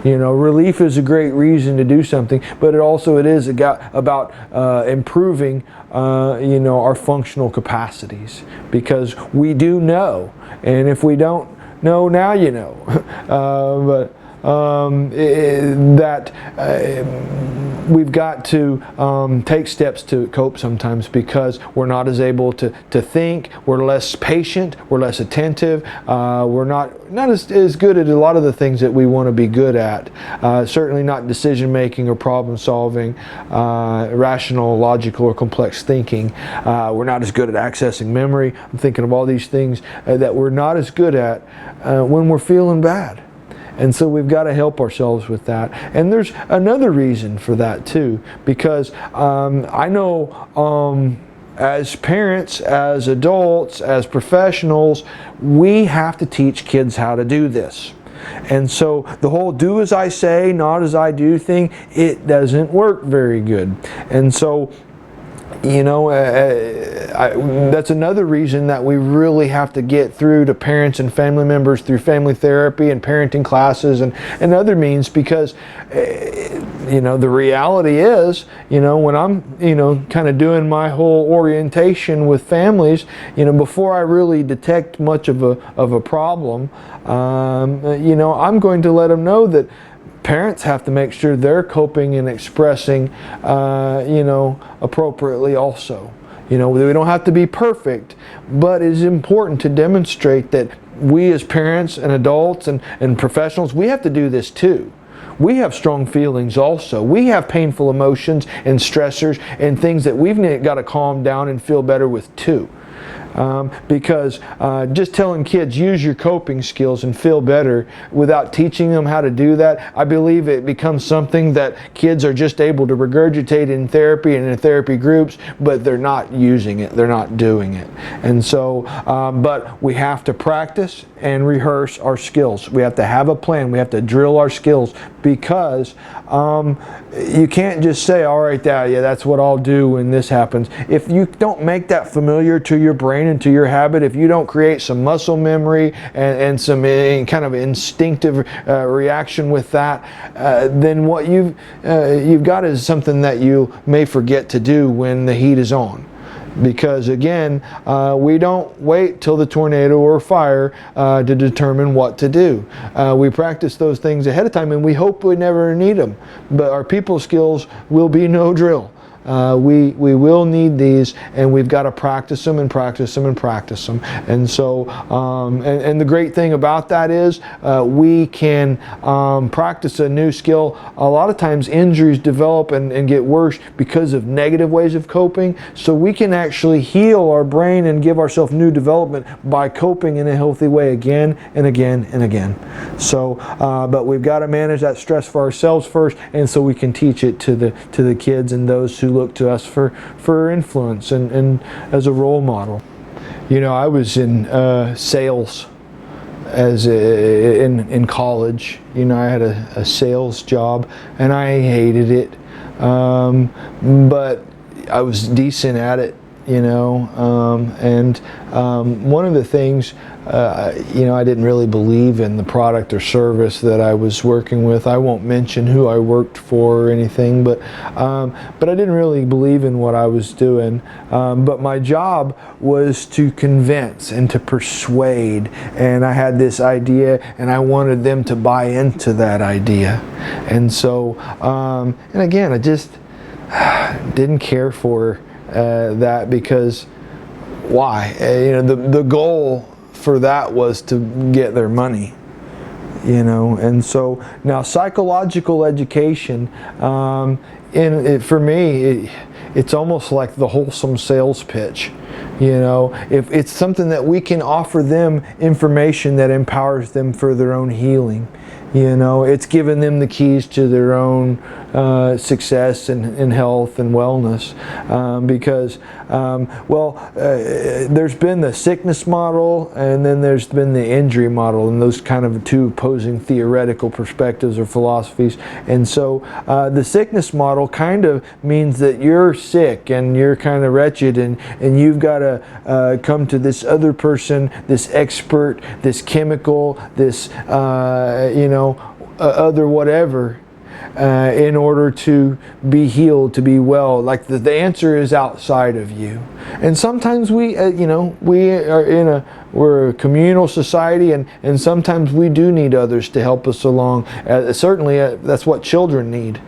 [SPEAKER 3] You know, relief is a great reason to do something, but it is about improving, you know, our functional capacities, because we do know, and if we don't know now, you know, we've got to take steps to cope sometimes because we're not as able to think, we're less patient, we're less attentive, we're not as good at a lot of the things that we want to be good at. Certainly not decision making or problem solving, rational, logical, or complex thinking. We're not as good at accessing memory. I'm thinking of all these things that we're not as good at when we're feeling bad. And so we've got to help ourselves with that. And there's another reason for that too, because I know as parents, as adults, as professionals, we have to teach kids how to do this. And so the whole do as I say, not as I do thing, it doesn't work very good. And so, you know, that's another reason that we really have to get through to parents and family members through family therapy and parenting classes and other means, because you know, the reality is, you know, when I'm, you know, kind of doing my whole orientation with families, you know, before I really detect much of a problem, you know, I'm going to let them know that parents have to make sure they're coping and expressing, you know, appropriately also. You know, we don't have to be perfect, but it's important to demonstrate that we as parents and adults and professionals, we have to do this too. We have strong feelings also. We have painful emotions and stressors and things that we've got to calm down and feel better with too. Because just telling kids use your coping skills and feel better without teaching them how to do that, I believe it becomes something that kids are just able to regurgitate in therapy and in therapy groups, but they're not using it, they're not doing it. And so, but we have to practice and rehearse our skills. We have to have a plan, we have to drill our skills, because you can't just say, all right, yeah, that's what I'll do when this happens. If you don't make that familiar to your brain and to your habit, if you don't create some muscle memory and some kind of instinctive reaction with that, then what you've got is something that you may forget to do when the heat is on. Because again, we don't wait till the tornado or fire to determine what to do. We practice those things ahead of time and we hope we never need them. But our people skills will be no drill. We will need these, and we've got to practice them and practice them and practice them. And so, and the great thing about that is we can practice a new skill. A lot of times injuries develop and get worse because of negative ways of coping. So we can actually heal our brain and give ourselves new development by coping in a healthy way again and again and again. So, but we've got to manage that stress for ourselves first, and so we can teach it to the kids and those who look to us for influence and as a role model. You know, I was in sales in college. You know, I had a sales job and I hated it, but I was decent at it. You know, and one of the things, you know, I didn't really believe in the product or service that I was working with. I won't mention who I worked for or anything, but I didn't really believe in what I was doing. But my job was to convince and to persuade, and I had this idea, and I wanted them to buy into that idea. And so, and again, I just didn't care for that, because why? You know, the goal for that was to get their money. You know, and so now psychological education, for me, it's almost like the wholesome sales pitch. You know, if it's something that we can offer them information that empowers them for their own healing. You know, it's giving them the keys to their own success and health and wellness, because, there's been the sickness model and then there's been the injury model, and those kind of two opposing theoretical perspectives or philosophies. And so the sickness model kind of means that you're sick and you're kind of wretched, and you've got to come to this other person, this expert, this chemical, this, you know, other whatever, in order to be healed, to be well. Like the answer is outside of you. And sometimes we, we're a communal society, and sometimes we do need others to help us along. Certainly, that's what children need.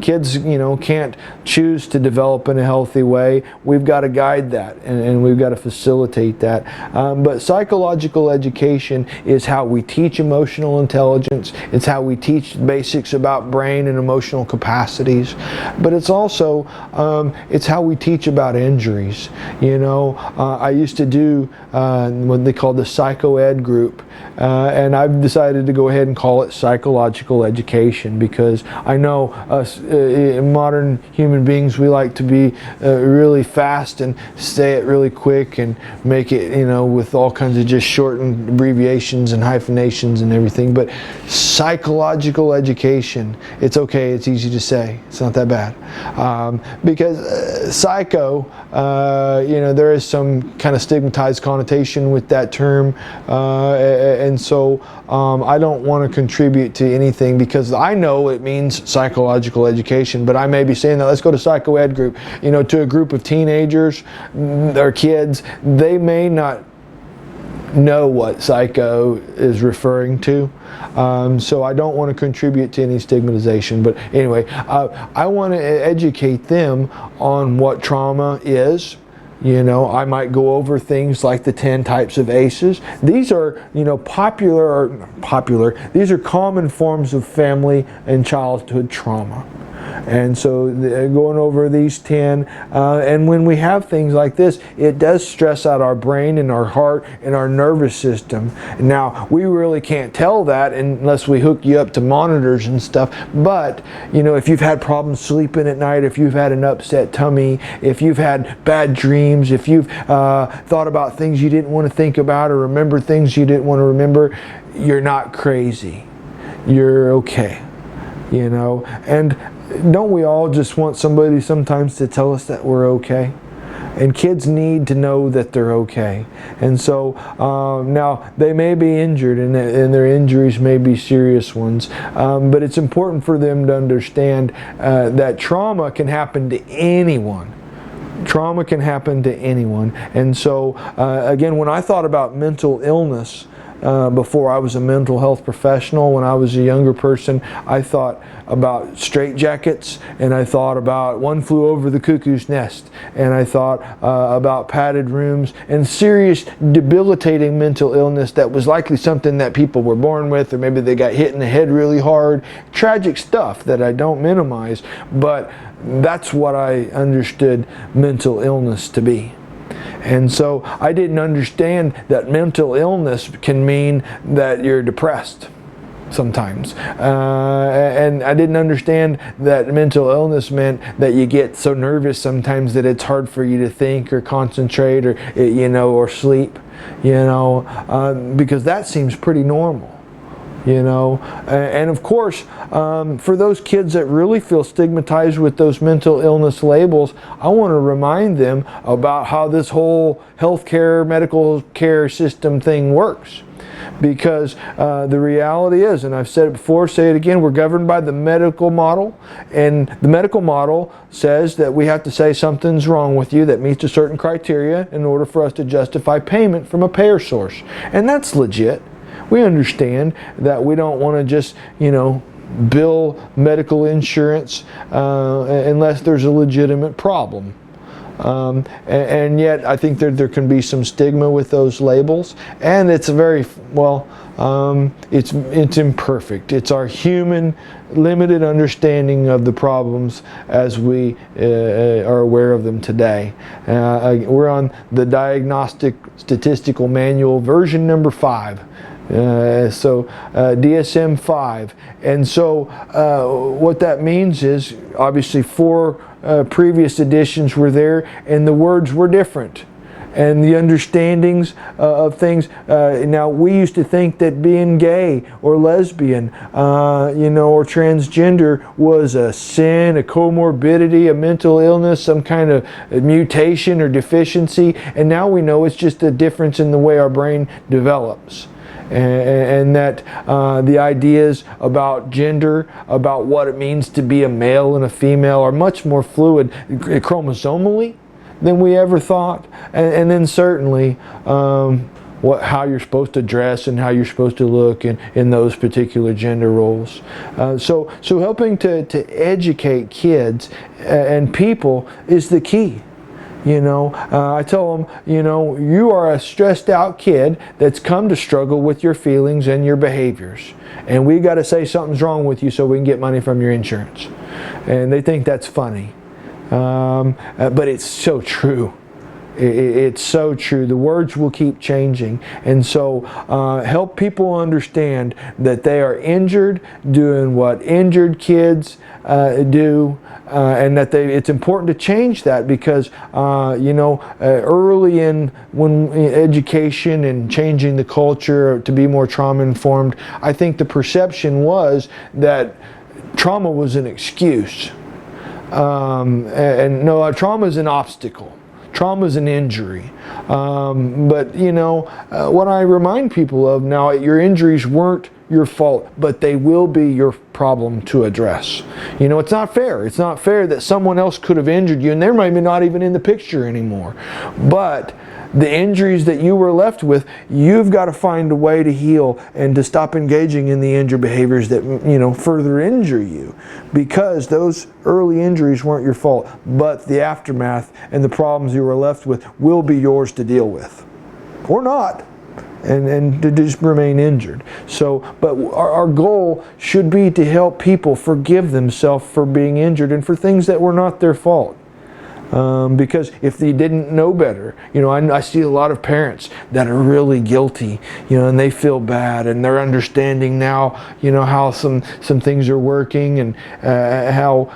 [SPEAKER 3] Kids, can't choose to develop in a healthy way. We've got to guide that, and we've got to facilitate that. But psychological education is how we teach emotional intelligence. It's how we teach basics about brain and emotional capacities. But it's also, it's how we teach about injuries. I used to do what they call the psycho-ed group, and I've decided to go ahead and call it psychological education, because I know us modern human beings, we like to be really fast and say it really quick and make it, with all kinds of just shortened abbreviations and hyphenations and everything. But psychological education, it's okay, it's easy to say, it's not that bad. Because psycho, there is some kind of stigmatized connotation with that term, and so I don't want to contribute to anything, because I know it means psychological education, but I may be saying that let's go to psycho-ed group, to a group of teenagers or kids. They may not know what psycho is referring to, so I don't want to contribute to any stigmatization. But anyway, I want to educate them on what trauma is. I might go over things like the 10 types of ACEs. These are, these are common forms of family and childhood trauma. And so going over these 10, and when we have things like this, it does stress out our brain and our heart and our nervous system. Now, we really can't tell that unless we hook you up to monitors and stuff. But, if you've had problems sleeping at night, if you've had an upset tummy, if you've had bad dreams, if you've thought about things you didn't want to think about or remember things you didn't want to remember, you're not crazy. You're okay. And don't we all just want somebody sometimes to tell us that we're okay? And kids need to know that they're okay. And so now they may be injured, and their injuries may be serious ones, but it's important for them to understand that trauma can happen to anyone. Trauma can happen to anyone. And so again, when I thought about mental illness, before I was a mental health professional, when I was a younger person, I thought about straitjackets, and I thought about One Flew Over the Cuckoo's Nest, and I thought about padded rooms and serious debilitating mental illness that was likely something that people were born with, or maybe they got hit in the head really hard. Tragic stuff that I don't minimize, but that's what I understood mental illness to be. And so I didn't understand that mental illness can mean that you're depressed sometimes. And I didn't understand that mental illness meant that you get so nervous sometimes that it's hard for you to think or concentrate or, or sleep, because that seems pretty normal. And of course, for those kids that really feel stigmatized with those mental illness labels, I want to remind them about how this whole healthcare, medical care system thing works. Because the reality is, and I've said it before, say it again, we're governed by the medical model, and the medical model says that we have to say something's wrong with you that meets a certain criteria in order for us to justify payment from a payer source. And that's legit. We understand that we don't want to just, bill medical insurance unless there's a legitimate problem. And yet I think there can be some stigma with those labels, and it's it's imperfect. It's our human limited understanding of the problems as we are aware of them today. We're on the Diagnostic Statistical Manual version number 5. DSM-5, and so what that means is obviously 4 previous editions were there, and the words were different, and the understandings of things. Now, we used to think that being gay or lesbian, or transgender was a sin, a comorbidity, a mental illness, some kind of mutation or deficiency, and now we know it's just a difference in the way our brain develops. And that the ideas about gender, about what it means to be a male and a female, are much more fluid chromosomally than we ever thought. And then certainly how you're supposed to dress and how you're supposed to look in those particular gender roles. So helping to educate kids and people is the key. I tell them, you are a stressed out kid that's come to struggle with your feelings and your behaviors. And we got to say something's wrong with you so we can get money from your insurance. And they think that's funny. But it's so true. It's so true. The words will keep changing. And so help people understand that they are injured, doing what injured kids do, and that it's important to change that because, early in education and changing the culture to be more trauma informed, I think the perception was that trauma was an excuse. And no, trauma is an obstacle. Trauma is an injury. But what I remind people of now, your injuries weren't your fault, but they will be your problem to address. It's not fair. It's not fair that someone else could have injured you and they're maybe not even in the picture anymore. But the injuries that you were left with, you've got to find a way to heal and to stop engaging in the injured behaviors that further injure you, because those early injuries weren't your fault, but the aftermath and the problems you were left with will be yours to deal with, or not, and to just remain injured. So, but our goal should be to help people forgive themselves for being injured and for things that were not their fault. Because if they didn't know better, I see a lot of parents that are really guilty, and they feel bad, and they're understanding now, how some things are working, and how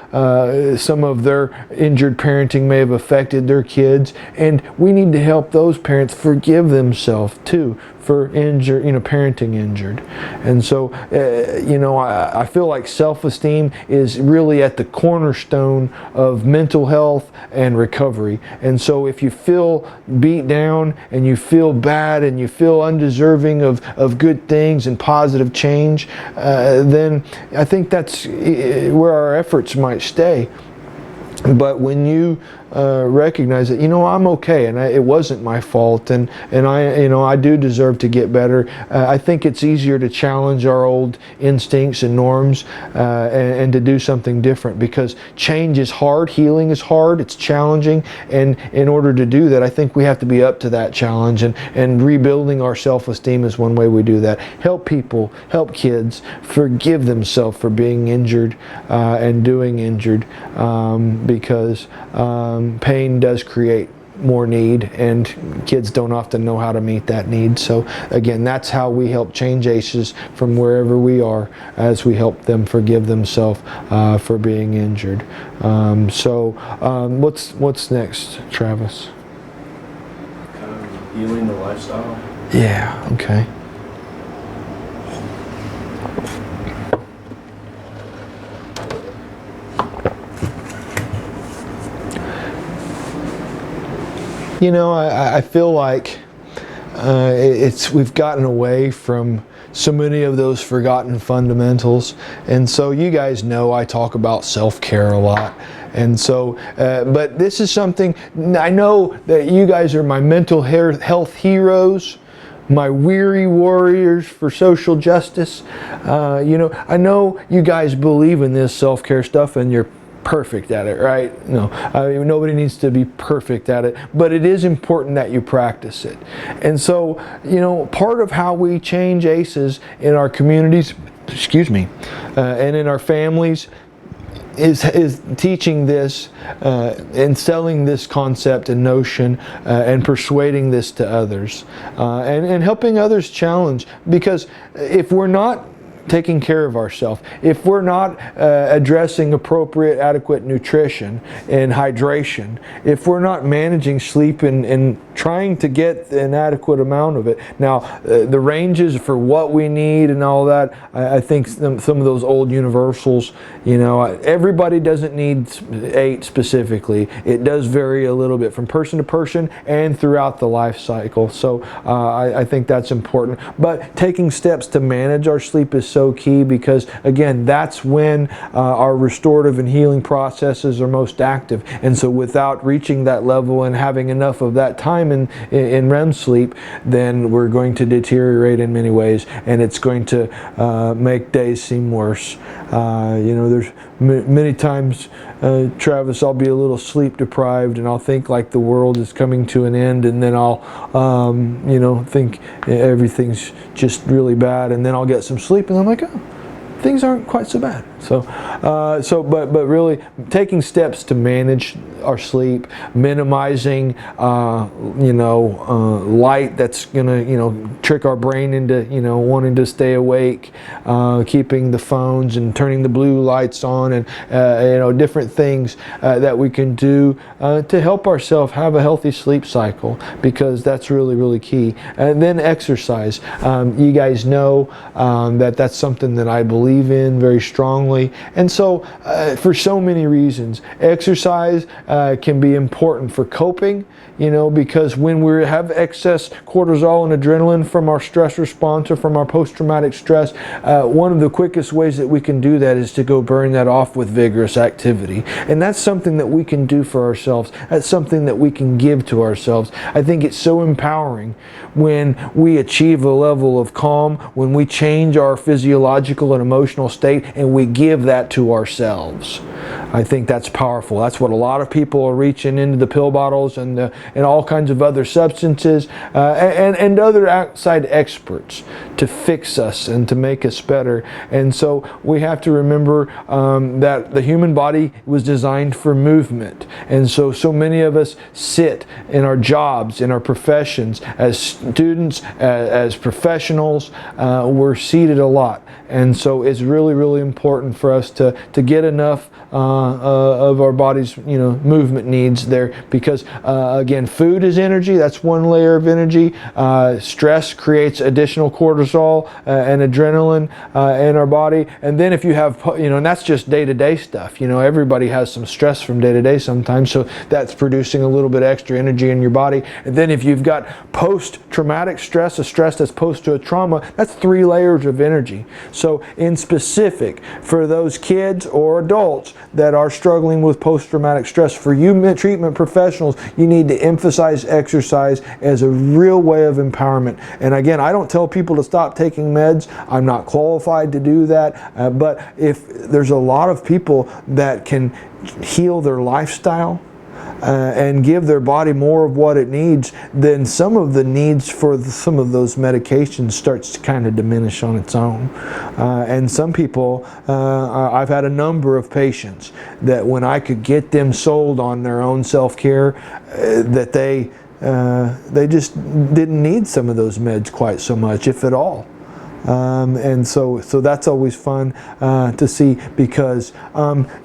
[SPEAKER 3] some of their injured parenting may have affected their kids, and we need to help those parents forgive themselves too for parenting injured. And so, I feel like self-esteem is really at the cornerstone of mental health and recovery. And so if you feel beat down and you feel bad and you feel undeserving of good things and positive change, then I think that's where our efforts might stay. But when you recognize that, I'm okay, and it wasn't my fault, and I do deserve to get better. I think it's easier to challenge our old instincts and norms and to do something different, because change is hard, healing is hard, it's challenging, and in order to do that, I think we have to be up to that challenge, and rebuilding our self-esteem is one way we do that. Help people, help kids forgive themselves for being injured and doing injured, because pain does create more need, and kids don't often know how to meet that need. So again, that's how we help change ACEs from wherever we are, as we help them forgive themselves for being injured. What's next, Travis?
[SPEAKER 2] Healing the lifestyle.
[SPEAKER 3] Yeah, okay. I feel like we've gotten away from so many of those forgotten fundamentals, and so you guys know I talk about self-care a lot, and so but this is something I know that you guys are my mental health heroes, my weary warriors for social justice. I know you guys believe in this self-care stuff, and you're perfect at it, right? No, nobody needs to be perfect at it, but it is important that you practice it. And so, part of how we change ACEs in our communities, and in our families is teaching this and selling this concept and notion and persuading this to others and helping others challenge. Because if we're not taking care of ourselves, if we're not addressing appropriate, adequate nutrition and hydration, if we're not managing sleep and trying to get an adequate amount of it. Now, the ranges for what we need and all that, I think some of those old universals, you know, everybody doesn't need 8 specifically. It does vary a little bit from person to person and throughout the life cycle. So I think that's important. But taking steps to manage our sleep is so key, because again, that's when our restorative and healing processes are most active. And so without reaching that level and having enough of that time in REM sleep, then we're going to deteriorate in many ways, and it's going to make days seem worse. You know, there's many times, Travis, I'll be a little sleep deprived and I'll think like the world is coming to an end, and then I'll you know, think everything's just really bad, and then I'll get some sleep and I'm like, oh, things aren't quite so bad. So, but really taking steps to manage our sleep, minimizing, you know, light that's gonna, you know, trick our brain into, you know, wanting to stay awake, keeping the phones and turning the blue lights on, and you know, different things that we can do to help ourselves have a healthy sleep cycle, because that's really, really key. And then exercise. You guys know that that's something that I believe in very strongly. And so for so many reasons, exercise can be important for coping, you know, because when we have excess cortisol and adrenaline from our stress response or from our post-traumatic stress, one of the quickest ways that we can do that is to go burn that off with vigorous activity. And that's something that we can do for ourselves. That's something that we can give to ourselves. I think it's so empowering when we achieve a level of calm, when we change our physiological and emotional state and we give that to ourselves. I think that's powerful. That's what a lot of people are reaching into the pill bottles and all kinds of other substances and other outside experts to fix us and to make us better. And so we have to remember that the human body was designed for movement. And so many of us sit in our jobs, in our professions, as students, as professionals, we're seated a lot. And so it's really, really important for us to get enough of our body's, you know, movement needs there, because again, food is energy. That's one layer of energy. Stress creates additional cortisol and adrenaline in our body. And then if you have, you know, and that's just day-to-day stuff. You know, everybody has some stress from day-to-day sometimes, so that's producing a little bit extra energy in your body. And then if you've got post-traumatic stress, a stress that's post to a trauma, that's 3 layers of energy. So in specific, for those kids or adults that are struggling with post-traumatic stress, for you treatment professionals, you need to emphasize exercise as a real way of empowerment. And again, I don't tell people to stop taking meds. I'm not qualified to do that. But if there's a lot of people that can heal their lifestyle, and give their body more of what it needs, then some of the needs for some of those medications starts to kind of diminish on its own. And some people, I've had a number of patients that when I could get them sold on their own self-care, that they just didn't need some of those meds quite so much, if at all. And so that's always fun to see, because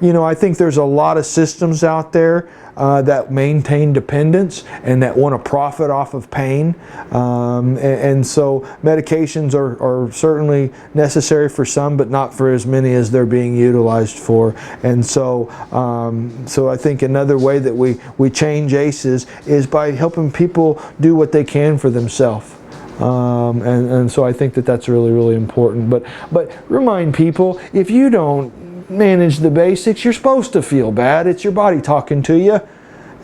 [SPEAKER 3] you know, I think there's a lot of systems out there that maintain dependence and that want to profit off of pain, and so medications are certainly necessary for some, but not for as many as they're being utilized for. And so I think another way that we change ACEs is by helping people do what they can for themselves. And so I think that that's really, really important. But remind people, if you don't manage the basics, you're supposed to feel bad. It's your body talking to you.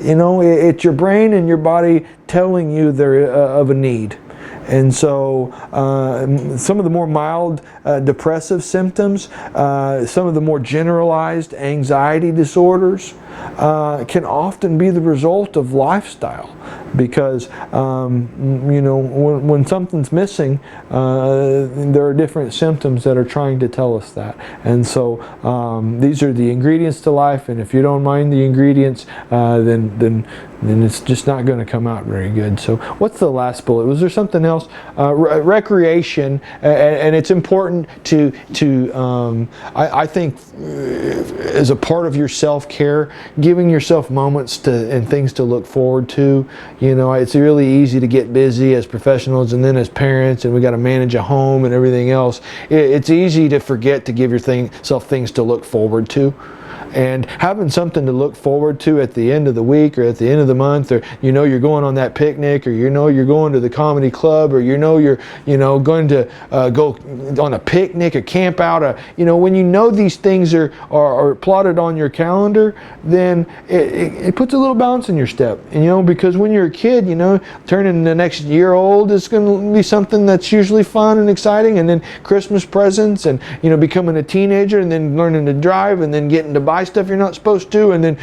[SPEAKER 3] You know, it's your brain and your body telling you they're of a need. And so some of the more mild depressive symptoms, some of the more generalized anxiety disorders can often be the result of lifestyle, because you know, when something's missing, there are different symptoms that are trying to tell us that. And so these are the ingredients to life, and if you don't mind the ingredients, then then it's just not going to come out very good. So what's the last bullet? Was there something else? Recreation, and it's important I think as a part of your self-care, giving yourself moments and things to look forward to. You know, it's really easy to get busy as professionals and then as parents, and we got to manage a home and everything else. It's easy to forget to give yourself things to look forward to. And having something to look forward to at the end of the week or at the end of the month, or you're going on that picnic, or you're going to the comedy club, or you're going to go on a picnic, a camp out, when you know these things are plotted on your calendar, then it puts a little bounce in your step. Because when you're a kid, turning the next year old is going to be something that's usually fun and exciting, and then Christmas presents, and becoming a teenager, and then learning to drive, and then getting to buy stuff you're not supposed to, and then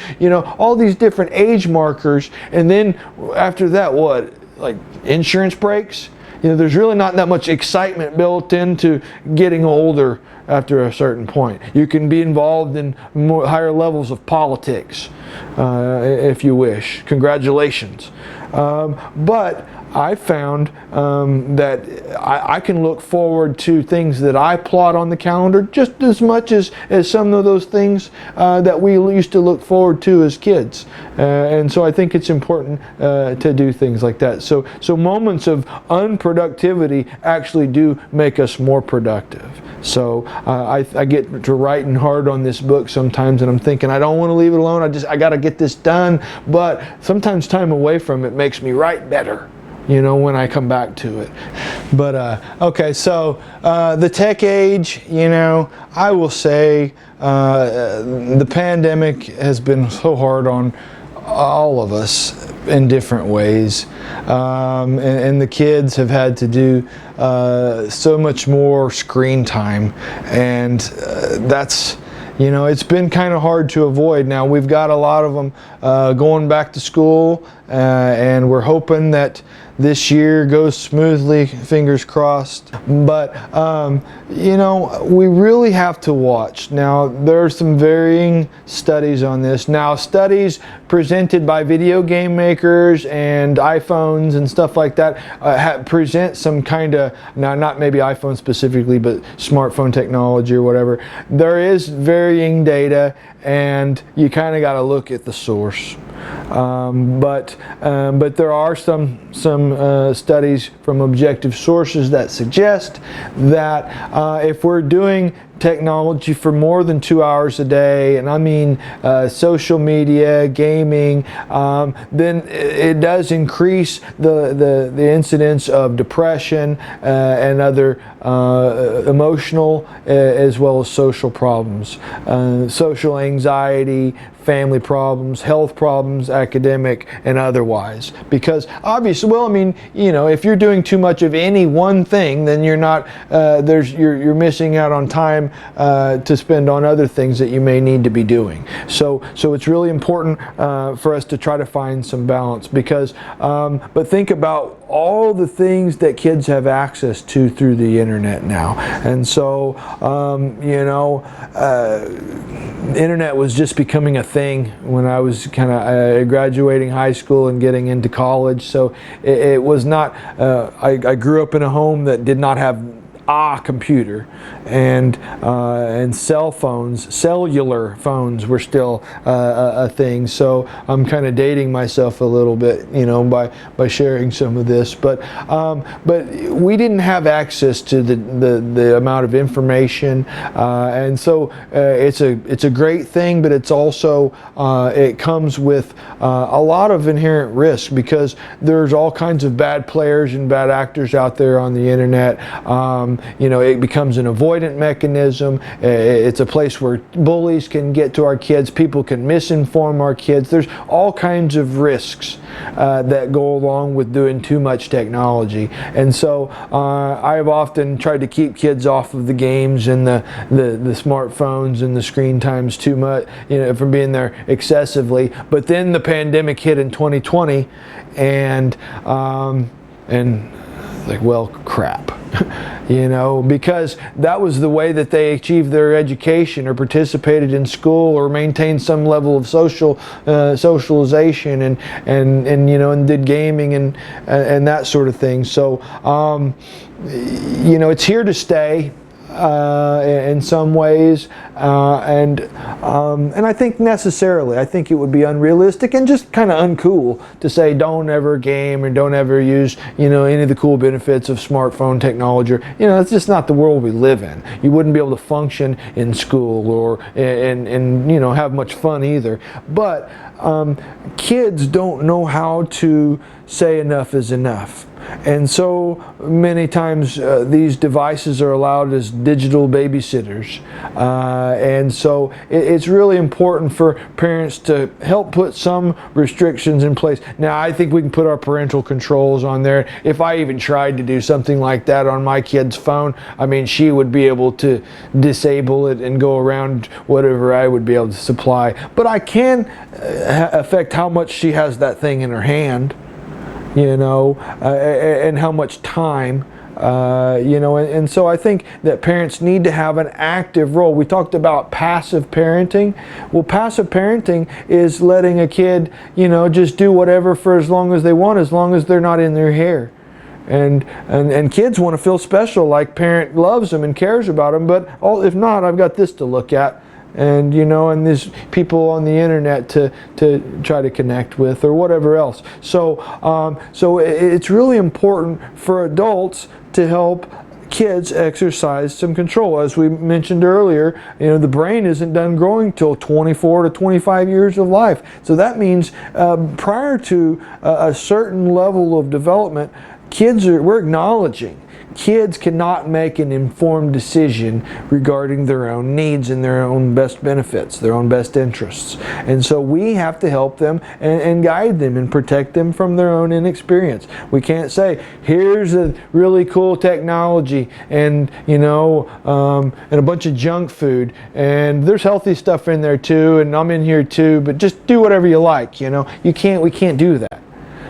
[SPEAKER 3] all these different age markers. And then after that, what, like insurance breaks? There's really not that much excitement built into getting older after a certain point. You can be involved in higher levels of politics if you wish. Congratulations. But I found that I can look forward to things that I plot on the calendar just as much as some of those things that we used to look forward to as kids. And so I think it's important to do things like that. So moments of unproductivity actually do make us more productive. So I get to writing hard on this book sometimes, and I'm thinking I don't want to leave it alone. I got to get this done. But sometimes time away from it makes me write better, when I come back to it. But okay, so the tech age, I will say the pandemic has been so hard on all of us in different ways, and the kids have had to do so much more screen time, and that's it's been kind of hard to avoid. Now we've got a lot of them going back to school, and we're hoping that this year goes smoothly, fingers crossed. But we really have to watch. Now there are some varying studies on this. Now studies presented by video game makers and iPhones and stuff like that present some kind of, now not maybe iPhone specifically, but smartphone technology or whatever. There is varying data, and you kind of got to look at the source. But there are some studies from objective sources that suggest that if we're doing technology for more than 2 hours a day, and I mean social media, gaming, then it does increase the incidence of depression and other emotional as well as social problems, social anxiety, family problems, health problems, academic and otherwise. Because obviously, if you're doing too much of any one thing, then you're not you're missing out on time to spend on other things that you may need to be doing. So it's really important for us to try to find some balance, because but think about all the things that kids have access to through the internet now. And so the internet was just becoming a thing when I was kind of graduating high school and getting into college. So it was not, I grew up in a home that did not have a computer, and cell phones, cellular phones were still a thing. So I'm kind of dating myself a little bit, by sharing some of this. But we didn't have access to the amount of information, and so it's a great thing, but it's also it comes with a lot of inherent risk, because there's all kinds of bad players and bad actors out there on the internet. It becomes an avoidant mechanism. It's a place where bullies can get to our kids. People can misinform our kids. There's all kinds of risks that go along with doing too much technology. And so I've often tried to keep kids off of the games and the smartphones and the screen times too much, from being there excessively. But then the pandemic hit in 2020, and Like, well, crap. You know, because that was the way that they achieved their education or participated in school or maintained some level of socialization and you know, and did gaming and that sort of thing. So you know, it's here to stay in some ways, and I think necessarily, I think it would be unrealistic and just kind of uncool to say don't ever game or don't ever use, you know, any of the cool benefits of smartphone technology. You know, it's just not the world we live in. You wouldn't be able to function in school or and you know, have much fun either. But kids don't know how to say enough is enough. And so many times these devices are allowed as digital babysitters. And so it's really important for parents to help put some restrictions in place. Now, I think we can put our parental controls on there. If I even tried to do something like that on my kid's phone, I mean, she would be able to disable it and go around whatever I would be able to supply. But I can affect how much she has that thing in her hand. You know, and how much time, you know, and so I think that parents need to have an active role. We talked about passive parenting. Well, passive parenting is letting a kid, you know, just do whatever for as long as they want, as long as they're not in their hair. And kids want to feel special, like parent loves them and cares about them, but if not, I've got this to look at. And you know, and there's people on the internet to try to connect with or whatever else. So so it's really important for adults to help kids exercise some control. As we mentioned earlier, you know, the brain isn't done growing till 24 to 25 years of life. So that means prior to a certain level of development, we're acknowledging kids cannot make an informed decision regarding their own needs and their own best benefits, their own best interests. And so we have to help them and guide them and protect them from their own inexperience. We can't say, here's a really cool technology and, you know, and a bunch of junk food, and there's healthy stuff in there too, and I'm in here too, but just do whatever you like, you know. We can't do that.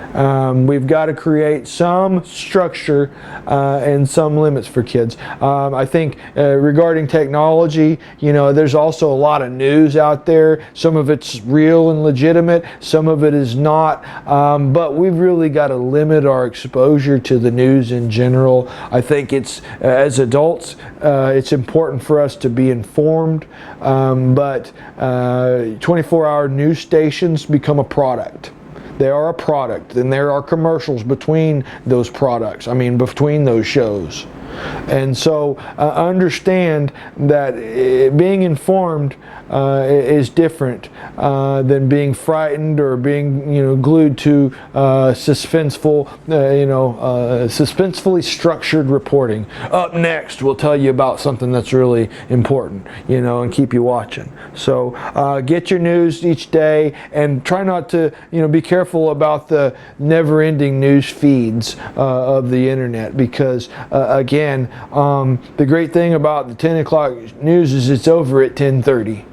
[SPEAKER 3] We've got to create some structure and some limits for kids. I think regarding technology, you know, there's also a lot of news out there. Some of it's real and legitimate, some of it is not, but we've really got to limit our exposure to the news in general. I think it's, as adults, it's important for us to be informed, but 24-hour news stations become a product. They are a product, and there are commercials between those products, between those shows. And so understand that being informed is different than being frightened or being glued to suspensefully structured reporting. Up next, we'll tell you about something that's really important, and keep you watching. So get your news each day, and try not to be careful about the never-ending news feeds of the internet, because again, the great thing about the 10 o'clock news is it's over at 10:30.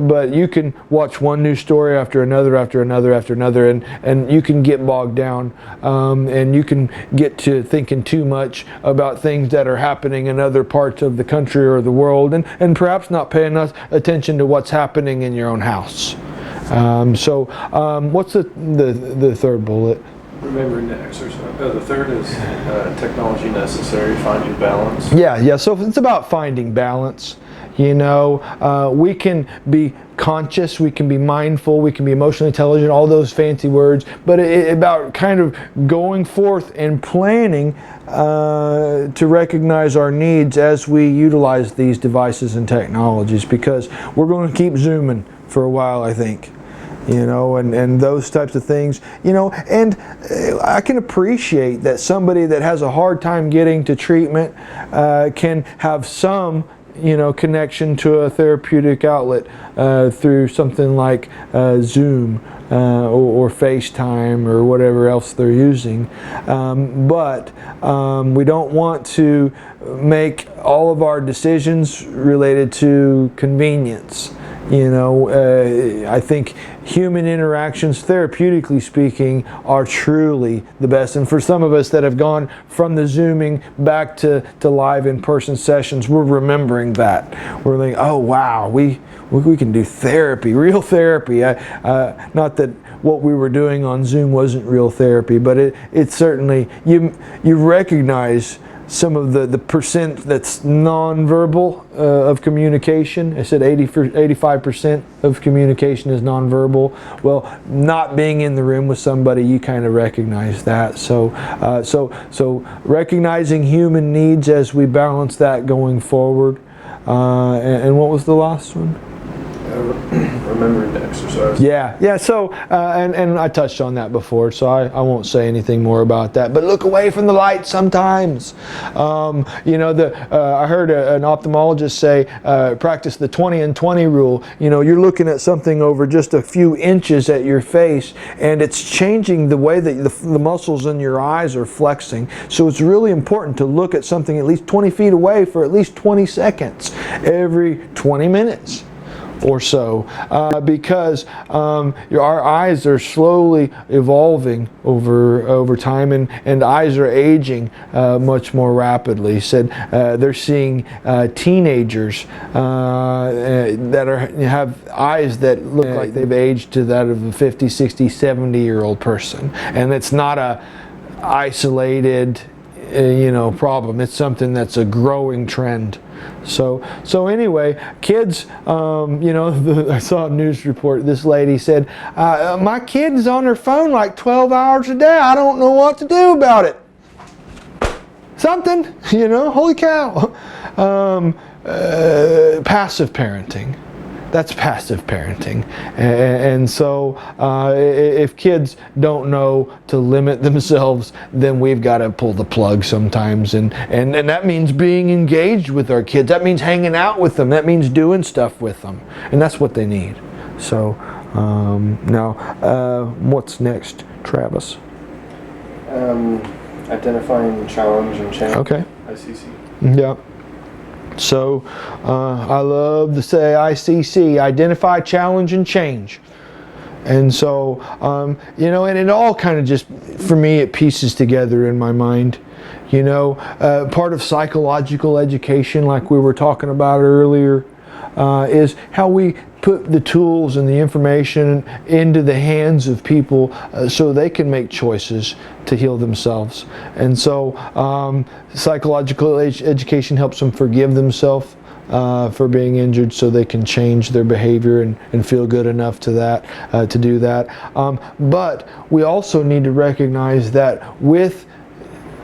[SPEAKER 3] But you can watch one news story after another, and you can get bogged down, and you can get to thinking too much about things that are happening in other parts of the country or the world, and perhaps not pay enough attention to what's happening in your own house. What's the third bullet?
[SPEAKER 2] Remembering to exercise. The third is technology necessary, finding balance.
[SPEAKER 3] Yeah. So it's about finding balance. We can be conscious, we can be mindful, we can be emotionally intelligent, all those fancy words, but about kind of going forth and planning to recognize our needs as we utilize these devices and technologies, because we're going to keep zooming for a while, I think. And those types of things, and I can appreciate that somebody that has a hard time getting to treatment can have some connection to a therapeutic outlet through something like Zoom or FaceTime or whatever else they're using. But we don't want to make all of our decisions related to convenience. You know, I think human interactions, therapeutically speaking, are truly the best. And for some of us that have gone from the Zooming back to live in-person sessions, we're remembering that. We're like, oh wow, we can do therapy, real therapy. Not that what we were doing on Zoom wasn't real therapy, but it certainly, you recognize some of the percent that's nonverbal of communication. I said 85% of communication is nonverbal. Well, not being in the room with somebody, you kind of recognize that. So recognizing human needs as we balance that going forward. And what was the last one?
[SPEAKER 2] Remembering to exercise.
[SPEAKER 3] Yeah. So, and I touched on that before, so I won't say anything more about that. But look away from the light sometimes. You know, I heard an ophthalmologist say, practice the 20 and 20 rule. You know, you're looking at something over just a few inches at your face, and it's changing the way that the muscles in your eyes are flexing. So it's really important to look at something at least 20 feet away for at least 20 seconds every 20 minutes. Or so, because our eyes are slowly evolving over time, and eyes are aging much more rapidly. He said they're seeing teenagers that have eyes that look like they've aged to that of a 50, 60, 70-year-old person, and it's not a isolated problem. It's something that's a growing trend. So anyway, kids, I saw a news report. This lady said, my kid's on her phone like 12 hours a day. I don't know what to do about it. Something, holy cow. Passive parenting. That's passive parenting. And so if kids don't know to limit themselves, then we've got to pull the plug sometimes. And that means being engaged with our kids. That means hanging out with them. That means doing stuff with them. And that's what they need. So now, what's next, Travis?
[SPEAKER 2] Identifying challenge and change.
[SPEAKER 3] Okay.
[SPEAKER 2] ICC.
[SPEAKER 3] Yeah. So I love to say ICC, identify, challenge, and change. And so, and it all kind of just, for me, it pieces together in my mind. Part of psychological education, like we were talking about earlier, is how we put the tools and the information into the hands of people so they can make choices to heal themselves. And so psychological education helps them forgive themselves for being injured so they can change their behavior and feel good enough to do that. But we also need to recognize that with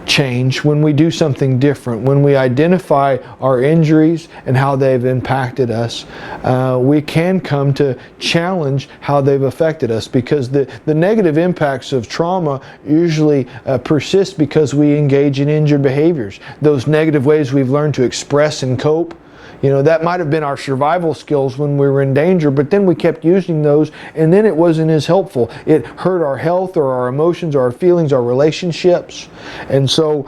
[SPEAKER 3] change, when we do something different, when we identify our injuries and how they've impacted us, we can come to challenge how they've affected us, because the negative impacts of trauma usually persist because we engage in injured behaviors. Those negative ways we've learned to express and cope, that might have been our survival skills when we were in danger, but then we kept using those, and then it wasn't as helpful. It hurt our health or our emotions or our feelings, our relationships. And so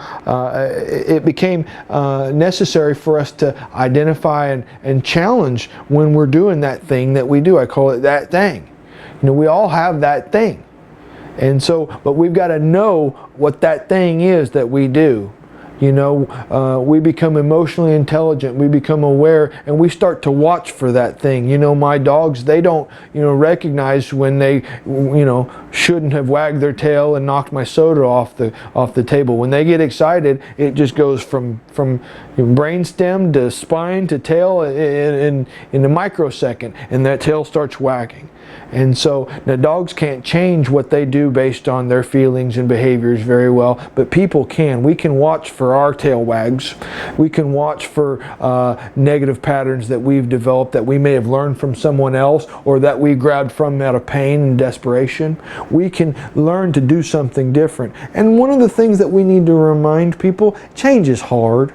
[SPEAKER 3] it became necessary for us to identify and challenge when we're doing that thing that we do. I call it that thing. We all have that thing. And so, but we've got to know what that thing is that we do. We become emotionally intelligent, we become aware, and we start to watch for that thing. My dogs, they don't, recognize when they, shouldn't have wagged their tail and knocked my soda off the table. When they get excited, it just goes from brainstem to spine to tail in a microsecond, and that tail starts wagging. And so the dogs can't change what they do based on their feelings and behaviors very well, but people can. We can watch for our tail wags. We can watch for negative patterns that we've developed that we may have learned from someone else, or that we grabbed from out of pain and desperation. We can learn to do something different. And one of the things that we need to remind people, change is hard.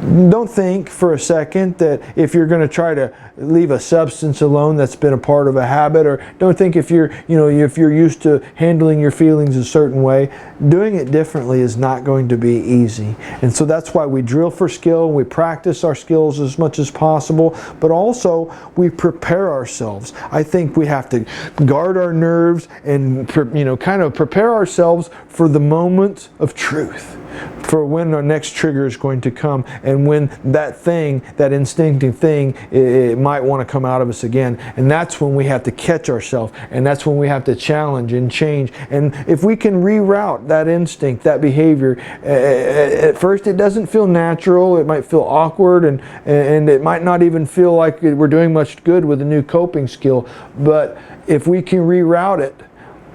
[SPEAKER 3] don't think for a second that if you're going to try to leave a substance alone that's been a part of a habit, or don't think if you're used to handling your feelings a certain way, doing it differently is not going to be easy. And so that's why we drill for skill, we practice our skills as much as possible, but also we prepare ourselves. I think we have to guard our nerves and kind of prepare ourselves for the moment of truth, for when our next trigger is going to come, and when that thing, that instinctive thing, it might want to come out of us again. And that's when we have to catch ourselves, and that's when we have to challenge and change. And if we can reroute that instinct, that behavior, at first it doesn't feel natural, it might feel awkward, and it might not even feel like we're doing much good with a new coping skill. But if we can reroute it,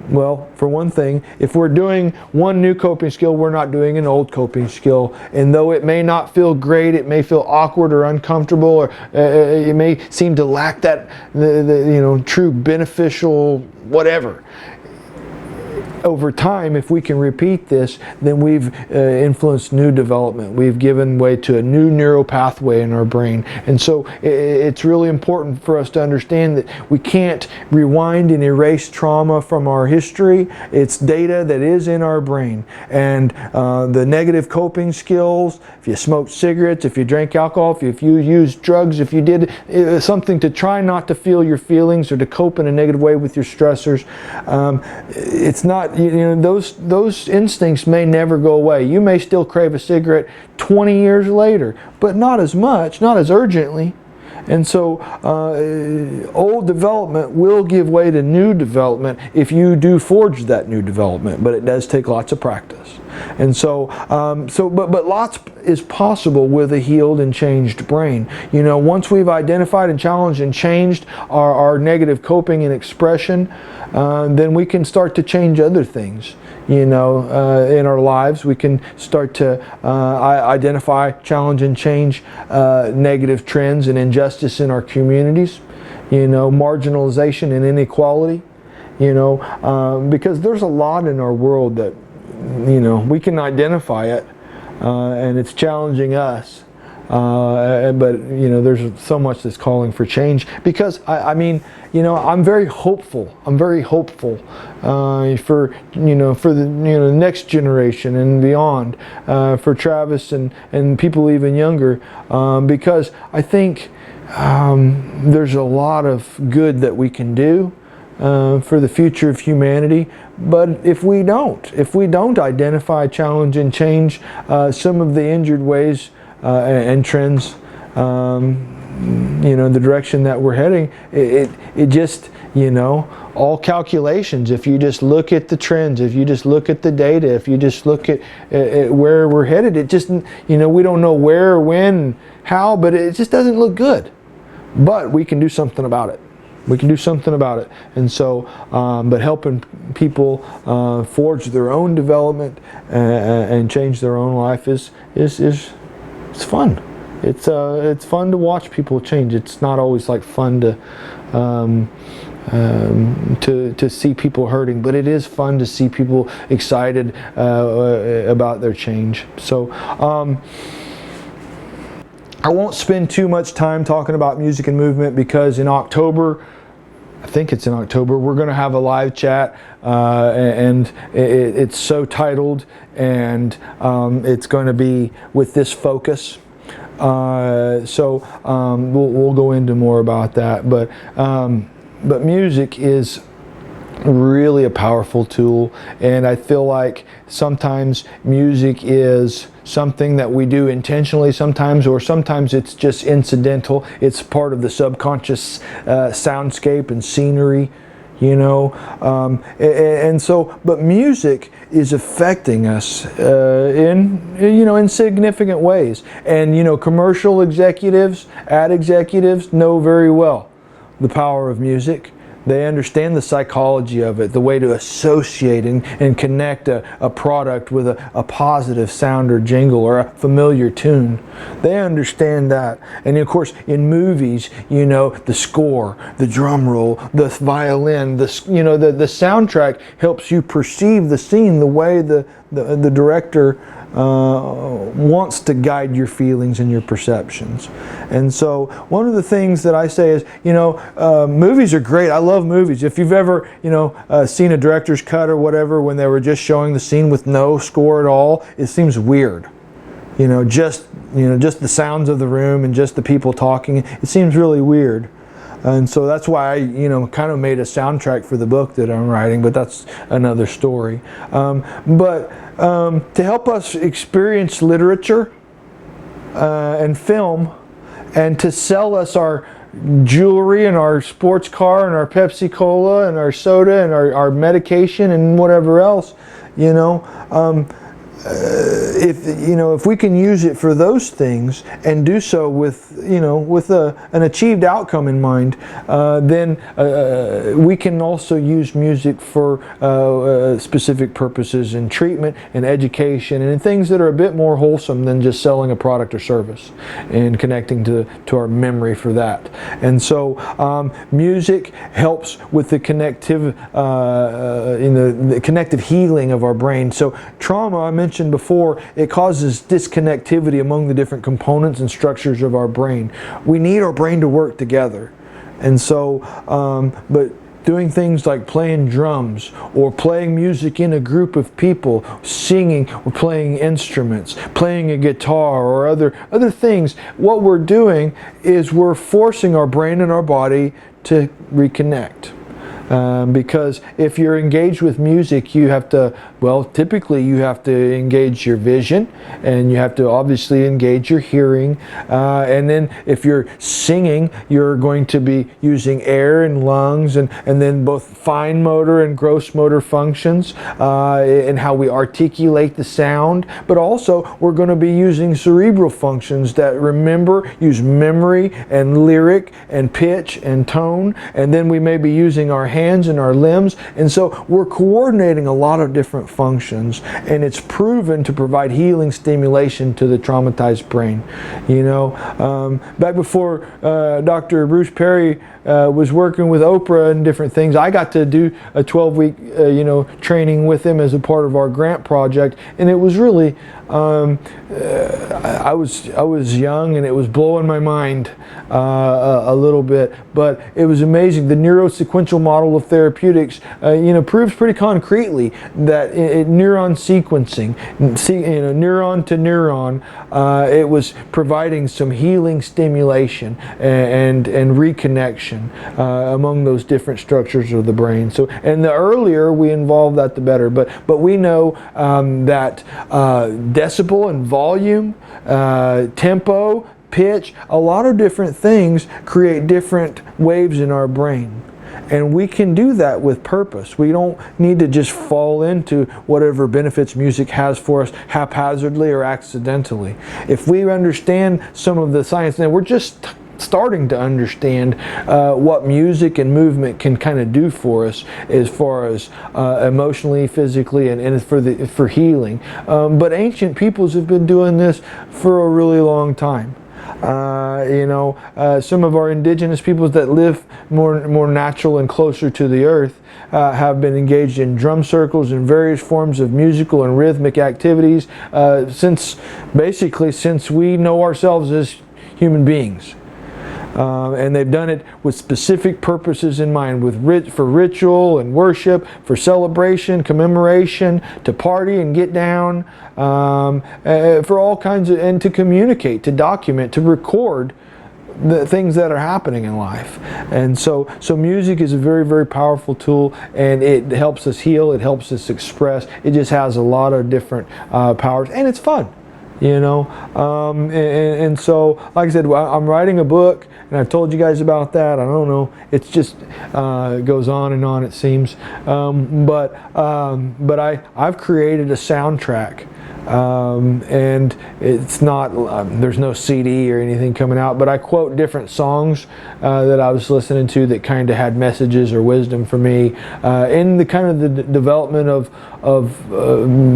[SPEAKER 3] well, for one thing, if we're doing one new coping skill, we're not doing an old coping skill. And though it may not feel great, it may feel awkward or uncomfortable, or it may seem to lack that true beneficial whatever. Over time, if we can repeat this, then we've influenced new development. We've given way to a new neural pathway in our brain. And so it's really important for us to understand that we can't rewind and erase trauma from our history. It's data that is in our brain. And the negative coping skills, if you smoked cigarettes, if you drank alcohol, if you used drugs, if you did something to try not to feel your feelings or to cope in a negative way with your stressors, it's not, those instincts may never go away. You may still crave a cigarette 20 years later, but not as much, not as urgently. And so old development will give way to new development if you do forge that new development, but it does take lots of practice. And so, but lots is possible with a healed and changed brain. Once we've identified and challenged and changed our negative coping and expression, then we can start to change other things. In our lives, we can start to identify, challenge, and change negative trends and injustice in our communities, marginalization and inequality, because there's a lot in our world that, we can identify it, and it's challenging us. But there's so much that's calling for change, because I'm very hopeful. I'm very hopeful for the next generation and beyond, for Travis and people even younger, because I think there's a lot of good that we can do for the future of humanity. But if we don't identify, challenge, and change some of the injured ways and trends, the direction that we're heading, it just, all calculations, if you just look at the trends, if you just look at the data, if you just look at where we're headed, it just, we don't know where, when, how, but it just doesn't look good. But we can do something about it. We can do something about it. And so, but helping people forge their own development and change their own life is it's fun. It's fun to watch people change. It's not always like fun to see people hurting, but it is fun to see people excited about their change. So I won't spend too much time talking about music and movement, because in October, I think it's in October, we're going to have a live chat, and it's so titled, and it's going to be with this focus. So we'll go into more about that, but music is really a powerful tool, and I feel like sometimes music is something that we do intentionally sometimes, or sometimes it's just incidental. It's part of the subconscious soundscape and scenery, and so, but music is affecting us in significant ways. And commercial executives, ad executives know very well the power of music. They understand the psychology of it, the way to associate and connect a product with a positive sound or jingle or a familiar tune. They understand that. And of course, in movies, the score, the drum roll, the violin, the soundtrack helps you perceive the scene the way the director wants to guide your feelings and your perceptions. And so one of the things that I say is, movies are great. I love movies. If you've ever, seen a director's cut or whatever when they were just showing the scene with no score at all, it seems weird. Just the sounds of the room and just the people talking, it seems really weird. And so that's why I, kind of made a soundtrack for the book that I'm writing, but that's another story. But to help us experience literature and film, and to sell us our jewelry and our sports car and our Pepsi Cola and our soda and our medication and whatever else, if we can use it for those things and do so with an achieved outcome in mind, then we can also use music for specific purposes in treatment and education and in things that are a bit more wholesome than just selling a product or service and connecting to our memory for that. And so music helps with the the connective healing of our brain. So trauma, I mentioned before, it causes disconnectivity among the different components and structures of our brain. We need our brain to work together. And so, but doing things like playing drums or playing music in a group of people, singing or playing instruments, playing a guitar or other things, what we're doing is we're forcing our brain and our body to reconnect. Because if you're engaged with music, you have to, typically you have to engage your vision, and you have to obviously engage your hearing. And then if you're singing, you're going to be using air and lungs, and then both fine motor and gross motor functions, and how we articulate the sound. But also, we're going to be using cerebral functions that use memory and lyric and pitch and tone. And then we may be using our hands and our limbs, and so we're coordinating a lot of different functions, and it's proven to provide healing stimulation to the traumatized brain. Back before Dr. Bruce Perry was working with Oprah and different things, I got to do a 12-week training with him as a part of our grant project, and it was really I was young, and it was blowing my mind a little bit, but it was amazing. The neurosequential model of therapeutics proves pretty concretely that neuron sequencing, neuron to neuron, it was providing some healing stimulation and reconnection among those different structures of the brain. So, and the earlier we involve that, the better. But we know that decibel and volume, tempo, pitch, a lot of different things create different waves in our brain. And we can do that with purpose. We don't need to just fall into whatever benefits music has for us haphazardly or accidentally. If we understand some of the science, and we're just starting to understand what music and movement can kind of do for us as far as emotionally, physically, and for healing. But ancient peoples have been doing this for a really long time. Some of our indigenous peoples that live more natural and closer to the earth have been engaged in drum circles and various forms of musical and rhythmic activities since we know ourselves as human beings. And they've done it with specific purposes in mind, for ritual and worship, for celebration, commemoration, to party and get down, for all kinds of, and to communicate, to document, to record the things that are happening in life. And so music is a very, very powerful tool, and it helps us heal, it helps us express. It just has a lot of different powers, and it's fun. And so, like I said, I'm writing a book, and I've told you guys about that. I don't know, it's just goes on and on, it seems. But I've created a soundtrack, and it's not there's no CD or anything coming out, but I quote different songs that I was listening to that kind of had messages or wisdom for me in the kind of the development of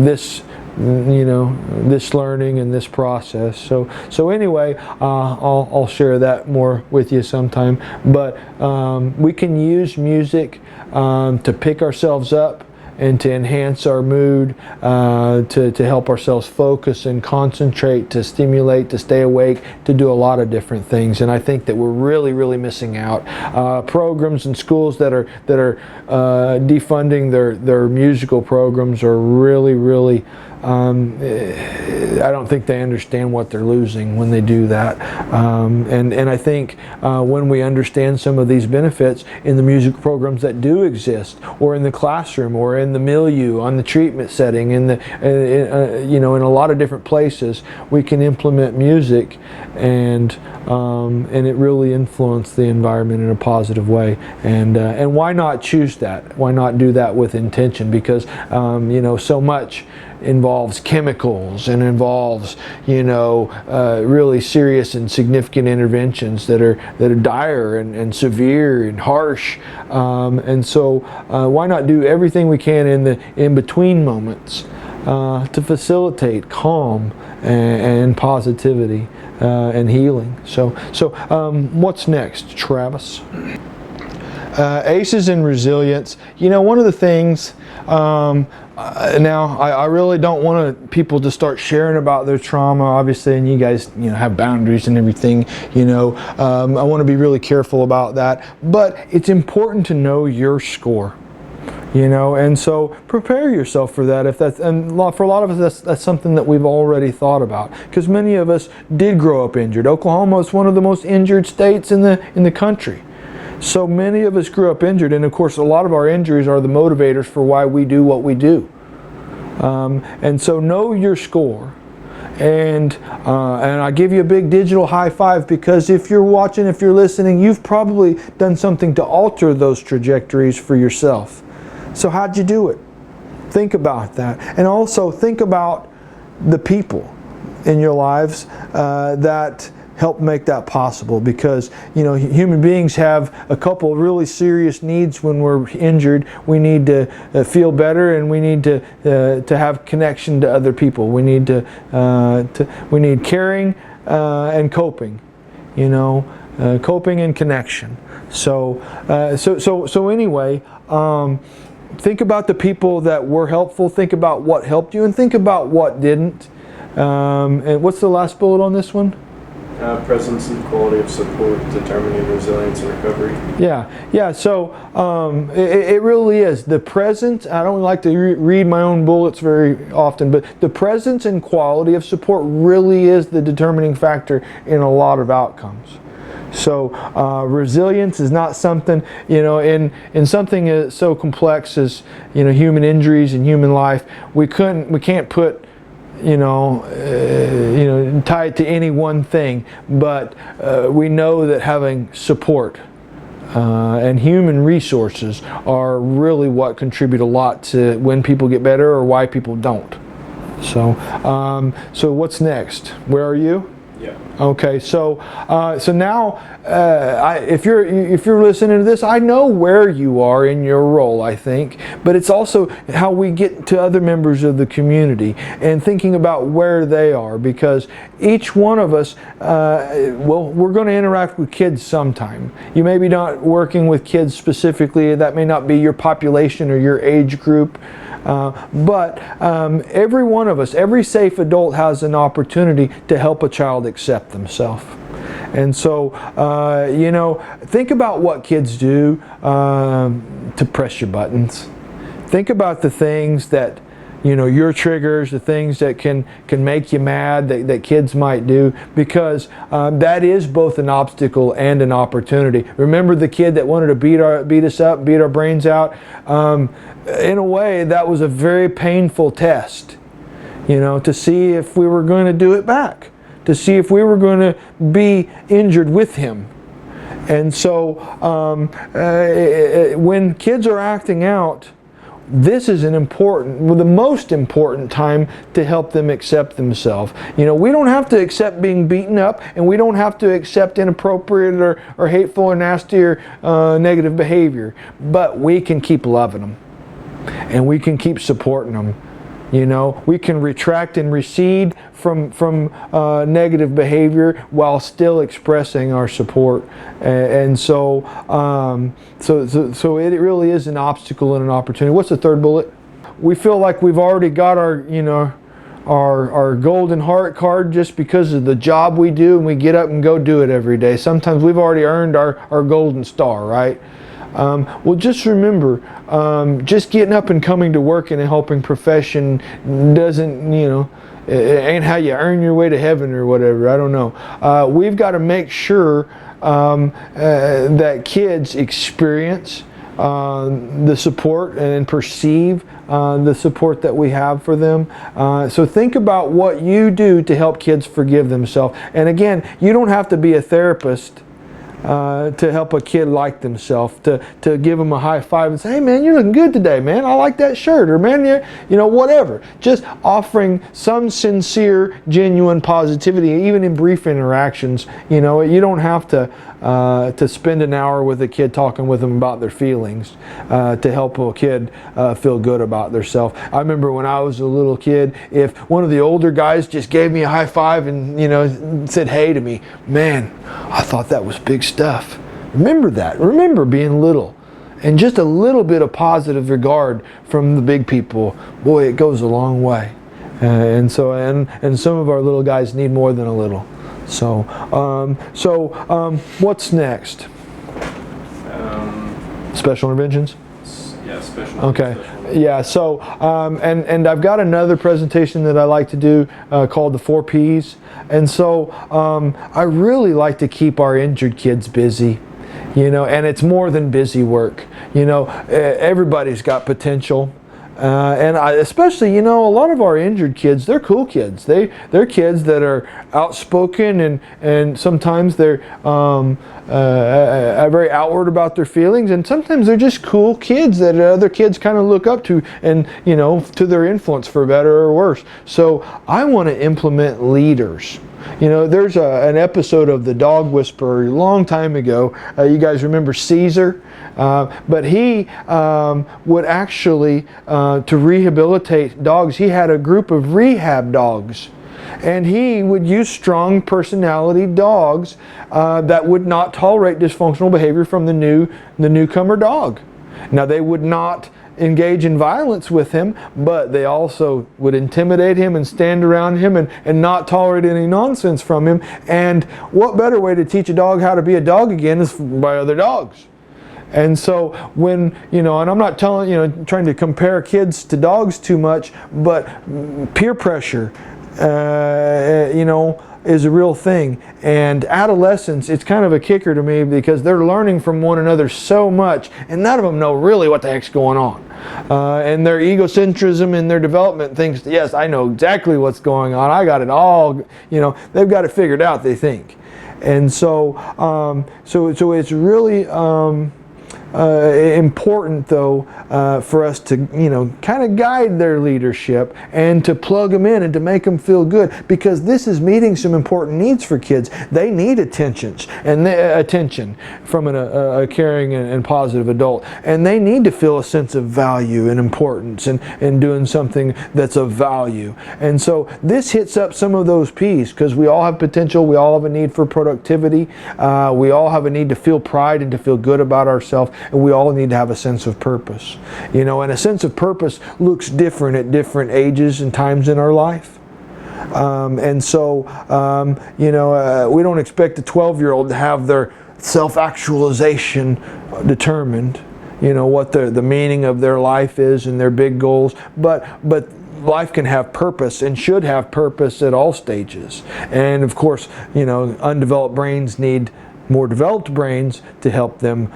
[SPEAKER 3] this. This learning and this process. So anyway, I'll share that more with you sometime. But we can use music to pick ourselves up and to enhance our mood, to help ourselves focus and concentrate, to stimulate, to stay awake, to do a lot of different things. And I think that we're really missing out. Programs and schools that are defunding their musical programs are really I don't think they understand what they're losing when they do that. And I think when we understand some of these benefits in the music programs that do exist, or in the classroom, or in the milieu, on the treatment setting, in in a lot of different places, we can implement music, and it really influence the environment in a positive way. And why not choose that? Why not do that with intention? Because so much involves chemicals and involves really serious and significant interventions that are dire and severe and harsh, and so why not do everything we can in the in-between moments to facilitate calm and positivity and healing. So what's next, Travis? ACEs and resilience. One of the things, now I really don't want people to start sharing about their trauma, obviously, and you guys have boundaries and everything. I want to be really careful about that, but it's important to know your score. And so prepare yourself for that. For a lot of us, that's something that we've already thought about, because many of us did grow up injured. Oklahoma is one of the most injured states in the country. So many of us grew up injured, and of course a lot of our injuries are the motivators for why we do what we do. And so know your score. And I give you a big digital high five, because if you're watching, if you're listening, you've probably done something to alter those trajectories for yourself. So how'd you do it? Think about that. And also think about the people in your lives that help make that possible, because human beings have a couple of really serious needs when we're injured. We need to feel better, and we need to have connection to other people. We need we need caring and coping, coping and connection. So anyway, think about the people that were helpful. Think about what helped you, and think about what didn't. And what's the last bullet on this one?
[SPEAKER 2] Presence and quality of support determining resilience and recovery.
[SPEAKER 3] Yeah. So it really is the presence. I don't like to read my own bullets very often, but the presence and quality of support really is the determining factor in a lot of outcomes. So resilience is not something, in something so complex as human injuries and human life. We can't put tie it to any one thing, but we know that having support and human resources are really what contribute a lot to when people get better or why people don't. So what's next? Where are you?
[SPEAKER 2] Yeah.
[SPEAKER 3] Okay, so now if you're listening to this, I know where you are in your role, I think, but it's also how we get to other members of the community and thinking about where they are, because each one of us, we're going to interact with kids sometime. You may be not working with kids specifically, that may not be your population or your age group. But every one of us, every safe adult has an opportunity to help a child accept themselves. And so, think about what kids do to press your buttons. Think about the things that, your triggers, the things that can make you mad that kids might do, because that is both an obstacle and an opportunity. Remember the kid that wanted to beat us up, beat our brains out? In a way, that was a very painful test, to see if we were going to do it back, to see if we were going to be injured with him. And so when kids are acting out, this is the most important time to help them accept themselves. We don't have to accept being beaten up, and we don't have to accept inappropriate or hateful or nasty or negative behavior, but we can keep loving them. And we can keep supporting them. We can retract and recede from negative behavior while still expressing our support. And so it really is an obstacle and an opportunity. What's the third bullet? we feel like we've already got our, you know, our golden heart card just because of the job we do, and we get up and go do it every day. Sometimes we've already earned our golden star, right? Well, just remember, just getting up and coming to work in a helping profession doesn't, you know, it ain't how you earn your way to heaven or whatever. I don't know. We've got to make sure that kids experience the support and perceive the support that we have for them. So think about what you do to help kids forgive themselves. And again, you don't have to be a therapist to help a kid like themselves, to give them a high five and say, hey man, you're looking good today, man, I like that shirt, or man, you know, whatever. Just offering some sincere, genuine positivity, even in brief interactions. You know, you don't have to spend an hour with a kid talking with them about their feelings to help a kid feel good about themselves. I remember when I was a little kid, if one of the older guys just gave me a high five and, you know, said hey to me, man, I thought that was big stuff. Remember that. Remember being little. And just a little bit of positive regard from the big people, boy, it goes a long way. And some of our little guys need more than a little. So what's next? Special interventions?
[SPEAKER 2] Yeah, special.
[SPEAKER 3] Okay.
[SPEAKER 2] Special.
[SPEAKER 3] Yeah. So and I've got another presentation that I like to do called the 4 Ps. And so I really like to keep our injured kids busy. You know, and it's more than busy work. You know, everybody's got potential. And especially, you know, a lot of our injured kids, they're cool kids. They're kids that are outspoken, and sometimes they're very outward about their feelings, and sometimes they're just cool kids that other kids kind of look up to, and, you know, to their influence for better or worse. So I want to implement leaders. You know, there's an episode of The Dog Whisperer a long time ago. You guys remember Caesar? But he would actually, to rehabilitate dogs, he had a group of rehab dogs. And he would use strong personality dogs that would not tolerate dysfunctional behavior from the newcomer dog. Now, they would not engage in violence with him, but they also would intimidate him and stand around him and not tolerate any nonsense from him. And what better way to teach a dog how to be a dog again is by other dogs. And so when, you know, and I'm not telling, you know, trying to compare kids to dogs too much, but peer pressure, you know, is a real thing. And adolescents, it's kind of a kicker to me because they're learning from one another so much, and none of them know really what the heck's going on. And their egocentrism in their development thinks, yes, I know exactly what's going on. I got it all, you know, they've got it figured out, they think. And so, so it's really important, though, for us to, you know, kind of guide their leadership and to plug them in and to make them feel good, because this is meeting some important needs for kids. They need attention from a caring and positive adult, and they need to feel a sense of value and importance and doing something that's of value. And so this hits up some of those P's, because we all have potential, we all have a need for productivity, we all have a need to feel pride and to feel good about ourselves, and we all need to have a sense of purpose. You know, and a sense of purpose looks different at different ages and times in our life. And so, you know, we don't expect a 12-year-old to have their self-actualization determined, you know, what the meaning of their life is and their big goals, but life can have purpose and should have purpose at all stages. And of course, you know, undeveloped brains need more developed brains to help them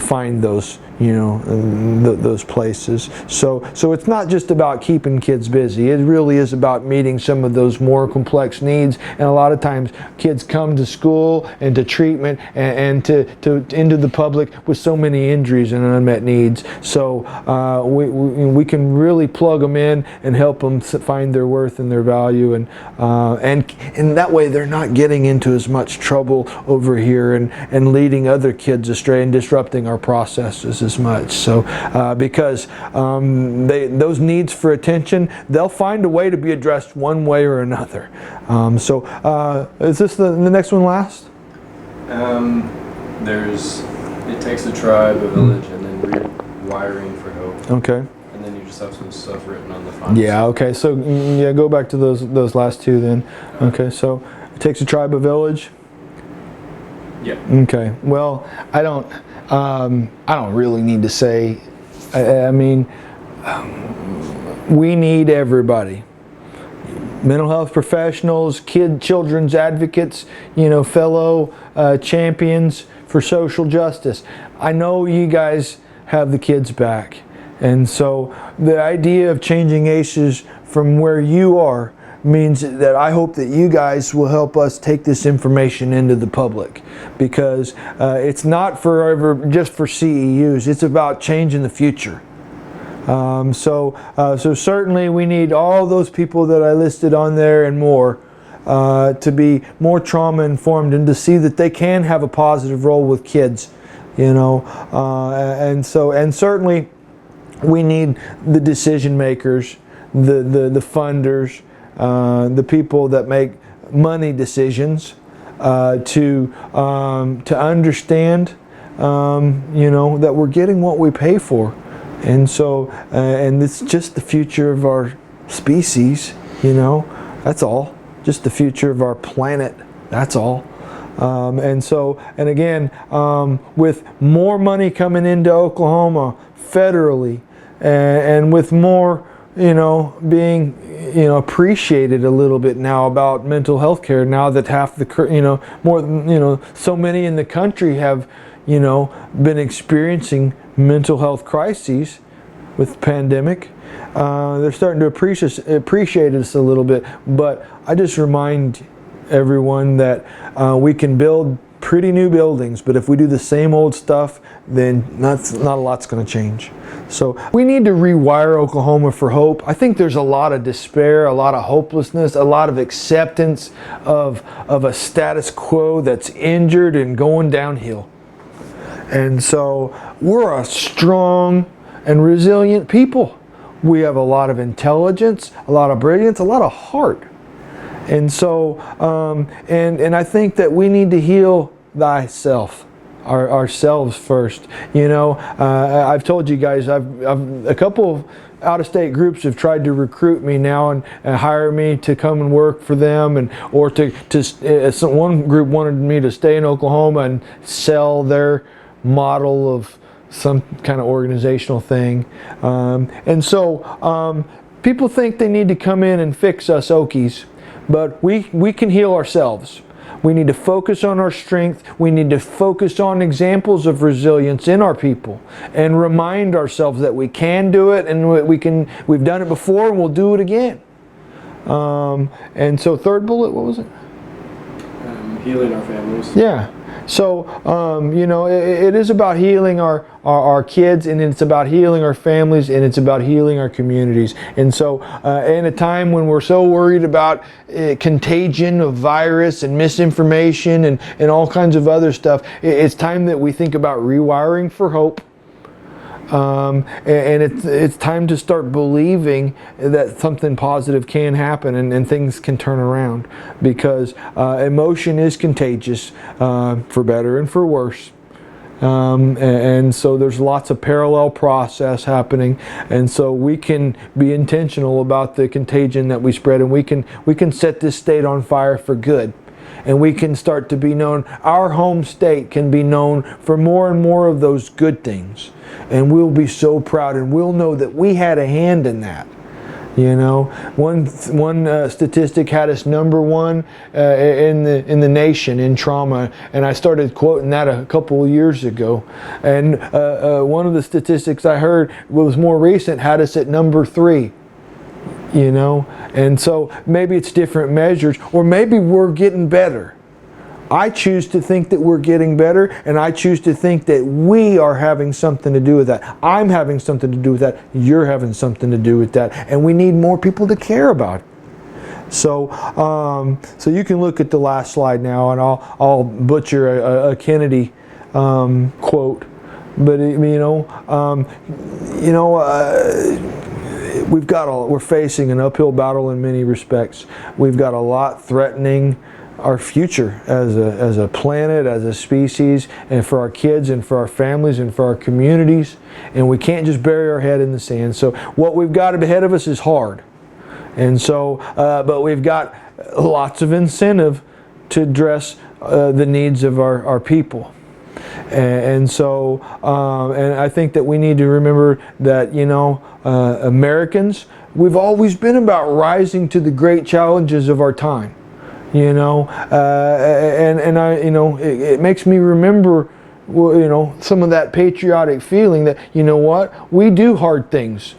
[SPEAKER 3] find those, you know, those places. So it's not just about keeping kids busy. It really is about meeting some of those more complex needs. And a lot of times kids come to school and to treatment and to into the public with so many injuries and unmet needs. So we can really plug them in and help them find their worth and their value, and that way they're not getting into as much trouble over here and leading other kids astray and disrupting our processes as much. So because those needs for attention, they'll find a way to be addressed one way or another. Is this the next one last?
[SPEAKER 2] It takes a tribe, a village, and then rewiring for hope.
[SPEAKER 3] Okay.
[SPEAKER 2] And then you just just have some stuff written on the final.
[SPEAKER 3] Yeah, okay, so yeah, go back to those last two then. Okay, so it takes a tribe, a village.
[SPEAKER 2] Yeah.
[SPEAKER 3] Okay, well, I don't really need to say, I mean, we need everybody. Mental health professionals, children's advocates, fellow champions for social justice. I know you guys have the kids back. And so the idea of changing ACEs from where you are means that I hope that you guys will help us take this information into the public, because it's not just for CEUs, it's about changing the future. So certainly we need all those people that I listed on there and more to be more trauma informed and to see that they can have a positive role with kids, and certainly we need the decision makers, the funders, the people that make money decisions to understand that we're getting what we pay for. And so, and it's just the future of our species, that's all. Just the future of our planet, that's all. And again, with more money coming into Oklahoma federally, and with more, being, appreciated a little bit now about mental health care, now that half the, more, so many in the country have, been experiencing mental health crises with the pandemic. They're starting to appreciate us a little bit, but I just remind everyone that we can build pretty new buildings, but if we do the same old stuff, then not a lot's going to change. So we need to rewire Oklahoma for hope. I think there's a lot of despair, a lot of hopelessness, a lot of acceptance of a status quo that's injured and going downhill. And so we're a strong and resilient people. We have a lot of intelligence, a lot of brilliance, a lot of heart. And so, and I think that we need to heal thyself, ourselves first. I've told you guys, I've a couple of out-of-state groups have tried to recruit me now and hire me to come and work for them, or one group wanted me to stay in Oklahoma and sell their model of some kind of organizational thing. And so people think they need to come in and fix us Okies, but we can heal ourselves. We need to focus on our strength. We need to focus on examples of resilience in our people and remind ourselves that we can do it, and we've done it before and we'll do it again. And so third bullet, what was it?
[SPEAKER 2] Healing our families.
[SPEAKER 3] Yeah. So, it is about healing our kids, and it's about healing our families, and it's about healing our communities. And so, in a time when we're so worried about contagion of virus and misinformation and all kinds of other stuff, it's time that we think about rewiring for hope. And it's time to start believing that something positive can happen and things can turn around, because emotion is contagious, for better and for worse. And so there's lots of parallel process happening, and so we can be intentional about the contagion that we spread, and we can set this state on fire for good. And we can start to be known, our home state can be known for more and more of those good things. And we'll be so proud, and we'll know that we had a hand in that. One statistic had us number one in the nation in trauma, and I started quoting that a couple of years ago. And one of the statistics I heard was more recent, had us at number 3. And so maybe it's different measures, or maybe we're getting better. I choose to think that we're getting better, and I choose to think that we are having something to do with that. I'm having something to do with that. You're having something to do with that. And we need more people to care about it. So, so you can look at the last slide now, and I'll butcher a Kennedy quote. But we're facing an uphill battle in many respects. We've got a lot threatening our future as a planet, as a species, and for our kids and for our families and for our communities. And we can't just bury our head in the sand. So what we've got ahead of us is hard. And so, but we've got lots of incentive to address the needs of our people. And so, and I think that we need to remember that, you know, Americans, we've always been about rising to the great challenges of our time. You know, and I, you know, it makes me remember, you know, some of that patriotic feeling that, you know what, we do hard things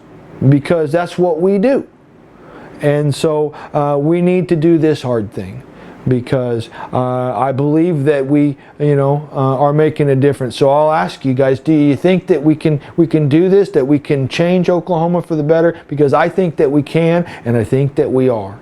[SPEAKER 3] because that's what we do. And so we need to do this hard thing because I believe that we, you know, are making a difference. So I'll ask you guys, do you think that we can do this, that we can change Oklahoma for the better? Because I think that we can, and I think that we are.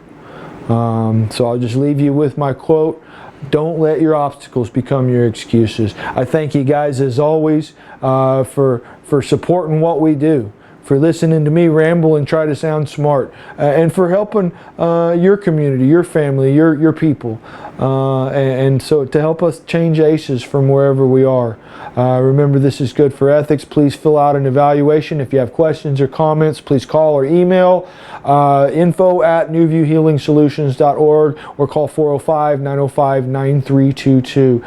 [SPEAKER 3] So I'll just leave you with my quote: don't let your obstacles become your excuses. I thank you guys as always for supporting what we do, for listening to me ramble and try to sound smart, and for helping your community, your family, your people, and so to help us change ACEs from wherever we are. Remember, this is good for ethics. Please fill out an evaluation. If you have questions or comments, please call or email info@newviewhealingsolutions.org or call 405-905-9322.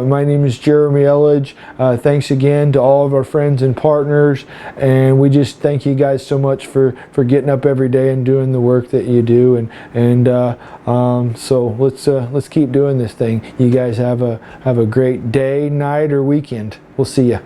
[SPEAKER 3] My name is Jeremy Elledge. Thanks again to all of our friends and partners, and we just thank you guys so much for getting up every day and doing the work that you do. And so let's keep doing this thing. You guys have a great day, night, or weekend. We'll see you.